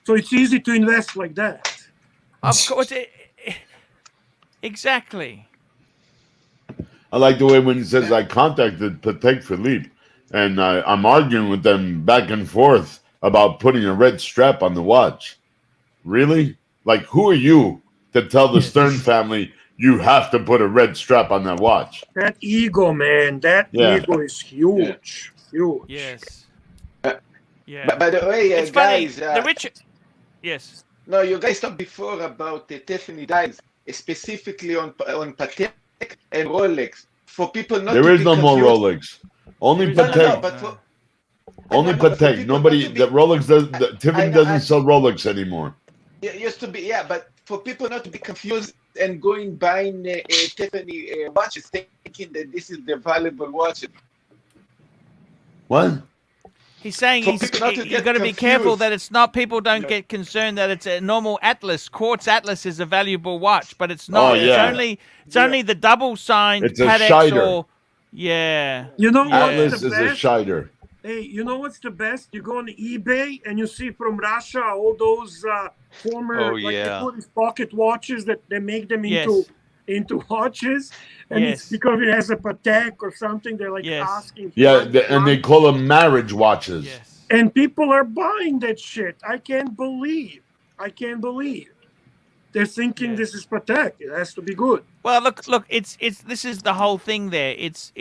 So it's easy to invest like that. Of course. Exactly. I like the way when he says, I contacted Patek Philippe, and I'm arguing with them back and forth about putting a red strap on the watch. Really? Like, who are you to tell the Stern family you have to put a red strap on that watch? That ego, man. That ego is huge. Huge. Yes. Yeah. But by the way, It's funny. guys, The rich. Yes. no, you guys talked before about the Tiffany dials, specifically on Patek and Rolex. For people not There to is be no more confused. Rolex. Only No, no, no, Patek. but for Only no, but for Patek. people not Nobody. to be, The Rolex does. Tiffany doesn't sell Rolex anymore. it used to be, yeah, but for people not to be confused and going buying Tiffany watches, thinking that this is the valuable watch. What? He's saying For people not to you get got to be careful confused. that it's not. People don't Yeah. get concerned that it's a normal Atlas. Quartz Atlas is a valuable watch, but it's not. Oh, yeah. It's only the double signed It's a Patek Scheider. or yeah. You know Yeah. what's Atlas the is a best? Scheider. Hey, you know what's the best? You go on eBay and you see from Russia all those former, Oh, like yeah. they call these pocket watches that they make them Yes. into watches, and Yes. it's because it has a Patek or something. They're like Yes. asking. Yeah, for and they call them marriage watches. Yes. and people are buying that shit. I can't believe. They're thinking Yes. this is Patek. It has to be good. Well, look. It's this is the whole thing. There. It's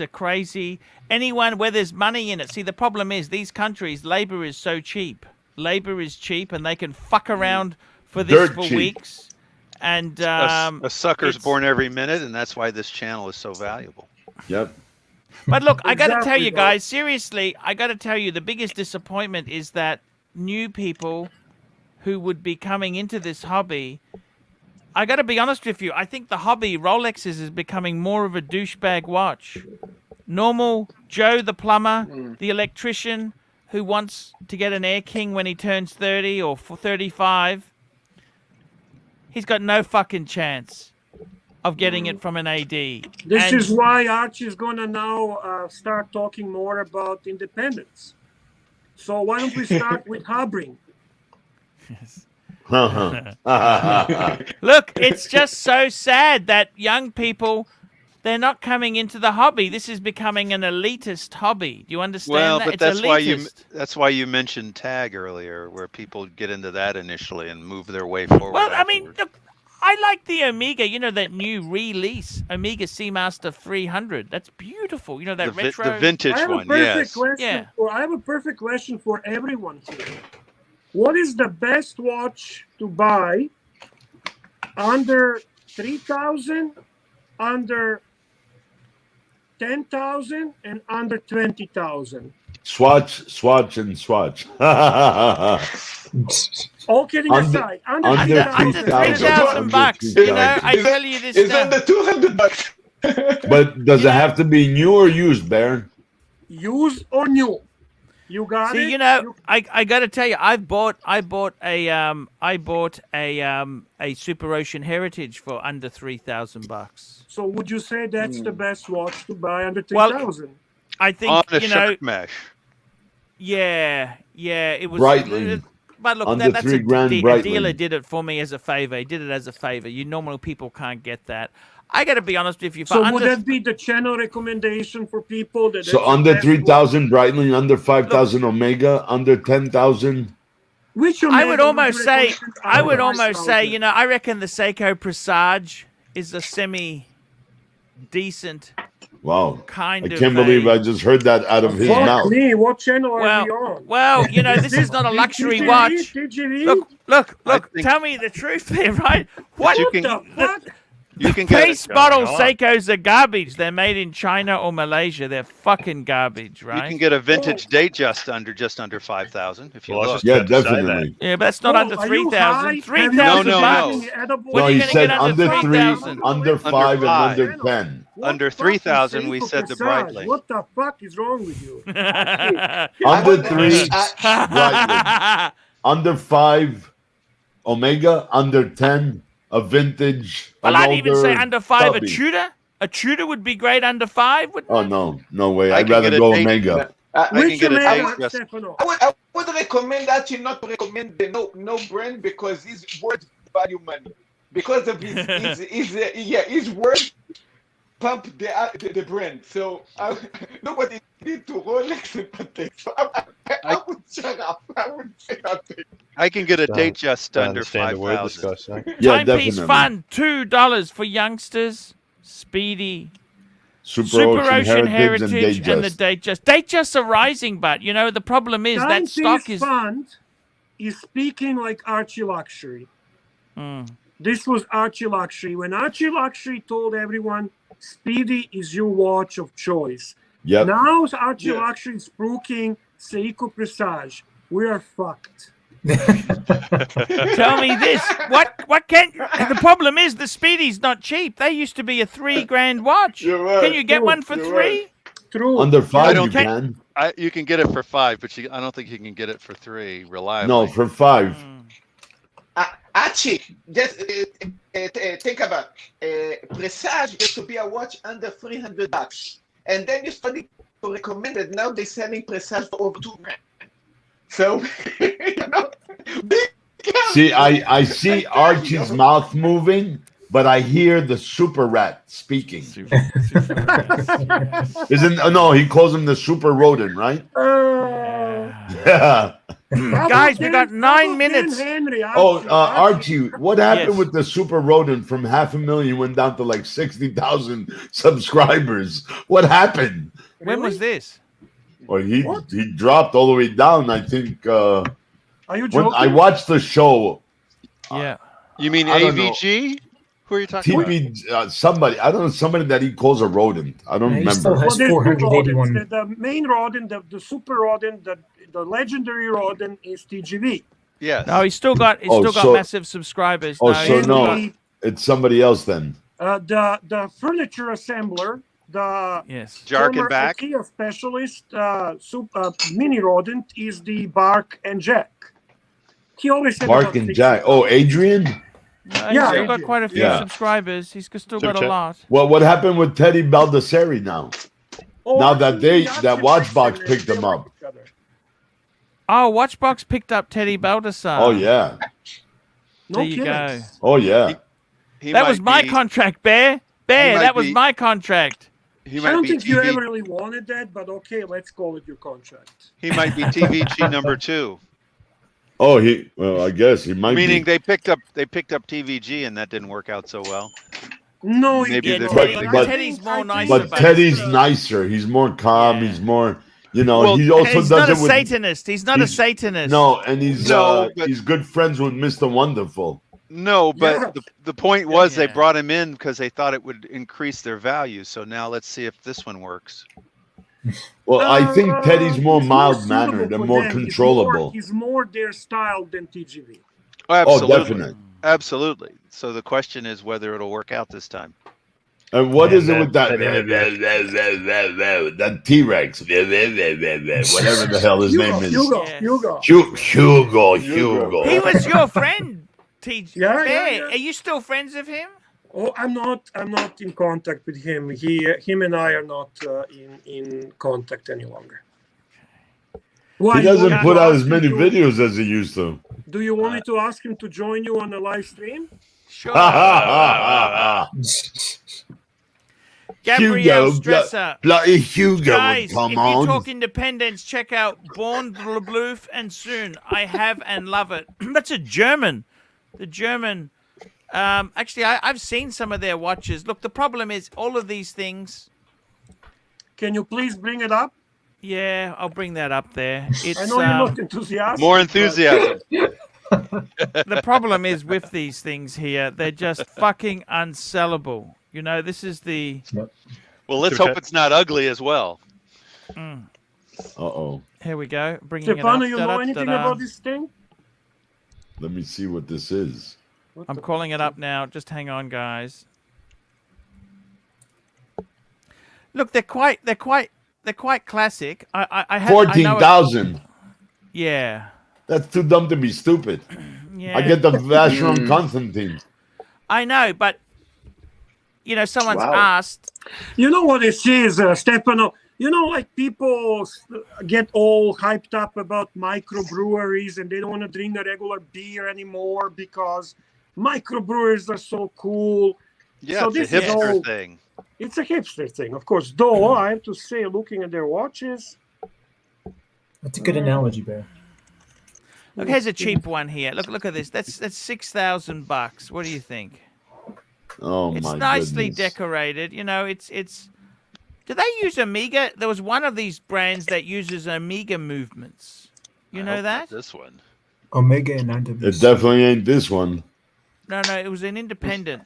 a crazy. Anyone where there's money in it. See, the problem is these countries, labor is so cheap. Labor is cheap, and they can fuck around for this Dirt for cheap. weeks. And A sucker's it's- born every minute, and that's why this channel is so valuable. Yep. But look, I got to tell Exactly, you bro. guys, seriously, I got to tell you, the biggest disappointment is that new people who would be coming into this hobby, I got to be honest with you, I think the hobby, Rolexes, is becoming more of a douchebag watch. Normal Joe the plumber, the electrician who wants to get an Air King when he turns 30 or 35, he's got no fucking chance of getting it from an AD. This And- is why Archie is gonna now start talking more about independence. So why don't we start with Habring? Look, it's just so sad that young people, they're not coming into the hobby. This is becoming an elitist hobby. Do you understand Well, that? but It's that's why you mentioned tag earlier, where people get into that initially and move their way forward. Well, I mean, afterwards. look, I like the Omega. You know that new release, Omega Seamaster 300. That's beautiful. You know that retro. the vintage I have a one, perfect yes. question. Yeah. I have a perfect question for everyone here. What is the best watch to buy under 3,000, under 10,000, and under 20,000? Swatch, and swatch. All kidding Under- aside, under Under 3,000. 3,000 bucks. You know, I tell you this It's now. under $200. But does it have to be new or used, Baron? used or new? You got it. See, you know, I got to tell you, I bought a Super Ocean Heritage for under $3,000. So would you say that's the best watch to buy under Well, 3,000? I think On a you know, shark mesh. yeah, it was. Breitling. But look, Under that's $3 grand a Breitling. dealer did it for me as a favor. He did it as a favor. You normal people can't get that. I got to be honest with you. For So under, would that be the channel recommendation for people that? So that's the under best 3,000 Breitling, under 5,000 Omega, under 10,000. watch? Which I would Omega almost you say, recommend I would under almost say, 5,000? you know, I reckon the Seiko Presage is a semi decent Wow. kind I of. can't believe I just heard that out of his Fuck mouth. me, what channel are we on? Well, you know, this is not a luxury Did you watch. read? Did you read? Look, I think- tell me the truth there, right? What you What can- the fuck? You can get base it, model John. Seikos are garbage. They're made in China or Malaysia. They're fucking garbage, You right? can get a vintage date just under 5,000 if you Well, I was look. just Yeah, about to say that. definitely. Yeah, but that's not Oh, under are you 3,000. high? Have you 3,000 No, bucks. no. Edible? What No, are you he gonna said get under under 3,000? under Under 5, and five. under 10. What Under the fuck is 3,000, we Seiko said the Presage? Breitling. What the fuck is wrong with you? Under 3, Breitling. Under 5, Omega. Under 10, a vintage. Well, an I'd even say older under 5 stubby. a Tudor. A Tudor would be great under 5, wouldn't Oh, it? no way. I I'd can rather get a go date- Omega. I can Which get a Omega, date just. Stefano? I would recommend actually not to recommend the no brand because he's worth value money because of his word pump the brand. So nobody need to Rolex and Patek. So I would shut up. I would say nothing. I can get a Don't- date just Don't under understand a word this 5,000. guy's saying. Yeah, Timepiece definitely. fun, $2 for youngsters. Speedy. Super Ocean Heritage and and the Datejust. Datejust's are rising, but you know the problem is that stock is. Fund is speaking like ArchieLuxury. Mm. This was ArchieLuxury. When ArchieLuxury told everyone, Speedy is your watch of choice. Yep. Now ArchieLuxury is spooking Seiko Presage. We are fucked. Tell me this. What can the problem is the Speedy's not cheap. They used to be a $3,000 watch. You're right. Can you get one for You're $3,000? right. True. Under 5 I you don't can. You can get it for 5, but I don't think you can get it for 3 reliably. No, for 5. Archie, just think about Presage used to be a watch under $300, and then you started to recommend it. Now they're selling Presage for over $2,000. So, See, I see Archie's mouth moving, but I hear the super rat speaking. No, he calls him the super rodent, right? Yeah. Guys, we got 9 minutes. Archie, what happened Yes. with the super rodent from 500,000 went down to like 60,000 subscribers? What happened? When was this? Well, he dropped all the way down. I think. Are you When joking? I watched the show, Yeah. You mean I don't know. AVG? Who are you talking about? TV, somebody, I don't know, somebody that he calls a rodent. I don't Yeah, he remember. still has there's two 481. rodents. The main rodent, the super rodent, the legendary rodent is TGV. Yes. No, he's still got massive subscribers. No, it's somebody else then. The furniture assembler, the Jark and former Back. IKEA specialist, mini rodent is the Bark and Jack. He always said Mark about and 60. Jack. Oh, Adrian? He's still got quite a few subscribers. He's still got a lot. Well, what happened with Teddy Baldassari now? Now that Watchbox picked him up. Oh, Watchbox picked up Teddy Baldassar. Oh yeah. There you go. Oh yeah. That was my contract, Bear. Bear, that was my contract. He I might don't be think you TV ever really wanted that, but okay, let's call it your contract. He might be TVG number 2. Oh, I guess he might Meaning be. they picked up TVG and that didn't work out so well. No, Maybe Teddy's more nice. But Teddy's nicer. He's more calm. He's more, he also he's does not a it with Satanist. He's not a Satanist. No, and he's good friends with Mr. Wonderful. No, but the point was they brought him in because they thought it would increase their value. So now let's see if this one works. Well, I think Teddy's more He's mild-mannered suitable and for more them. controllable. He's more their style than TGV. Oh, absolutely. definitely. Absolutely. So the question is whether it'll work out this time. And what is it with that T-Rex, whatever the hell his name is? Hugo. He was your friend, TJ. Yeah. Are you still friends with him? Oh, I'm not in contact with him. Him and I are not in contact any longer. Why, He doesn't you put want out to as ask many him to- videos as he used to. Do you want me to ask him to join you on a live stream? Sure. Gabrielle Stresser. Bloody Hugo Guys, would come if on. you talk independence, check out Born Blue and Soon. I have and love it. That's a German. The German. Actually, I've seen some of their watches. Look, the problem is all of these things. Can you please bring it up? Yeah, I'll bring that up there. It's, I know you're not enthusiastic. More enthusiasm. The problem is with these things here, they're just fucking unsellable. You know, this is the. Well, let's hope it's not ugly as well. Uh-oh. Here we go. Bringing Stefano, it up. you know anything about this thing? Let me see what this is. I'm calling it up now. Just hang on, guys. Look, they're quite classic. I had 14,000. Yeah. That's too dumb to be stupid. Yeah. I get the Vacheron Constantine. I know, but you know, someone's asked. You know what this is, Stefano? You know, like people get all hyped up about microbreweries and they don't want to drink a regular beer anymore because microbreweries are so cool. Yeah, so it's a hipster thing. It's a hipster thing, of course. Though I have to say, looking at their watches. That's a good analogy, Bear. Look, here's a cheap one here. Look at this. That's $6,000. What do you think? Oh It's my nicely goodness. decorated. You know, it's Do they use Omega? There was one of these brands that uses Omega movements. You know that? This one. Omega and IWC. It definitely ain't this one. No, it was an independent.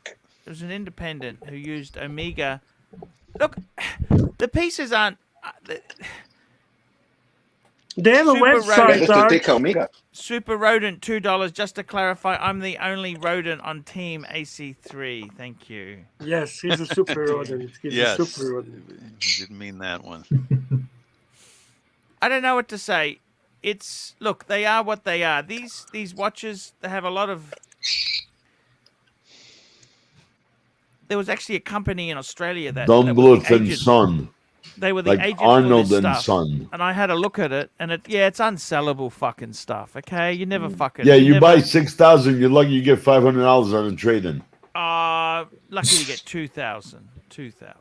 It was an independent who used Omega. Look, the pieces aren't. They have a website. Omega. Super Rodent, $2. Just to clarify, I'm the only rodent on Team AC3. Thank you. Yes, he's a super rodent. He's Yes. a super rodent. You didn't mean that one. I don't know what to say. Look, they are what they are. These watches, they have a lot of. There was actually a company in Australia that was the Dunbluth and agent. Son. They were the Like agent Arnold for this and stuff. Son. And I had a look at it, and it's unsellable fucking stuff. Okay, you never fucking. Yeah, you never, buy 6,000. You're lucky you get $500 on a trade-in. lucky to get 2,000. 2,000.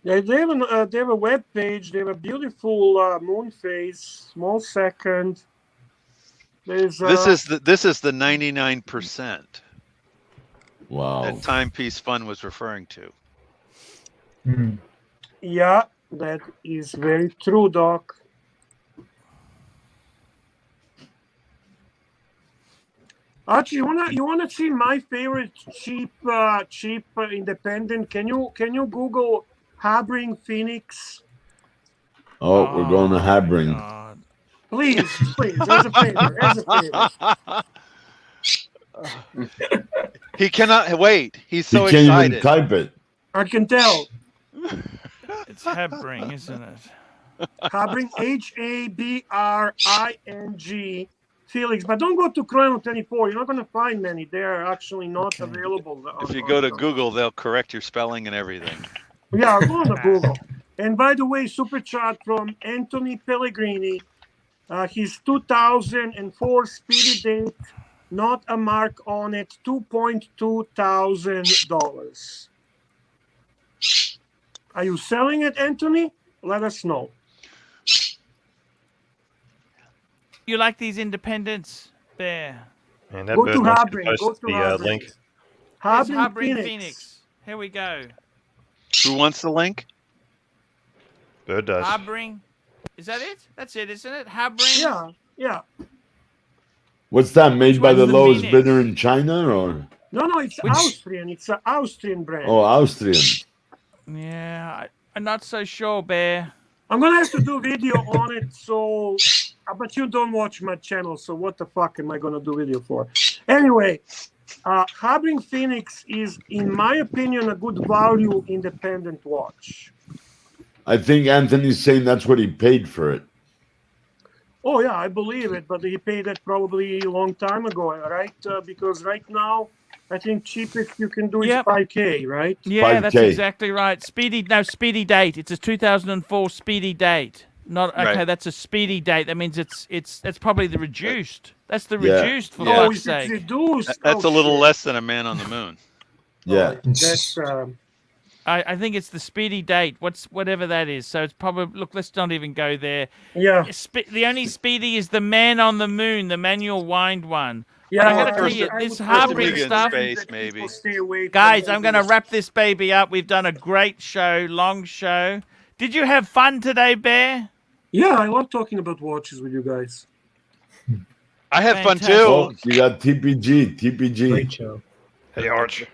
Yeah, they have a web page. They have a beautiful moon phase, small second. There's This is the 99% Wow. that Timepiece Fun was referring to. yeah, that is very true, Doc. Archie, you wanna see my favorite cheap independent? Can you Google Habring Phoenix? Oh, we're going to Habring. Please, as a favor. He cannot wait. He's so You can't excited. even type it. I can tell. It's Habring, isn't it? Habring, Habring Felix, but don't go to Chrono 24. You're not going to find many. They are actually not available. If you go to Google, they'll correct your spelling and everything. Yeah, go to Google. And by the way, super chat from Anthony Pellegrini. His 2004 Speedy Date, not a mark on it, $2,200. Are you selling it, Anthony? Let us know. You like these independents, Bear? And that Go bird to wants Habring, post go to the Habring. link. Here's Habring Habring Phoenix. Here we go. Who wants the link? Bird does. Habring. Is that it? That's it, isn't it? Habring. Yeah. What's that, made by one's the the lowest Phoenix? bidder in China? Or No, it's Austrian. It's an Austrian brand. Oh, Austrian. Yeah, I'm not so sure, Bear. I'm gonna have to do video on it, so but you don't watch my channel, so what the fuck am I gonna do video for? Anyway, Habring Phoenix is, in my opinion, a good value independent watch. I think Anthony's saying that's what he paid for it. Oh yeah, I believe it, but he paid it probably a long time ago, right? Because right now, I think cheapest you can do is Yep. 5K, right? Yeah, that's 5K. exactly right. Speedy Date. It's a 2004 Speedy Date. Not okay. Right. That's a Speedy Date. That means that's probably the reduced. That's the Yeah. reduced for Yeah. Oh, fuck's if it's sake. reduced, That's oh, a little shit. less than a man on the moon. Yeah. That's I think it's the Speedy Date. Whatever that is. So it's probably look. Let's not even go there. yeah. The only Speedy is the Man on the Moon, the manual wind one. Yeah, I gotta I tell would- you, I this would Habring recommend stuff- Space, that maybe. people stay away from Guys, I'm going to those. wrap this baby up. We've done a great show, long show. Did you have fun today, Bear? Yeah, I love talking about watches with you guys. I had fun Fantastic. too. Oh, you got TPG. Great show. Hey, Arch.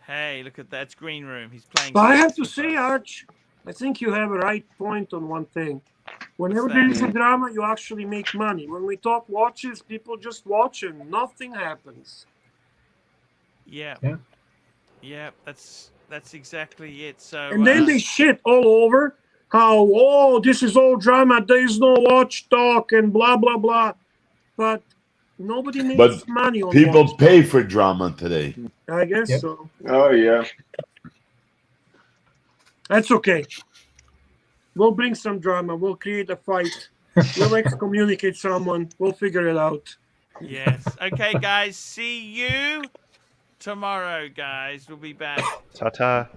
Hey, look at that. It's Green Room. He's playing. But I have chess to with say, us. Arch, I think you have a right point on one thing. Whenever What's there that? is a drama, you actually make money. When we talk watches, people just watch and nothing happens. Yeah. Yeah. Yeah, that's exactly it. So And then they shit all over how, oh, this is all drama. There is no watch talk and blah, blah, blah. But nobody makes But money on People watch pay for drama today. talk. I guess Yep. so. Oh yeah. That's okay. We'll bring some drama. We'll create a fight. We'll excommunicate someone. We'll figure it out. Yes. Okay, guys. See you tomorrow, guys. We'll be back. Ta-ta.